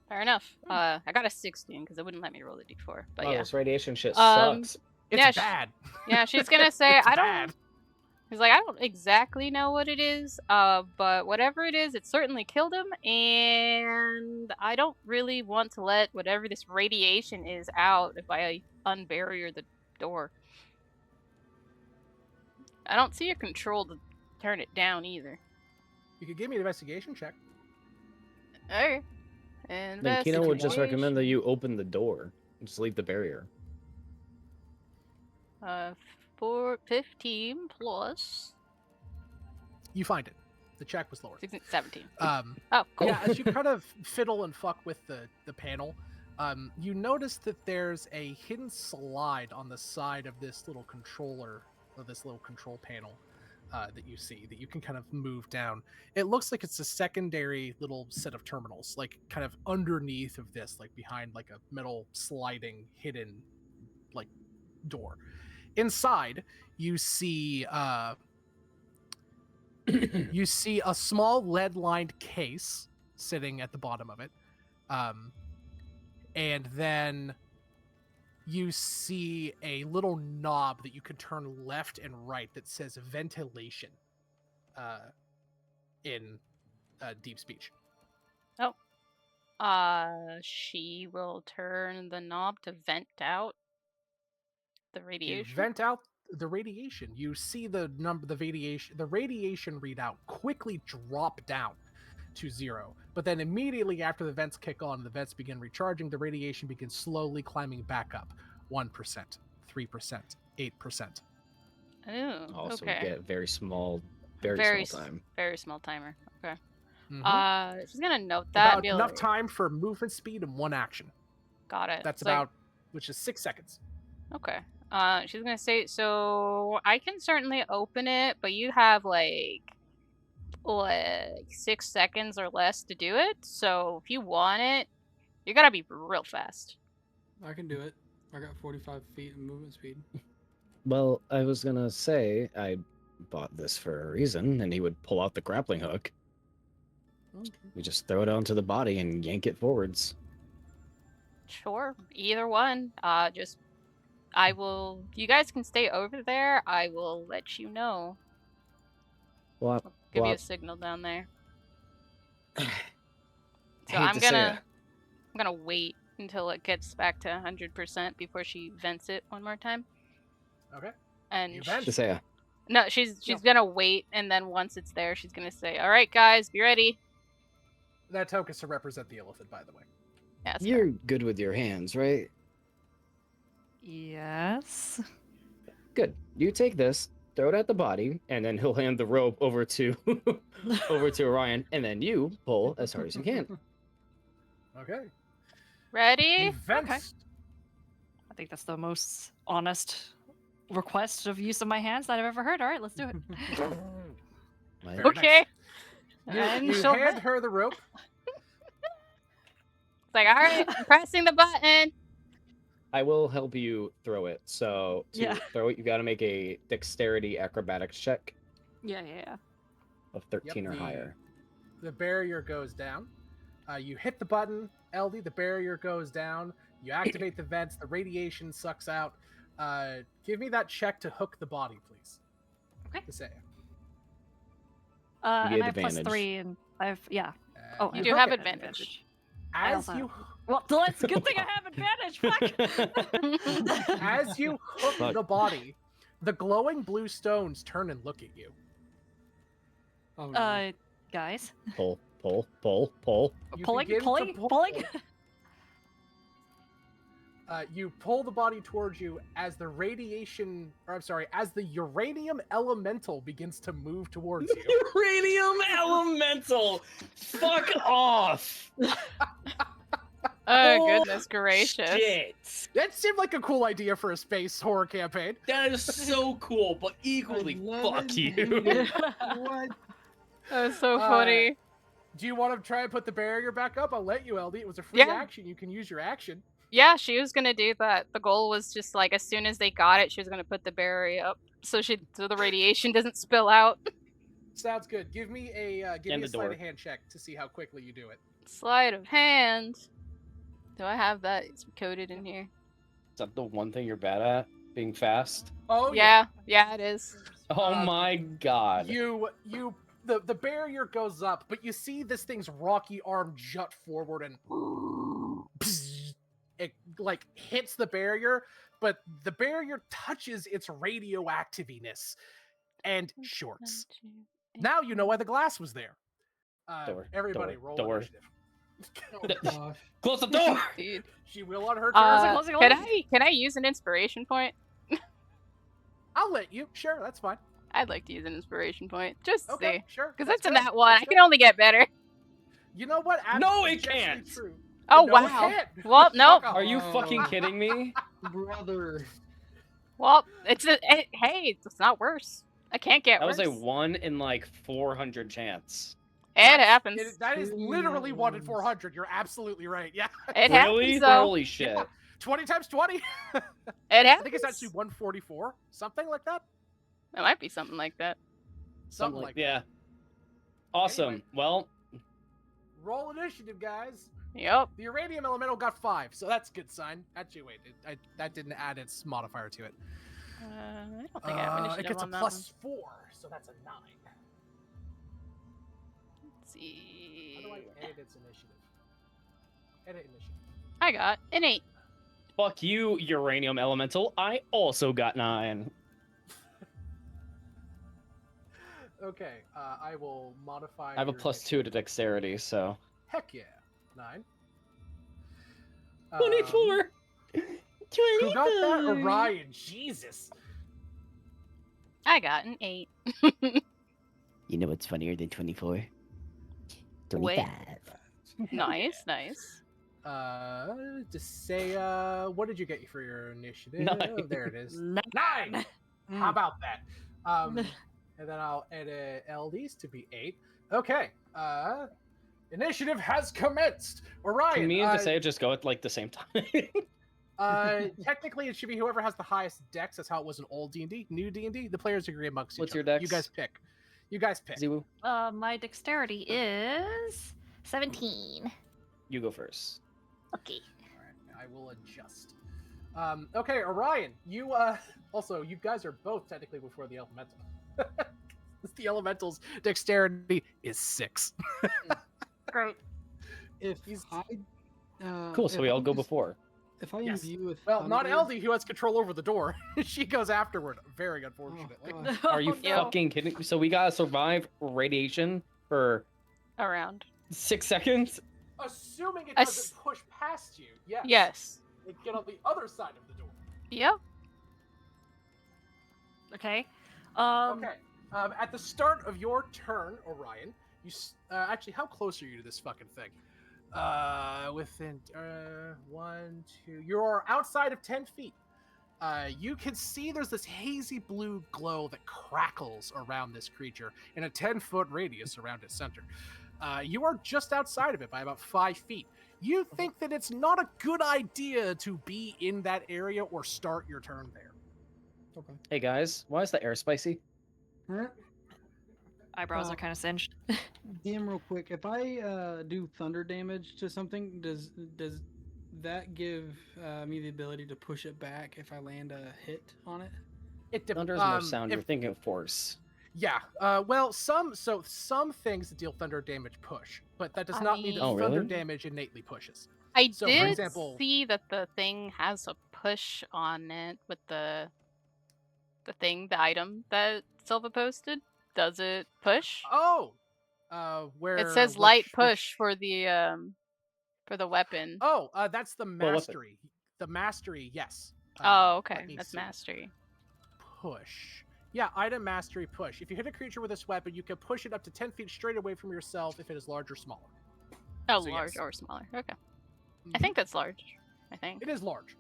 Fair enough. I got a 16 because it wouldn't let me roll the d4. But Oh, yeah. this radiation shit Um, sucks. It's Yeah, bad. Yeah, she's gonna say, It's I bad. don't. He's like, I don't exactly know what it is, but whatever it is, it certainly killed him, and I don't really want to let whatever this radiation is out if I unbarrier the door. I don't see a control to turn it down either. You could give me an investigation check. Okay. Then Kino would just recommend that Investigation. you open the door. Just leave the barrier. 15 plus You find it. The check was lower. 16, 17. Oh, cool. Yeah, as you kind of fiddle and fuck with the panel, you notice that there's a hidden slide on the side of this little controller, or this little control panel that you see, that you can kind of move down. It looks like it's a secondary little set of terminals, like kind of underneath of this, like behind like a metal sliding hidden like door. Inside, you see you see a small lead-lined case sitting at the bottom of it, and then you see a little knob that you can turn left and right that says ventilation in deep speech. She will turn the knob to vent out the You radiation. vent out the radiation. You see the radiation readout quickly drop down to 0. But then immediately after the vents kick on, the vents begin recharging, the radiation begins slowly climbing back up. 1%, 3%, 8%. Oh, Also, okay. get very small time. Very small timer. Okay. Mhm. She's gonna note that. About enough time for movement speed and one action. Got it. That's It's like, about, which is 6 seconds. okay. She's gonna say, so I can certainly open it, but you have like 6 seconds or less to do it. So if you want it, you gotta be real fast. I can do it. I got 45 feet of movement speed. Well, I was gonna say I bought this for a reason, and he would pull out the grappling hook. Okay. We just throw it onto the body and yank it forwards. Sure, either one. I will. You guys can stay over there. I will let you know. Blop, Give you a blop. signal down there. I So hate to say it. I'm gonna wait until it gets back to 100% before she vents it one more time. Okay. You And vent. To say it. no, she's No. gonna wait, and then once it's there, she's gonna say, "All right, guys, be ready." That token is to represent the elephant, by the way. Yeah, that's You're fair. good with your hands, right? Yes. Good. You take this, throw it at the body, and then he'll hand the rope over to over to Orion, and then you pull as hard as you can. Okay. You Ready? vent. Okay. I think that's the most honest request of use of my hands that I've ever heard. All right, let's do it. Right? Very Okay. nice. And You she'll hand vent. her the rope. It's like, all right, I'm pressing the button. I will help you throw it. So to Yeah. throw it, you got to make a dexterity acrobatics check Yeah. of 13 or the- higher. The barrier goes down. You hit the button, LD. The barrier goes down. You activate the vents. The radiation sucks out. Give me that check to hook the body, please. Okay. To say. You And get I have advantage. +3, and yeah. Oh, You I do hook have it. advantage. I As also you Well, that's a good thing I have advantage. Fuck. as you hook Fuck. the body, the glowing blue stones turn and look at you. Oh, no. Guys, Pull. You pulling. begin to pull. You pull the body towards you as the as the uranium elemental begins to move towards you. Uranium elemental. Fuck off. Oh, goodness gracious. Shit. That seemed like a cool idea for a space horror campaign. That is so cool, but equally 11 fuck you. handed. What? That was so Uh, funny. Do you want to try and put the barrier back up? I'll let you, LD. It was a free Yeah. action. You can use your action. Yeah, she was gonna do that. The goal was just like as soon as they got it, she was gonna put the barrier up so the radiation doesn't spill out. Sounds good. Give me a And the sleight door. of hand check to see how quickly you do it. Sleight of hand. Do I have that? It's coded in here. Is that the one thing you're bad at? Being fast? Oh Yeah, it is. Oh Um, my god. The barrier goes up, but you see this thing's rocky arm jut forward and it like hits the barrier, but the barrier touches its radioactiveness and shorts. Now you know why the glass was there. Everybody roll door. initiative. Oh, gosh. Close the door! Dude. She will on her turn. closing, Can I use an inspiration point? I'll let you. Sure, that's fine. I'd like to use an inspiration point. Just to Okay, see. sure. Because that's that's in good, that one. that's I good. can only get better. You know what? No, it Objectively can't. True. Oh, No, it wow. can't. Well, nope. Fuck off. Are you fucking kidding me? Brother. Well, hey, it's not worse. I can't get That was worse. a 1 in like 400 chance. It happens. That is Two literally 1 in ones. 400. You're absolutely right. Yeah. It Really? happens, though. Holy shit. Yeah. 20 times 20. It I happens. think it's actually 144. Something like that. It might be something like that. Something like that. Yeah. Awesome. Anyway. Well, Roll initiative, guys. Yep. The uranium elemental got 5, so that's a good sign. Actually, wait, that didn't add its modifier to it. I don't think I have initiative It gets a on that +4, so that's a 9. Let's see. How do I edit its initiative? Edit initiative. I got an 8. fuck you, uranium elemental. I also got 9. Okay, I will modify. I have a your +2 to initiative. dexterity, so. Heck yeah, 9. 24! Who got that? Orion. Jesus. I got an 8. You know what's funnier than 24? Wait. 25. Nice, nice. Just say, what did you get for your initiative? 9. Oh, there it is. 9. 9! How about that? And then I'll edit LDs to be 8. Okay. Initiative has commenced. Orion. Can me and Desea just go at like the same time? Technically, it should be whoever has the highest dex. That's how it was in old D&D. New D&D, the players agree amongst each What's your other. dex? You guys pick. You guys pick. Ziwu, My dexterity is 17. you go first. Okay. Alright, I will adjust. Okay, Orion, you also you guys are both technically before the elemental. The elemental's dexterity is 6. Great. If He's- I Cool. So if we all I go just- before. If I Yes. imbue with Well, not thunder, Eldy, who has control over the door. She goes afterward. Very oh, unfortunately. God. Are you Oh, no. fucking kidding me? So we gotta survive radiation for Around. 6 seconds? Assuming it I doesn't s- push past you, yes. Yes. It get on the other side of the door. Yep. Okay. Okay. At the start of your turn, Orion, actually, how close are you to this fucking thing? Within 1, 2. You're outside of 10 feet. You can see there's this hazy blue glow that crackles around this creature in a 10-foot radius around its center. You are just outside of it by about 5 feet. You think that it's not a good idea to be in that area or start your turn there. Okay. Hey guys, why is the air spicy? Alright. Eyebrows Uh, are kind of singed. DM real quick. If I do thunder damage to something, does that give me the ability to push it back if I land a hit on it? Thunder is more sound. You're thinking of force. Yeah. Well, some things that deal thunder damage push, but that does not mean that Oh, thunder really? damage innately pushes. I So, for did example- see that the thing has a push on it with the item that Silva posted. Does it push? Oh, where It says light push for the weapon. Oh, that's the Well, what the- mastery. The mastery, yes. Oh, Let okay. me That's see. mastery. Push. Yeah, item mastery push. If you hit a creature with this weapon, you can push it up to 10 feet straight away from yourself if it is large or smaller. Oh, So, large yes. or smaller. Okay. I Mhm. think that's large. I think. It is large.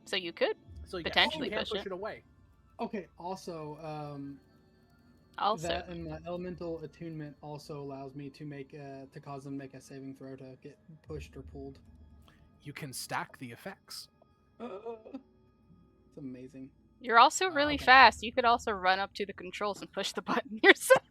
So you could So yes, Potentially you can push push it. it away. Okay. Also, also. that and the elemental attunement also allows me to to cause them to make a saving throw to get pushed or pulled. You can stack the effects. It's amazing. You're also really okay. fast. You could also run up to the controls and push the button yourself.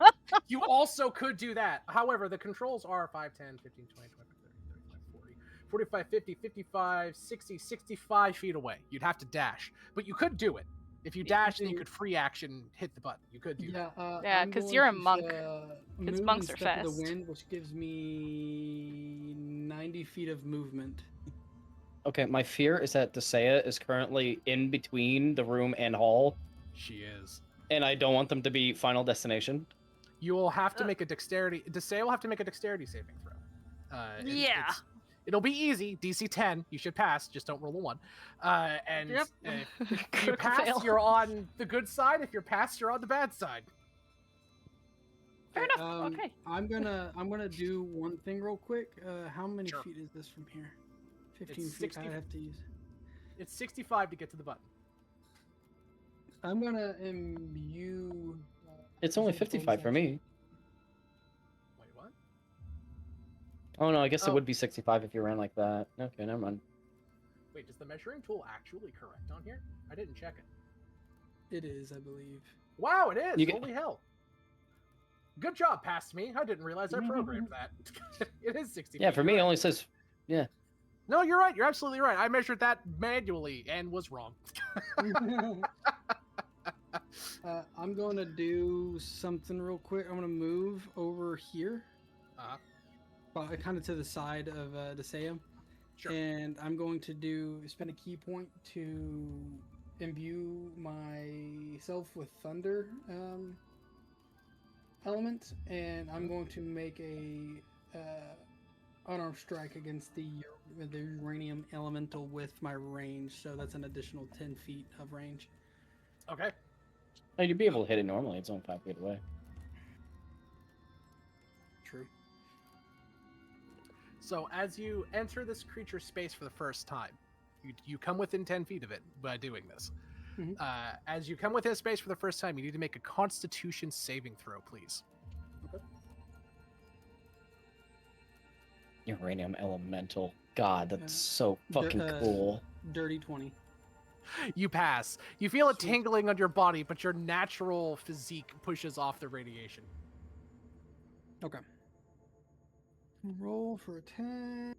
You also could do that. However, the controls are 5, 10, 15, 20, 25, 30, 35, 40, 45, 50, 55, 60, 65 feet away. You'd have to dash. But you could do it. If you dash, then you could free action hit the button. You could do that. Yeah, I'm 'cause going you're a to, monk. Move and monks are step of fast. the wind, which gives me 90 feet of movement. Okay, my fear is that Desea is currently in between the room and hall, She is. and I don't want them to be final destination. You will have to make a dexterity. Desea will have to make a dexterity saving throw. Yeah. It'll be easy. DC 10. You should pass. Just don't roll a 1. And Yep. if you Critical pass, fail. you're on the good side. If you're passed, you're on the bad side. Fair enough. Okay. I'm gonna do one thing real quick. How many Sure. feet is this from here? 15 It's feet. 60 I have to use. It's 65 to get to the button. I'm gonna imbue. It's only is it a bonus 55 for action? me. Wait, what? Oh no, I guess it Oh. would be 65 if you ran like that. Okay, never mind. Wait, does the measuring tool actually correct on here? I didn't check it. It is, I believe. Wow, it is. You get- Holy hell. Good job, past me. I didn't realize I programmed that. It is 65. Yeah, for me, it only says No, you're right. You're absolutely right. I measured that manually and was wrong. I'm going to do something real quick. I'm going to move over here, kind of to the side of Desea, Sure. and I'm going to spend a key point to imbue myself with thunder element, and I'm going to make a unarmed strike against the uranium elemental with my range. So that's an additional 10 feet of range. Okay. oh, you'd be able to hit it normally. It's only 5 feet away. True. So as you enter this creature's space for the first time, you come within 10 feet of it by doing this. Mhm. As you come within space for the first time, you need to make a Constitution saving throw, please. Uranium elemental. God, that's Yeah. so fucking cool. Dirty 20. You pass. You feel it Sweet. tingling on your body, but your natural physique pushes off the radiation. Okay. Roll for attack.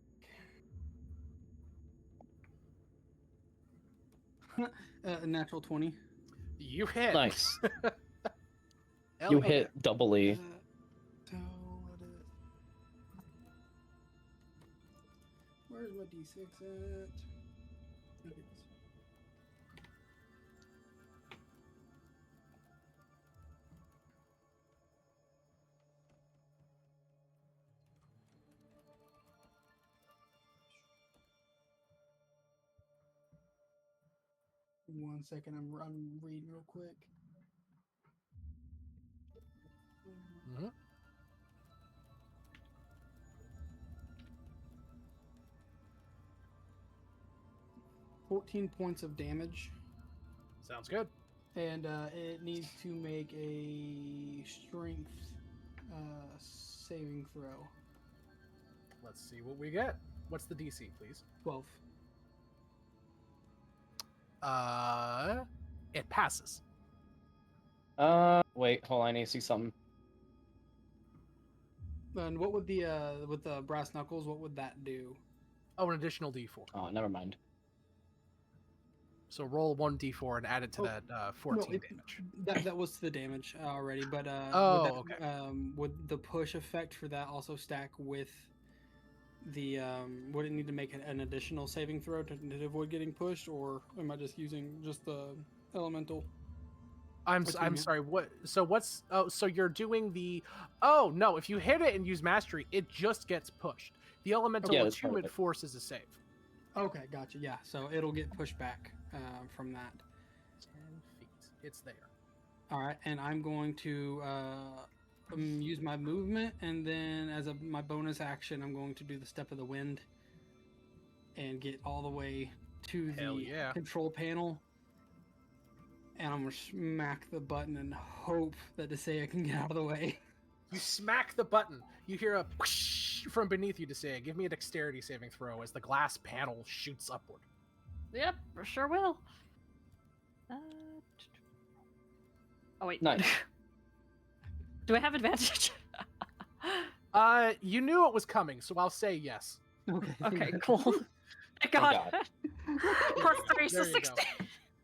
A natural 20. You hit. Nice. You yeah. hit doubly. So let it. Where's my d6 at? Okay. 1 second, I'm reading real quick. Mhm. 14 points of damage, Sounds good. and it needs to make a strength saving throw. Let's see what we get. What's the DC, please? 12. It passes. Wait, hold on, I need to see something. And what would the with the brass knuckles? What would that do? Oh, an additional D4. Oh, never mind. So roll 1d4 and add it to Oh, that 14 no, damage. that was to the damage already, but Oh, okay. would the push effect for that also stack with the would it need to make an additional saving throw to avoid getting pushed, or am I just using just the elemental? I'm sorry. What? So what's? Oh, so you're doing the? Oh no! If you hit it and use mastery, it just gets pushed. The elemental Yeah, that's part of attunement it. force is a save. Okay, gotcha. Yeah, so it'll get pushed back from that. 10 feet. It's there. All right, and I'm going to use my movement, and then as my bonus action, I'm going to do the step of the wind and get all the way to Hell the yeah. control panel. And I'm gonna smack the button and hope that Desea can get out of the way. You smack the button. You hear a whoosh from beneath you to say, "Give me a dexterity saving throw," as the glass panel shoots upward. Yep, for sure will. Oh wait. Nice. Do I have advantage? You knew it was coming, so I'll say yes. Okay, cool. Thank God. Plus 3, so There you go. 16.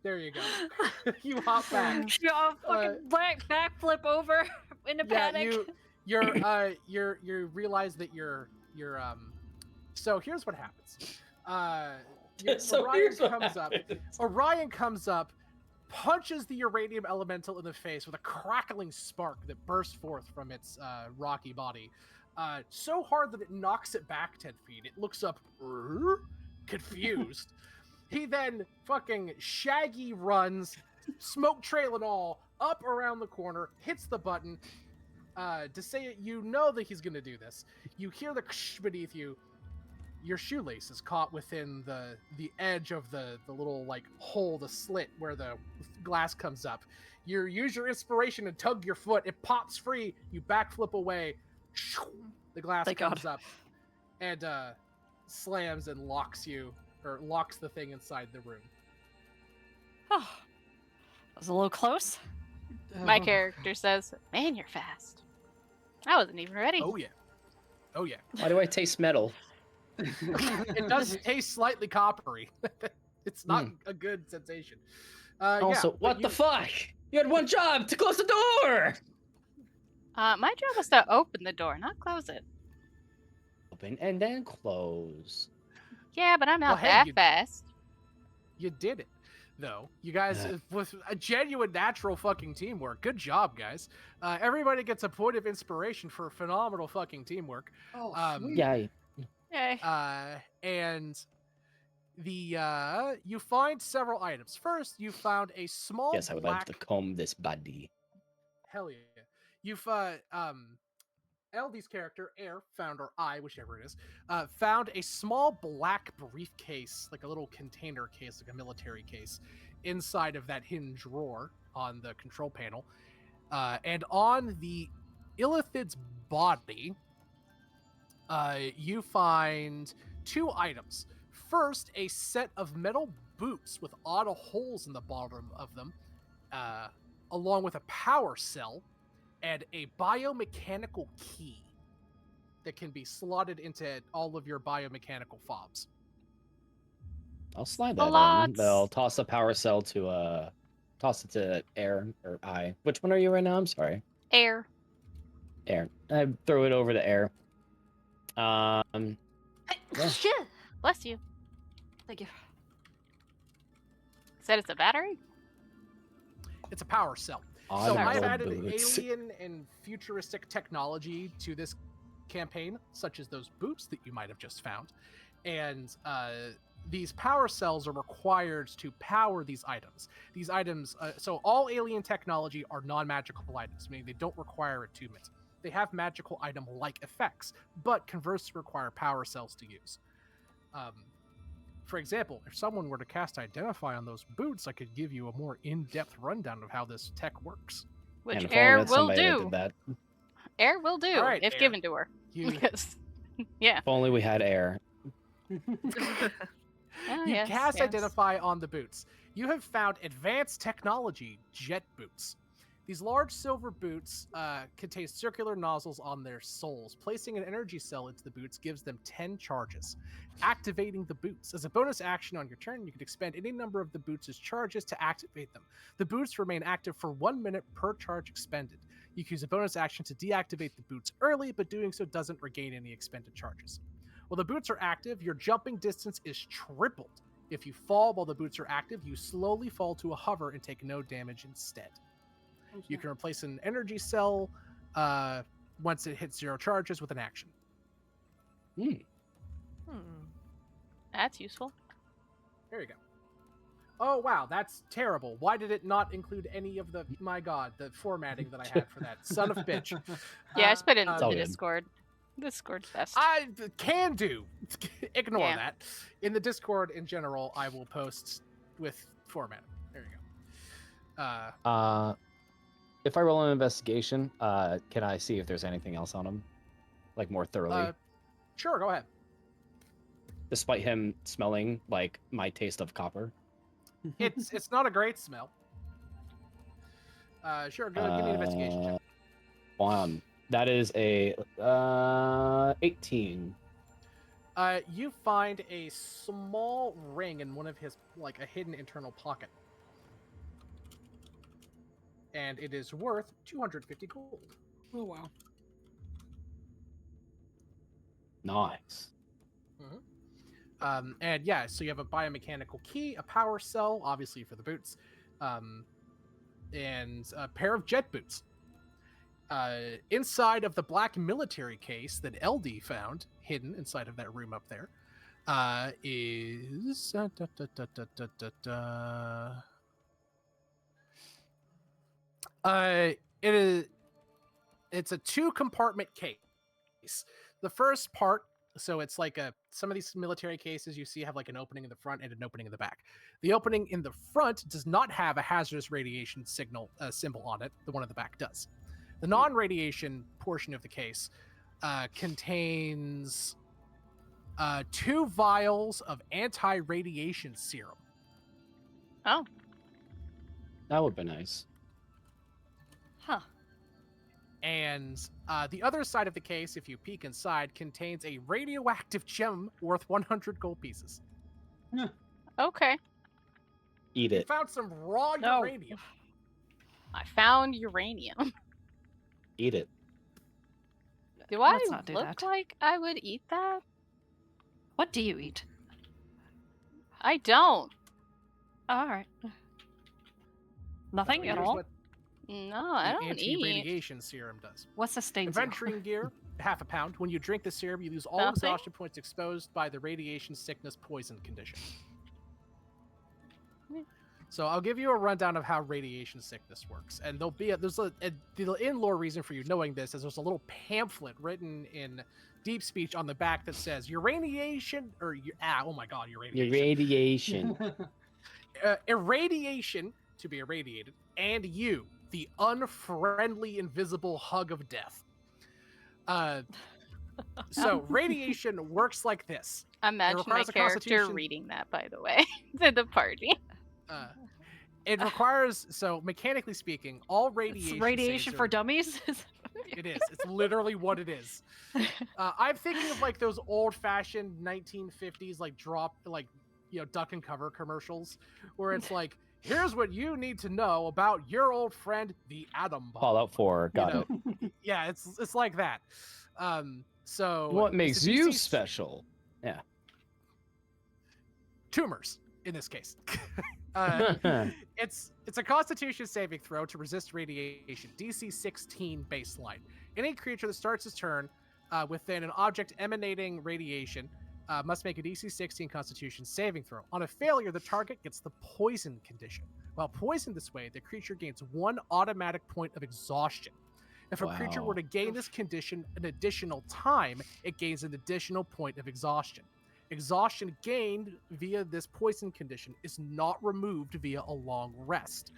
There you go. You hop back. You all fucking backflip over in a panic. You realize that you're so here's what happens. Orion comes up, punches the uranium elemental in the face with a crackling spark that bursts forth from its rocky body, so hard that it knocks it back 10 feet. It looks up, confused. He then fucking shaggy runs, smoke trail and all, up around the corner, hits the button. To say it, you know that he's gonna do this. You hear the beneath you. Your shoelace is caught within the edge of the little like hole, the slit where the glass comes up. You use your inspiration and tug your foot. It pops free. You backflip away. The glass comes up and slams and locks the thing inside the room. Oh, that was a little close. My character says, "Man, you're fast. I wasn't even ready." Oh yeah. Why do I taste metal? It does taste slightly coppery. It's not a good sensation. Also, what the fuck? You had one job to close the door! My job was to open the door, not close it. Open and then close. Yeah, but I'm not Well, hey, that you- fast. You did it, though. You guys, with a genuine natural fucking teamwork. Good job, guys. Everybody gets a point of inspiration for phenomenal fucking teamwork. Oh, sweet. Yeah. Yay. And you find several items. First, you found a small Yes, I would like to comb this body. Hell yeah. You've LD's character, Air, found, or I, whichever it is, found a small black briefcase, like a little container case, like a military case, inside of that hidden drawer on the control panel. And on the Illithid's body, you find two items. First, a set of metal boots with odd holes in the bottom of them, along with a power cell and a biomechanical key that can be slotted into all of your biomechanical fobs. I'll slide that in. Lots. But I'll toss a power cell to toss it to Air or I. Which one are you right now? I'm sorry. Air. Air. I throw it over to air. Yeah. Shit. Bless you. Thank you. Said it's a battery? It's a power cell. On So Power I've cell. added boots. alien and futuristic technology to this campaign, such as those boots that you might have just found. And these power cells are required to power these items. These items, so all alien technology are non-magical items, meaning they don't require attunement. They have magical item-like effects, but conversely require power cells to use. For example, if someone were to cast Identify on those boots, I could give you a more in-depth rundown of how this tech works. Which And if only we air had will somebody that do. did that. Air will do All right, if Air. given to her. You Because, yeah. If only we had air. Oh, You yes, cast yes. Identify on the boots. You have found advanced technology jet boots. These large silver boots contain circular nozzles on their soles. Placing an energy cell into the boots gives them 10 charges. Activating the boots. As a bonus action on your turn, you can expend any number of the boots' charges to activate them. The boots remain active for 1 minute per charge expended. You can use a bonus action to deactivate the boots early, but doing so doesn't regain any expended charges. While the boots are active, your jumping distance is tripled. If you fall while the boots are active, you slowly fall to a hover and take no damage instead. You can replace an energy cell once it hits 0 charges with an action. That's useful. There you go. Oh, wow, that's terrible. Why did it not include any of the, my god, the formatting that I had for that? Son of a bitch. Yeah, I just put it into all the good. Discord. Discord's best. I can do. Ignore Yeah. that. In the Discord in general, I will post with formatting. There you go. If I roll an investigation, can I see if there's anything else on him? Like more thoroughly? Sure, go ahead. Despite him smelling like my taste of copper. It's not a great smell. Sure, go give me an investigation check. One. That is a 18. You find a small ring in one of his, like a hidden internal pocket. And it is worth 250 gold. Oh wow. Nice. And yeah, so you have a biomechanical key, a power cell, obviously for the boots, and a pair of jet boots. Inside of the black military case that LD found, hidden inside of that room up there, is it's a 2-compartment case. The first part, so it's like some of these military cases you see have like an opening in the front and an opening in the back. The opening in the front does not have a hazardous radiation symbol on it. The one in the back does. The non-radiation portion of the case contains 2 vials of anti-radiation serum. Oh, That would be nice. Huh. And the other side of the case, if you peek inside, contains a radioactive gem worth 100 gold pieces. okay. Eat You it. found some raw No. uranium. I found uranium. Eat it. Do I Let's not do look that. like I would eat that? What do you eat? I don't. All right. Nothing Here's at all. what No, I the don't eat. anti-radiation serum does. What's the stain zero? Adventuring gear, half a pound. When you drink the serum, you lose all Nothing? exhaustion points exposed by the radiation sickness poison condition. So I'll give you a rundown of how radiation sickness works, and there's the in-lore reason for you knowing this is there's a little pamphlet written in deep speech on the back that says irradiation oh my god, irradiation. Irradiation. Irradiation, to be irradiated, and you, the unfriendly invisible hug of death. So radiation works like this. Imagine my requires a character constitution- reading that, by the way, to the party. It requires, so mechanically speaking, all radiation. It's radiation saves for are- dummies. It is. It's literally what it is. I'm thinking of like those old-fashioned 1950s, like duck and cover commercials, where it's like here's what you need to know about your old friend, the atom bomb. Fallout 4. Got You it. know, yeah, it's like that. So What it's makes a you DC special? Yeah. tumors in this case. uh, it's a Constitution saving throw to resist radiation, DC 16 baseline. Any creature that starts its turn within an object emanating radiation must make a DC 16 Constitution saving throw. On a failure, the target gets the poison condition. While poisoned this way, the creature gains 1 automatic point of exhaustion. If a creature were Wow. to gain this condition an additional time, it gains an additional point of exhaustion. Exhaustion gained via this poison condition is not removed via a long rest.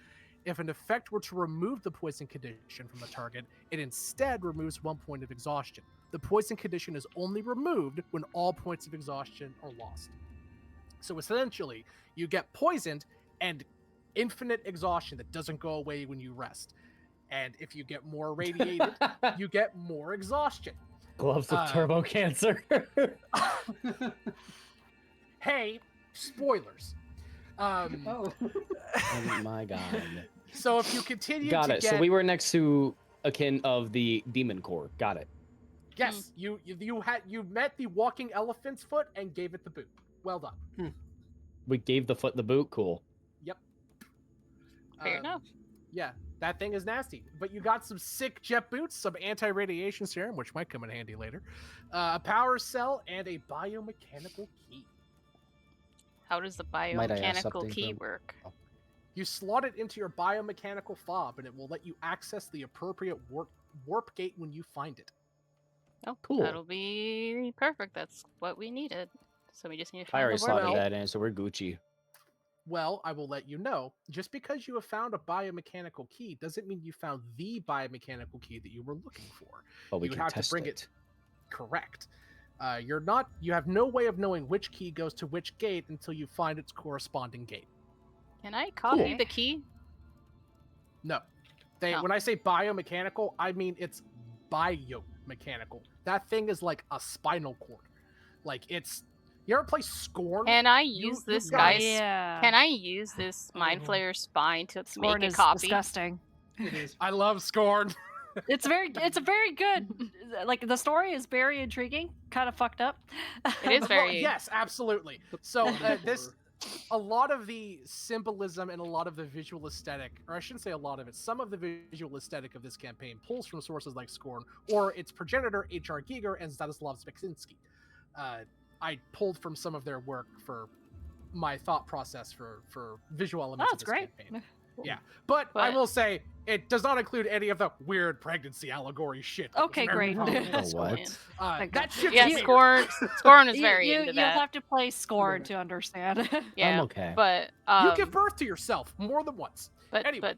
If an effect were to remove the poison condition from a target, it instead removes 1 point of exhaustion. The poison condition is only removed when all points of exhaustion are lost. So essentially, you get poisoned and infinite exhaustion that doesn't go away when you rest. And if you get more radiated, you get more exhaustion. Gloves of turbo cancer. Hey, spoilers. Oh. Oh my god. So if you continue Got to it. get, So we were next to akin of the demon core. Got it. yes, you met the walking elephant's foot and gave it the boot. Well done. We gave the foot the boot. Cool. Yep. Fair enough. Yeah, that thing is nasty. But you got some sick jet boots, some anti-radiation serum, which might come in handy later, a power cell, and a biomechanical key. How does the Might I ask biomechanical something key from- work? You slot it into your biomechanical fob, and it will let you access the appropriate warp gate when you find it. Oh, Cool. That'll be perfect. That's what we needed. So we just need to I find already the warp slotted gate. that in, so we're Gucci. Well, I will let you know. Just because you have found a biomechanical key doesn't mean you found the biomechanical key that you were looking for. But we You can have to test bring it. it correct. You have no way of knowing which key goes to which gate until you find its corresponding gate. Can I copy Cool. the key? No. Oh. When I say biomechanical, I mean it's biomechanical. That thing is like a spinal cord. Like it's you ever play Scorn? Can I You- use you this guys- guy's? Yeah. Can I use this Mind Oh. Flayer spine to Scorn make a is copy? disgusting. It is. I love Scorn. It's a very good. Like the story is very intriguing, kind of fucked up. It is very. Yes, absolutely. So Horror. a lot of the symbolism and a lot of the visual aesthetic, or I shouldn't say a lot of it, some of the visual aesthetic of this campaign pulls from sources like Scorn or its progenitor H.R. Giger and Stanislav Speksinski. I pulled from some of their work for my thought process for visual elements Oh, of that's this great. campaign. Yeah, but I But- will say it does not include any of the weird pregnancy allegory shit. that was Okay, very great. prominent in Oh, Scorn. what? Thank That God. shit's Yeah, weird. Scorn is You- very you, into you'll that. have to play Scorn to understand. Yeah, I'm okay. but You give birth to yourself more than once. but Anyway.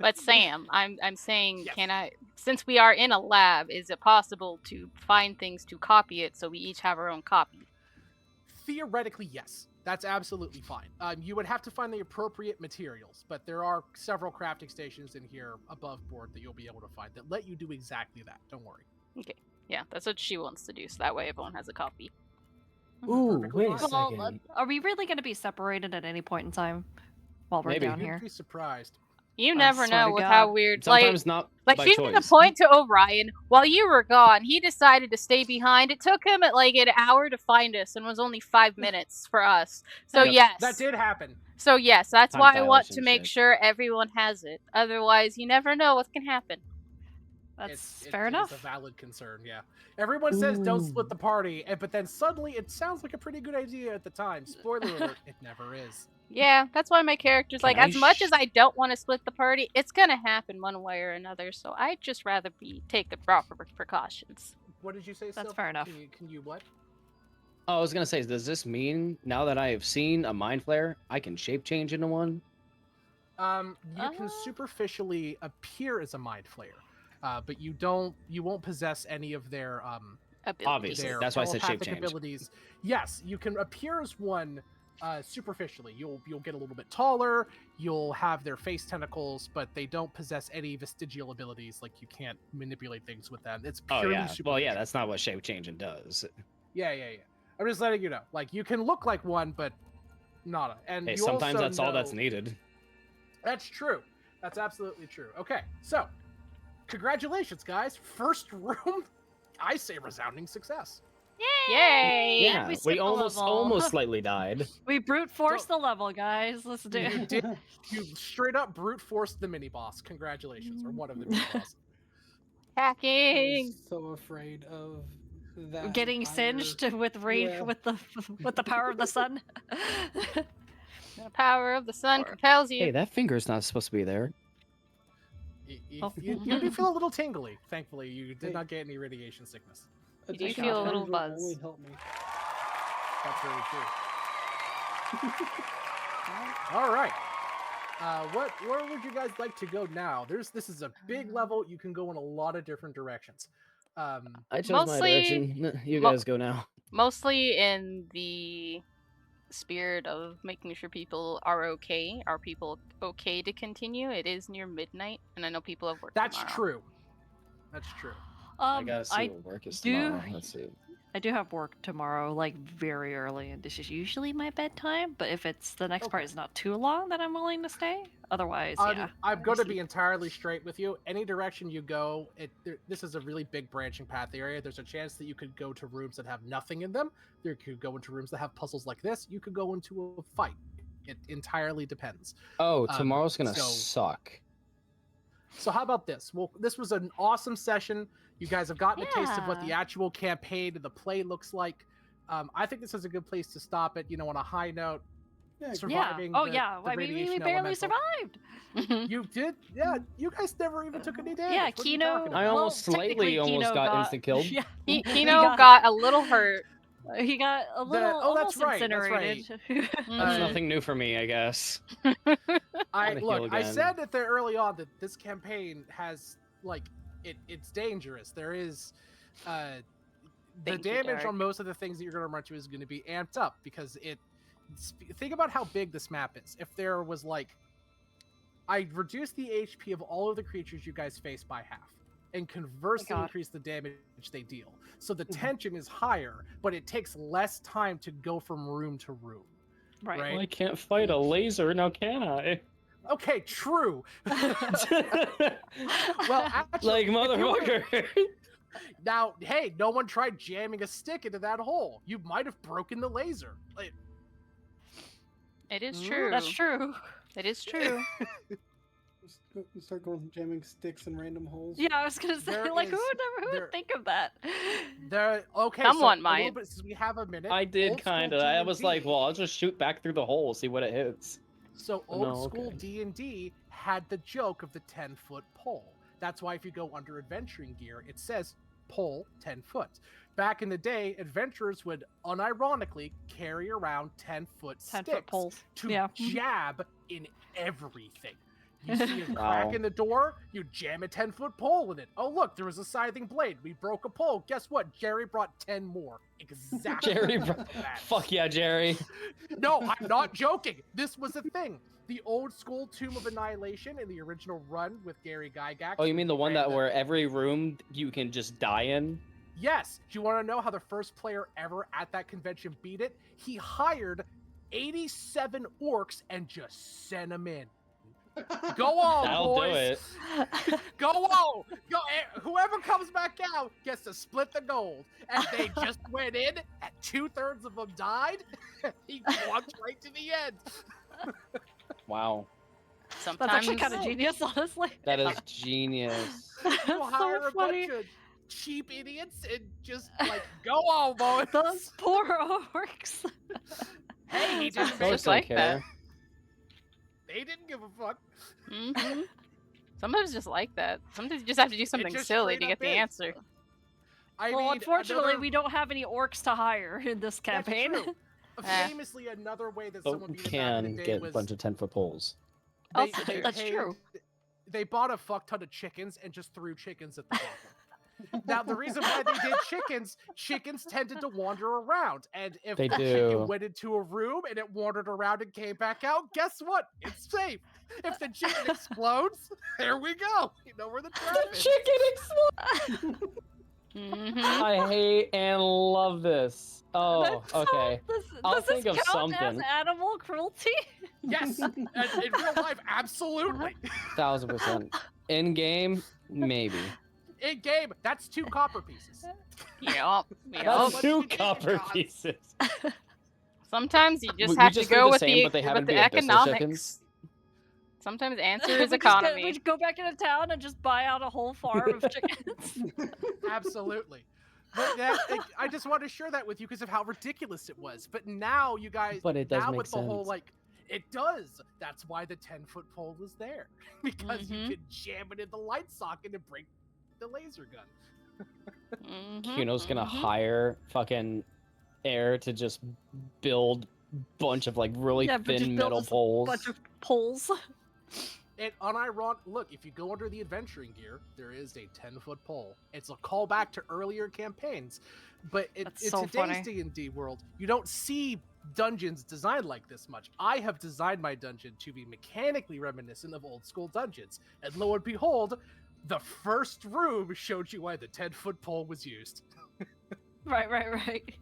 but Sam, I'm saying, Yes. can I? Since we are in a lab, is it possible to find things to copy it so we each have our own copy? Theoretically, yes. That's absolutely fine. You would have to find the appropriate materials, but there are several crafting stations in here above board that you'll be able to find that let you do exactly that. Don't worry. Yeah, that's what she wants to do. So that way everyone has a copy. Ooh, Perfectly wait a fine. Well, second. are we really going to be separated at any point in time while we're Maybe. down You'd here? be surprised. You I never swear know to with God. how weird. Sometimes not Like by she's gonna choice. point to Orion. While you were gone, he decided to stay behind. It took him like an hour to find us, and was only 5 minutes for us. So Yep. yes, That did happen. So yes, that's Time why I want dilation to make shit. sure everyone has it. Otherwise, you never know what can happen. That's fair It enough. is a valid concern, yeah. Everyone says don't split Ooh. the party, but then suddenly it sounds like a pretty good idea at the time. Spoiler alert, it never is. Yeah, that's why my character's Can like, I as much as I don't want to split the party, it's gonna happen one way or another. So I'd just rather take the proper precautions. What did you say, That's Sylph? fair enough. Can you what? Oh, I was gonna say, does this mean now that I have seen a mind flare, I can shape change into one? You can superficially appear as a mind flayer, but you won't possess any of their Abilities. Obviously, their that's why I said shape telepathic change. abilities. Yes, you can appear as one superficially. You'll get a little bit taller. You'll have their face tentacles, but they don't possess any vestigial abilities. Like you can't manipulate things with them. It's Oh purely yeah. superficial. Well, yeah, that's not what shape changing does. Yeah. I'm just letting you know. Like you can look like one, but Nada. And Hey, you sometimes also that's all that's know- needed. That's true. That's absolutely true. Okay, so congratulations, guys. First room, I say resounding success. Yay! Yeah, we we skipped a almost level. slightly died. We brute forced So- the level, guys. Let's do You it. did. You straight up brute forced the mini boss. Congratulations, or one of the mini bosses. I Hacking. was so afraid of that. Getting entire- singed with rain Yeah. with the power of the sun. The power of the sun Or- compels you. Hey, that finger's not supposed to be there. You do feel a little tingly. Thankfully, you did not get any radiation sickness. You do Additional feel a little charge will buzz. only help me. That's really true. All right. Where would you guys like to go now? This is a big level. You can go in a lot of different directions. I chose my Mostly- direction. You mo- guys go now. Mostly in the spirit of making sure people are okay. Are people okay to continue? It is near midnight, and I know people have work That's tomorrow. true. That's true. I gotta see I what work is do- tomorrow. Let's see. I do have work tomorrow, like very early, and this is usually my bedtime. But if it's the next part Okay. is not too long, then I'm willing to stay. Otherwise, yeah. I'm going to see. be entirely straight with you. Any direction you go, this is a really big branching path area. There's a chance that you could go to rooms that have nothing in them. You could go into rooms that have puzzles like this. You could go into a fight. It entirely depends. Oh, tomorrow's gonna so- suck. So how about this? Well, this was an awesome session. You guys have gotten a taste of what the Yeah. actual campaign and the play looks like. I think this is a good place to stop it. On a high note. Yeah, Surviving Oh the- yeah. the I mean, we radiation barely elemental. survived. You did? Yeah, you guys never even took any damage. Yeah, What are you Kino. talking I about? almost slightly technically, almost Kino got instant killed. Yeah, Kino got- got a little hurt. he got a little oh, that's almost right, that's right. incinerated. That's Mhm. nothing new for me, I guess. I Gonna heal look. I again. said it there early on that this campaign has it's dangerous. There is the Thank you, damage Derek. on most of the things that you're going to run to is going to be amped up because think about how big this map is. If there was I reduced the HP of all of the creatures you guys face by half, and conversely God. increase the damage they deal. So the tension is higher, but it takes less time to go from room to room. Right. Right. Well, I can't fight a laser now, can I? Okay, true. Well, actually, like if you were- motherfucker. Now, hey, no one tried jamming a stick into that hole. You might have broken the laser. It is true. That's true. It is true. Just start going jamming sticks in random holes. Yeah, I was gonna say, There like, is- who there- would think of that? Okay, Someone so might. A little bit, since we have a minute. I did old school kind of. I was D&D like, well, I'll just shoot back through the hole, see what it hits. So Oh, no, old school okay. D&D had the joke of the 10-foot pole. That's why if you go under adventuring gear, it says pole 10 foot. Back in the day, adventurers would unironically carry around 10-foot 10-foot sticks poles. to Yeah. jab in everything. You see a Wow. crack in the door, you jam a 10-foot pole in it. Oh, look, there was a scything blade. We broke a pole. Guess what? Jerry brought 10 more. Exactly. Jerry, like that. fuck yeah, Jerry. No, I'm not joking. This was a thing. The old school Tomb of Annihilation in the original run with Gary Gygax. Oh, you mean the one ran that where every room you can just die in? Yes. Do you want to know how the first player ever at that convention beat it? He hired 87 orcs and just sent them in. Go on, That'll do boys. it. Go on. Go. Whoever comes back out gets to split the gold. And they just went in, and 2/3 of them died. He walked right to the end. Wow, Sometimes That's actually kind of genius, honestly. that is genius. That's You hire so a funny. bunch of cheap idiots and just go on, boys. Those poor orcs. Hey, he didn't Just make Most like don't that. care. They didn't give a fuck. hmm Sometimes just like that. Sometimes you just have to do something just silly straight to get up the is. answer. I Well, mean, unfortunately, another- we don't have any orcs to hire in this That's campaign. true. Eh. Famously, another way that But someone we beat it back in can the day get a was bunch of 10-foot poles. That's true. They bought a fuck ton of chickens and just threw chickens at the goblin. Now, the reason why they did chickens tended to wander around, and if They the do. chicken went into a room and it wandered around and came back out, guess what? It's safe. If the chicken explodes, there we go. You know where the trap is. I hate and love this. Oh, That's so- okay. Does, I'll does think this of count as something. animal cruelty? Yes, and in real life, absolutely. 1000%. In game, maybe. In game, that's 2 copper pieces. Yep. That's That's what 2 you get, copper gods. pieces. Sometimes you just We have just to do go the with same, but they happen to be abyssal economics. chickens. Sometimes the answer is we economy. just go back into town and just buy out a whole farm of chickens. Absolutely. But I just want to share that with you because of how ridiculous it was. But now you guys, But it does now make with the whole sense. like, it does. That's why the 10-foot pole is there because you can jam it in the light socket and break the laser gun. Kuno's gonna hire fucking Air to just build bunch of like really Yeah, but just thin build metal us a poles. bunch of poles. And unironic, look, if you go under the adventuring gear, there is a 10-foot pole. It's a callback to earlier campaigns, but in so today's funny. D&D world, you don't see dungeons designed like this much. I have designed my dungeon to be mechanically reminiscent of old school dungeons, and lo and behold, the first room showed you why the 10-foot pole was used. Right.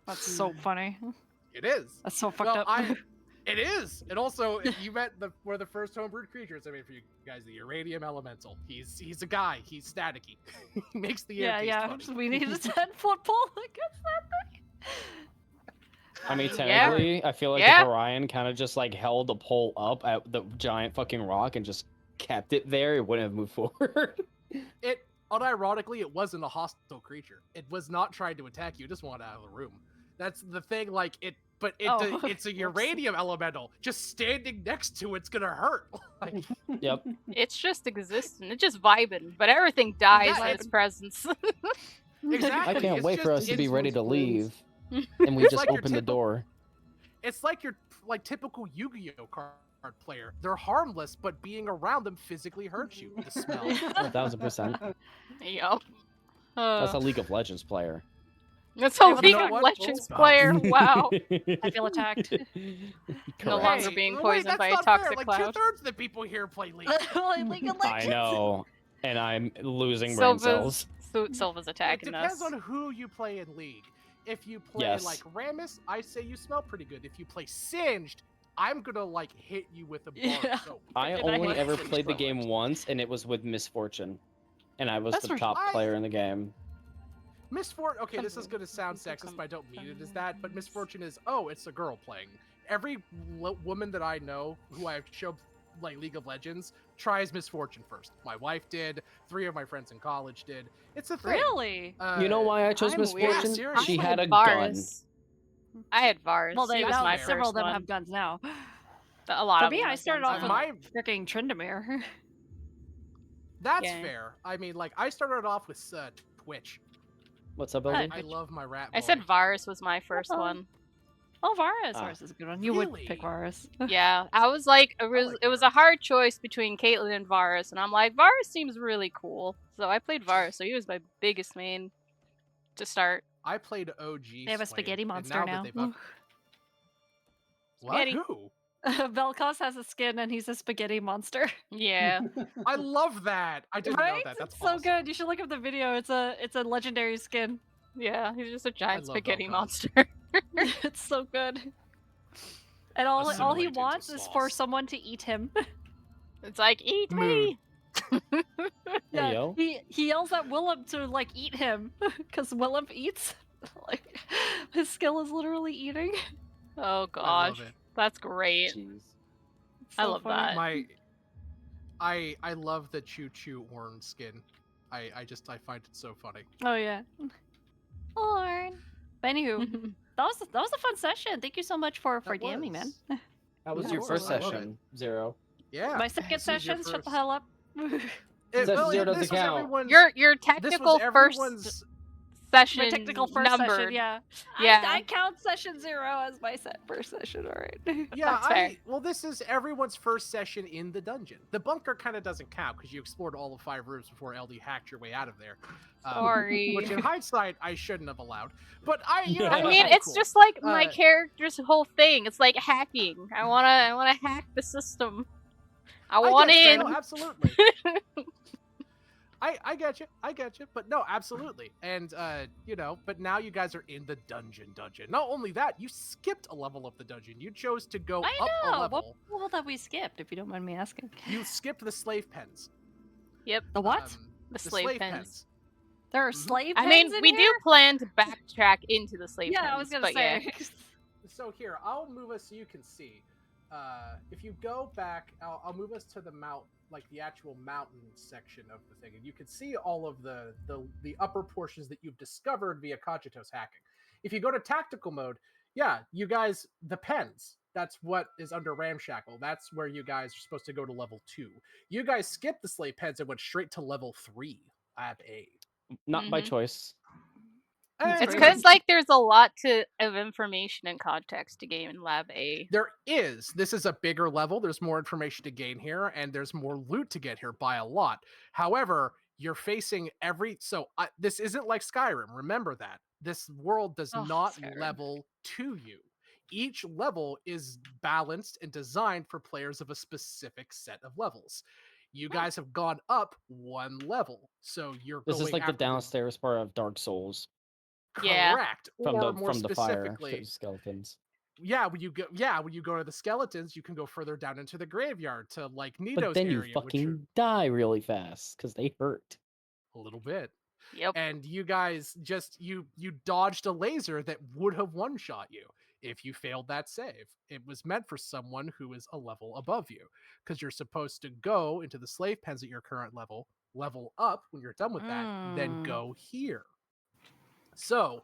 That's so funny. It is. That's so fucked up. It is. And also, you met one of the first homebrewed creatures I made for you guys, the Uranium Elemental. He's a guy. He's staticky. He makes the air taste funny. So we need a 10-foot pole against that thing. I mean, Yeah. technically, I feel like Yeah. if Orion kind of just like held the pole up at the giant fucking rock and just kept it there, it wouldn't have moved forward. It, unironically, it wasn't a hostile creature. It was not trying to attack you. It just wanted out of the room. That's the thing. Like it, but it's a uranium elemental. Just standing next to it's gonna hurt. Like, Yep. It's just existing. It's just vibing, but everything dies Yeah, in its presence. exactly. I can't It's wait for just- us to be it's- ready to leave, friends. and we It's just like your open the typical- door. It's like your typical Yu-Gi-Oh card player. They're harmless, but being around them physically hurts you. The smell. 1000%. Yup. That's a League of Legends player. That's a You League know of what? Legends Oh. player. Wow. I feel attacked. No Correct. longer being wait, poisoned that's by a not fair. toxic Like cloud. 2/3 of the people here play League. League of I Legends. know, and I'm losing brain cells. Silva's It attacking depends us. on who you play in League. If you play Yes. like Ramus, I say you smell pretty good. If you play Singed, I'm gonna like hit you with a bar Yeah. of soap. I Freaking only hate ever Singed played the Pro game Legends. once, and it was with Misfortune, and I was That's the for top sure. player in the game. Misfortune. Okay, this is gonna sound sexist, but I don't mean it as that. But Misfortune is, oh, it's a girl playing. Every woman that I know who I've showed like League of Legends tries Misfortune first. My wife did. 3 of my friends in college did. It's a thing. Really? You know why I chose I'm weird. Misfortune? seriously. She I had a played gun. Varus. I had Varus. Well, He was that's my fair. several first of them one. have guns now. A lot For of me, them I have started guns off now. with freaking Tryndamere. That's Yeah. fair. I mean, like I started off with Twitch. What's up, LD? I love my rat. I said boy. Varus was my first Uh-oh. one. Oh, Varus. Ah. Varus is a good one. You would Really? pick Varus. Yeah, I was like, it was, like it was a Varus. hard choice between Caitlyn and Varus, and I'm like, Varus seems really cool, so I played Varus. So he was my biggest main to start. I played OG. They have a Swain, spaghetti and monster now. now. That they've what? Spaghetti. Who? Velkos has a skin and he's a spaghetti monster. Yeah, I love that. I didn't know Right? that. That's It's so awesome. good. You should look up the video. It's a legendary skin. yeah, he's just a giant love spaghetti Velcos. monster. It's so good. And all he Assimilate into wants is for sauce. someone to eat him. It's like, eat Mood. me! Hey, yo. He yells at Willem to like eat him because Willem eats. Like his skill is literally eating. Oh I love gosh, it. that's great. Jeez. I So love funny. that. I love the Choo Choo Orn skin. I find it so funny. Oh yeah. Lord. But anywho, that was a fun session. Thank you so much for That DMing, man. was. That was Yeah, your of course, first I love session, Zero. Yeah. My second This was your session, shut the first. hell up. Session Well, zero doesn't this was count. everyone's- Your this technical was first everyone's. session My technical first numbered. session, yeah. Yeah. I count session 0 as my first session, alright. Yeah, That's fair. well, this is everyone's first session in the dungeon. The bunker kind of doesn't count because you explored all of 5 rooms before LD hacked your way out of there. Sorry. Which, in hindsight, I shouldn't have allowed. But I I I that's mean, kinda it's cool. just like my Uh, character's whole thing. It's like hacking. I wanna hack the system. I I want guess in. so, absolutely. I get you. I get you. But no, absolutely. And but now you guys are in the dungeon. Not only that, you skipped a level of the dungeon. You chose to go I up a know. What level. level have we skipped, if you don't mind me asking? You skipped the slave pens. Yep, The what? the The slave slave pens. pens. There are Mhm. slave I pens mean, in we do here? plan to backtrack into the slave Yeah, pens, I was gonna but yeah. say. So here, I'll move us so you can see. If you go back, I'll move us to the like the actual mountain section of the thing, and you can see all of the upper portions that you've discovered via Cogitos hacking. If you go to tactical mode, yeah, you guys, the pens. That's what is under Ramshackle. That's where you guys are supposed to go to level 2. You guys skipped the slave pens and went straight to level 3 at A. Not by Hmm. choice. That's It's You crazy. know, because like there's a lot of information and context to gain in Lab A. there is. This is a bigger level. There's more information to gain here, and there's more loot to get here by a lot. However, you're facing this isn't like Skyrim. Remember that. This world does Oh, not Skyrim. level to you. Each level is balanced and designed for players of a specific set of levels. You guys have gone up one level, so you're This is going like the after the downstairs part of Dark Souls Yeah. correct, from or more the fire specifically, skeletons. when you go to the skeletons, you can go further down into the graveyard to like But Nito's then you area, which are fucking die really fast because they hurt. a little bit. Yep. And you guys you dodged a laser that would have one shot you if you failed that save. It was meant for someone who is a level above you, because you're supposed to go into the slave pens at your current level up when you're done with that, then go here. So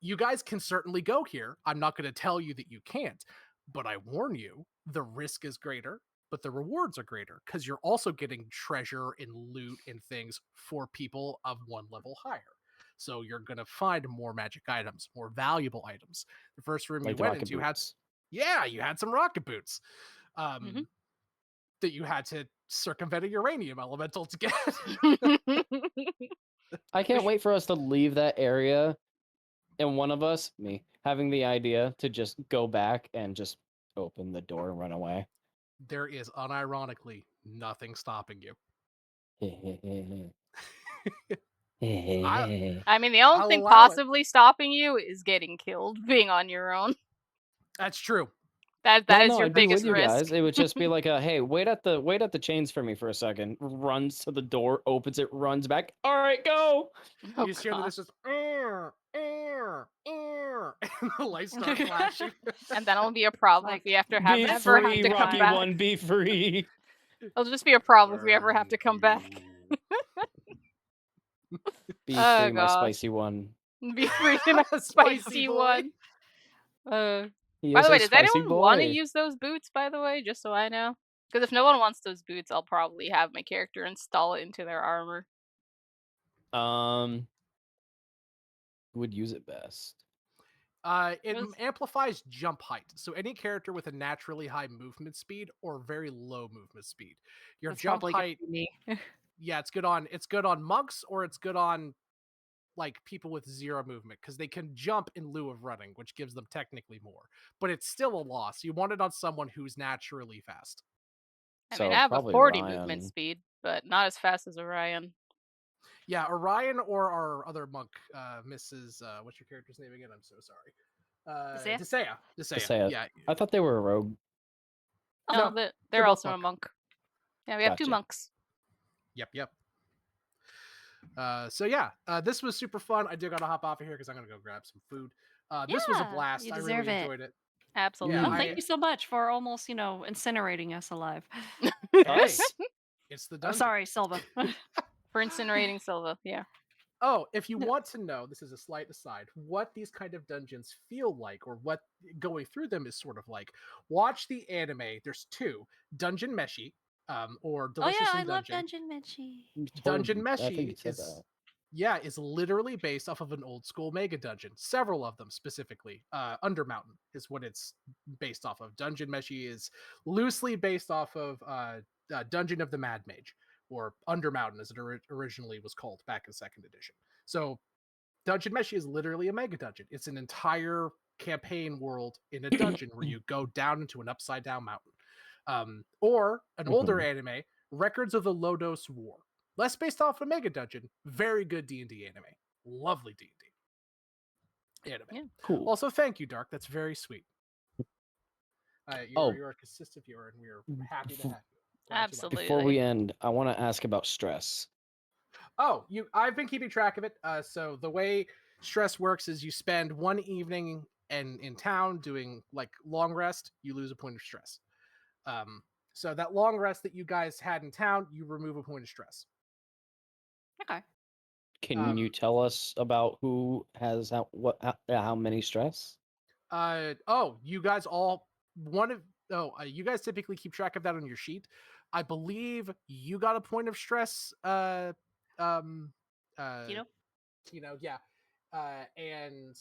you guys can certainly go here. I'm not going to tell you that you can't, but I warn you, the risk is greater, but the rewards are greater, because you're also getting treasure and loot and things for people of one level higher. So you're going to find more magic items, more valuable items. The first room you Like the went rocket into, boots. you had some rocket boots Hmm. that you had to circumvent a uranium elemental to get. I can't wait for us to leave that area and one of us, me, having the idea to just go back and just open the door and run away. There is unironically nothing stopping you. I, I mean, the only I'll thing allow it. possibly stopping you is getting killed, being on your own. That's true. That Well, is no, your I'd be with biggest you risk. guys. It would just be like a hey, wait at the chains for me for a second. Runs to the door, opens it, runs back. All right, go. Oh You just hear god. this just and the lights start flashing. And then it'll be a problem like, if we have to Be Never ever have free, to come Rocky mind. back. One. Be free. It'll just be a problem if we ever have to Thank come back. you. Be Oh free, my gosh. spicy one. Be free my Spicy spicy boy. one. He By is the way, a does spicy anyone want to boy. use those boots, by the way, just so I know? Because if no one wants those boots, I'll probably have my character install it into their armor. Would use it best. It Was- amplifies jump height. So any character with a naturally high movement speed or very low movement speed. Your That's jump probably gonna height, be me. yeah, it's good on monks, or it's good on like people with zero movement, because they can jump in lieu of running, which gives them technically more. But it's still a loss. You want it on someone who's naturally fast. I mean, So I have a probably 40 movement Ryan. speed, but not as fast as Orion. Yeah, Orion or our other monk, Mrs. What's your character's name again? I'm so sorry. Desea? Desea. To say it. Yeah. I thought they were a rogue. No, No, they're they're both also a monk. monk. Yeah, we have two Gotcha. monks. Yep. So yeah, this was super fun. I do gotta hop off of here because I'm gonna go grab some food. This was a Yeah, blast. you I deserve really it. enjoyed it. Absolutely. Oh, Mm. thank you so much for almost, incinerating us alive. Hey, Us? it's the Oh, dungeon. sorry, Silva. For incinerating Silva, yeah. Oh, if you want to know, this is a slight aside, what these kind of dungeons feel like, or what going through them is sort of like, watch the anime. There's two: Dungeon Meshi, or Oh Delicious yeah, I in love Dungeon. Dungeon Mechi. Dungeon I think you Meshi said that. is literally based off of an old school mega dungeon. Several of them specifically. Undermountain is what it's based off of. Dungeon Meshi is loosely based off of Dungeon of the Mad Mage, or Undermountain as it originally was called back in second edition. So Dungeon Meshi is literally a mega dungeon. It's an entire campaign world in a dungeon where you go down into an upside down mountain. Or an older Mhm. anime, Records of the Lodos War. less based off of Mega Dungeon. Very good D&D anime. Lovely D&D anime. Yeah. Cool. Also, thank you, Dark. That's very sweet. Oh. You're a consistent viewer, and we're happy to have you. Glad you like it. Absolutely. Before we end, I want to ask about stress. Oh, I've been keeping track of it. So the way stress works is you spend one evening in town doing like long rest, you lose a point of stress. So that long rest that you guys had in town, you remove a point of stress. Okay. Can you tell us about who has how many stress? You guys all you guys typically keep track of that on your sheet. I believe you got a point of stress. Kino? Yeah. And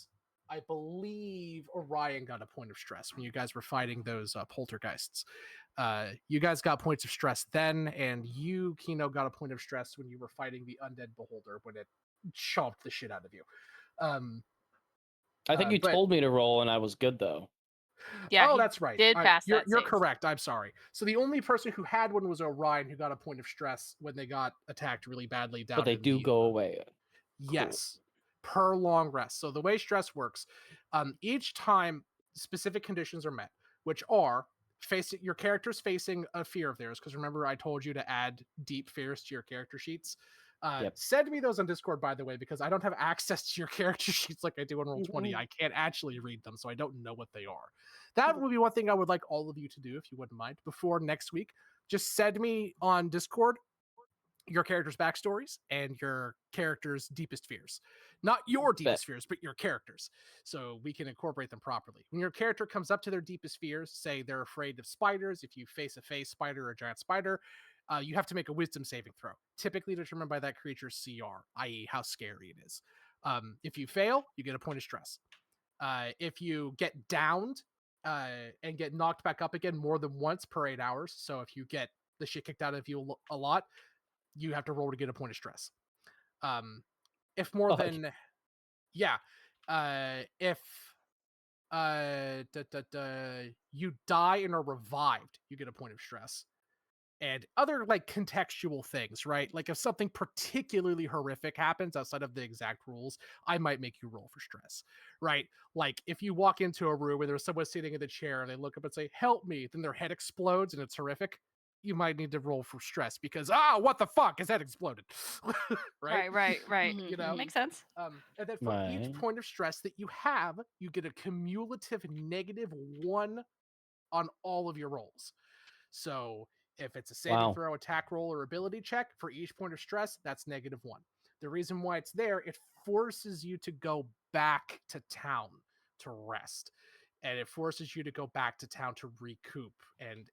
I believe Orion got a point of stress when you guys were fighting those poltergeists. You guys got points of stress then, and you, Kino, got a point of stress when you were fighting the undead beholder when it chomped the shit out of you. I think you but- told me to roll, and I was good though. Yeah, oh, he that's right. did pass you're that you're save. correct. I'm sorry. So the only person who had one was Orion, who got a point of stress when they got attacked really badly down. But they in do the, go away. Yes, per long rest. So the way stress works, each time specific conditions are met, which are facing your characters facing a fear of theirs. Because remember, I told you to add deep fears to your character sheets. Yep. Send me those on Discord, by the way, because I don't have access to your character sheets like I do on Roll20. I can't actually read them, so I don't know what they are. That would be one thing I would like all of you to do, if you wouldn't mind, before next week. Just send me on Discord your characters' backstories and your characters' deepest fears. Not your deepest fears, but your characters, so we can incorporate them properly. When your character comes up to their deepest fears, say they're afraid of spiders, if you face a face spider or a giant spider, you have to make a wisdom saving throw, typically determined by that creature's CR, i.e. how scary it is. If you fail, you get a point of stress. If you get downed and get knocked back up again more than once per 8 hours, so if you get the shit kicked out of you a lot, you have to roll to get a point of stress. If more than, yeah, if you die and are revived, you get a point of stress. And other like contextual things, right? Like if something particularly horrific happens outside of the exact rules, I might make you roll for stress, right? Like if you walk into a room where there's someone sitting in the chair and they look up and say, "Help me," then their head explodes and it's horrific. You might need to roll for stress because what the fuck, his head exploded, right? Right. Mhm. You know, Makes sense. and then for each point of stress that you have, you get a cumulative -1 on all of your rolls. So if it's a saving throw, attack roll, or ability check, for each point of stress, that's -1. The reason why it's there, it forces you to go back to town to rest. And it forces you to go back to town to recoup. And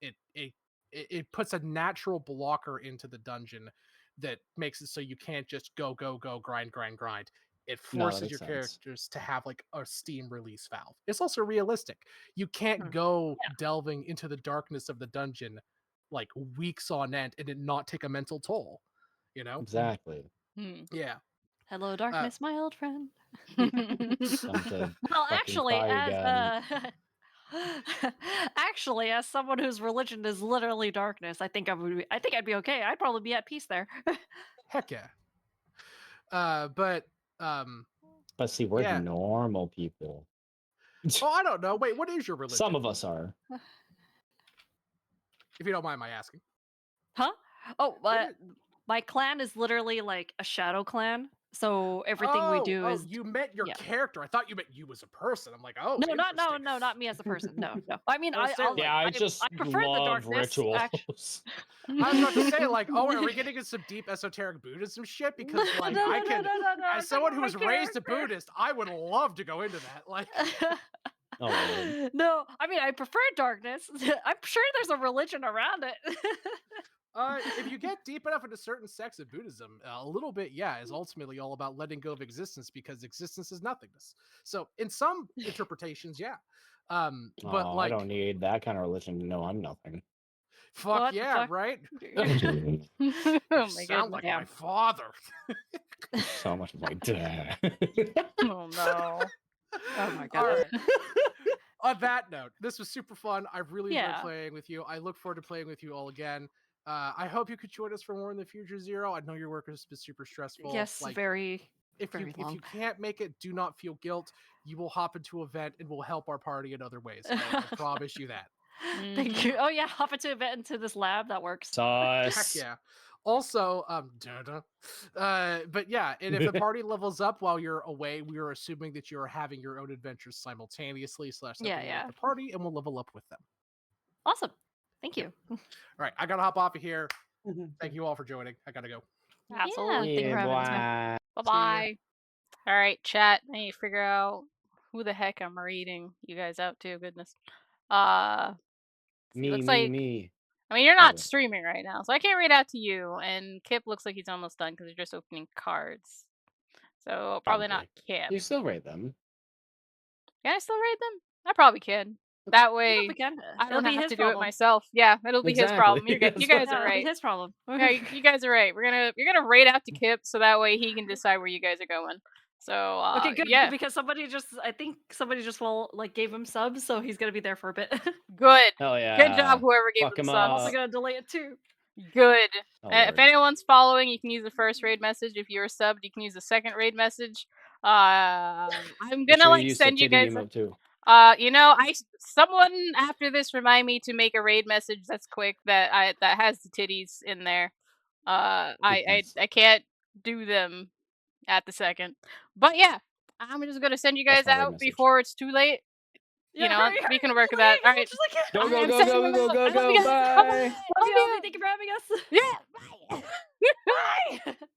it puts a natural blocker into the dungeon that makes it so you can't just go, grind. It forces your characters to have like a steam release valve. It's also realistic. You can't go delving into the darkness of the dungeon like weeks on end and it not take a mental toll, you know? Exactly. Yeah. Hello, darkness, my old friend. Well, actually, as someone whose religion is literally darkness, I think I'd be okay. I'd probably be at peace there. Heck yeah. But see, we're normal people. Oh, I don't know. Wait, what is your religion? Some of us are. If you don't mind my asking. Huh? Oh, my clan is literally like a shadow clan. So everything we do is. You meant your character. I thought you meant you as a person. I'm like, oh, no, not me as a person. No. I mean, I prefer the love darkness. rituals. I was about to say, like, oh, are we getting into some deep esoteric Buddhism shit? Because, like, as someone who was raised a Buddhist, I would love to go into that. Like, no, I mean, I prefer darkness. I'm sure there's a religion around it. If you get deep enough into certain sects of Buddhism, a little bit, is ultimately all about letting go of existence because existence is nothingness. So, in some interpretations, but like, I don't need that kind of religion to know I'm nothing. Fuck right? Oh my sound like my father. So much like my dad. Oh no. Oh my god. On that note, this was super fun. I've really enjoyed playing with you. I look forward to playing with you all again. I hope you could join us for more in the future, Zero. I know your work has been super stressful. Yes, Like, very, if very you long. can't make it, do not feel guilt. You will hop into an event and will help our party in other ways. I promise you that. Thank you. Oh yeah, hop into event into this lab. That works. Heck Sauce. yeah. Also, but yeah, and if a party levels up while you're away, we are assuming that you're having your own adventures simultaneously / Yeah, something yeah. with the party, and we'll level up with them. Awesome. Thank Yeah. you. All right, I gotta hop off of here. Mhm. Thank you all for joining. I gotta go. Absolutely. Thank you Yeah, for having us, man. boy. Bye bye. All right, chat. I need to figure out who the heck I'm reading you guys out to. Goodness. See, looks like. Me. I mean, you're Oh, not streaming right now, so I can't read out to you. And Kip looks like he's almost done because he's just opening cards. So probably not probably. Kip. You still rate them. Can I still read them? I probably can. That way, We can. I It'll don't be have his to do it problem. myself. Yeah, it'll be his Exactly. problem. You're good. You That's what- guys Yeah, are it'll be right. his problem. Yeah, you guys are right. You're gonna raid out to Kip so that way he can decide where you guys are going. So Okay, good. yeah, Because I think somebody just gave him subs, so he's gonna be there for a bit. good. Hell yeah. Good job, whoever gave Fuck them him subs. Also up. gonna delay it too. Good. Oh, If Lord. anyone's following, you can use the first raid message. If you're subbed, you can use the second raid message. I'm Make gonna sure you like use the send you titty guys. emote too. Someone after this remind me to make a raid message that's quick that has the titties in there. I can't do them at the second, but yeah, I'm just gonna send you That's guys my raid out message. before it's too late. Yeah, We can work with that. All right. Go, go, I'm go, sending go, them go, out. go, I love go, you guys. bye. Bye. Love Love you, you. Obi. Thank you for having us. Yeah. Bye. Bye.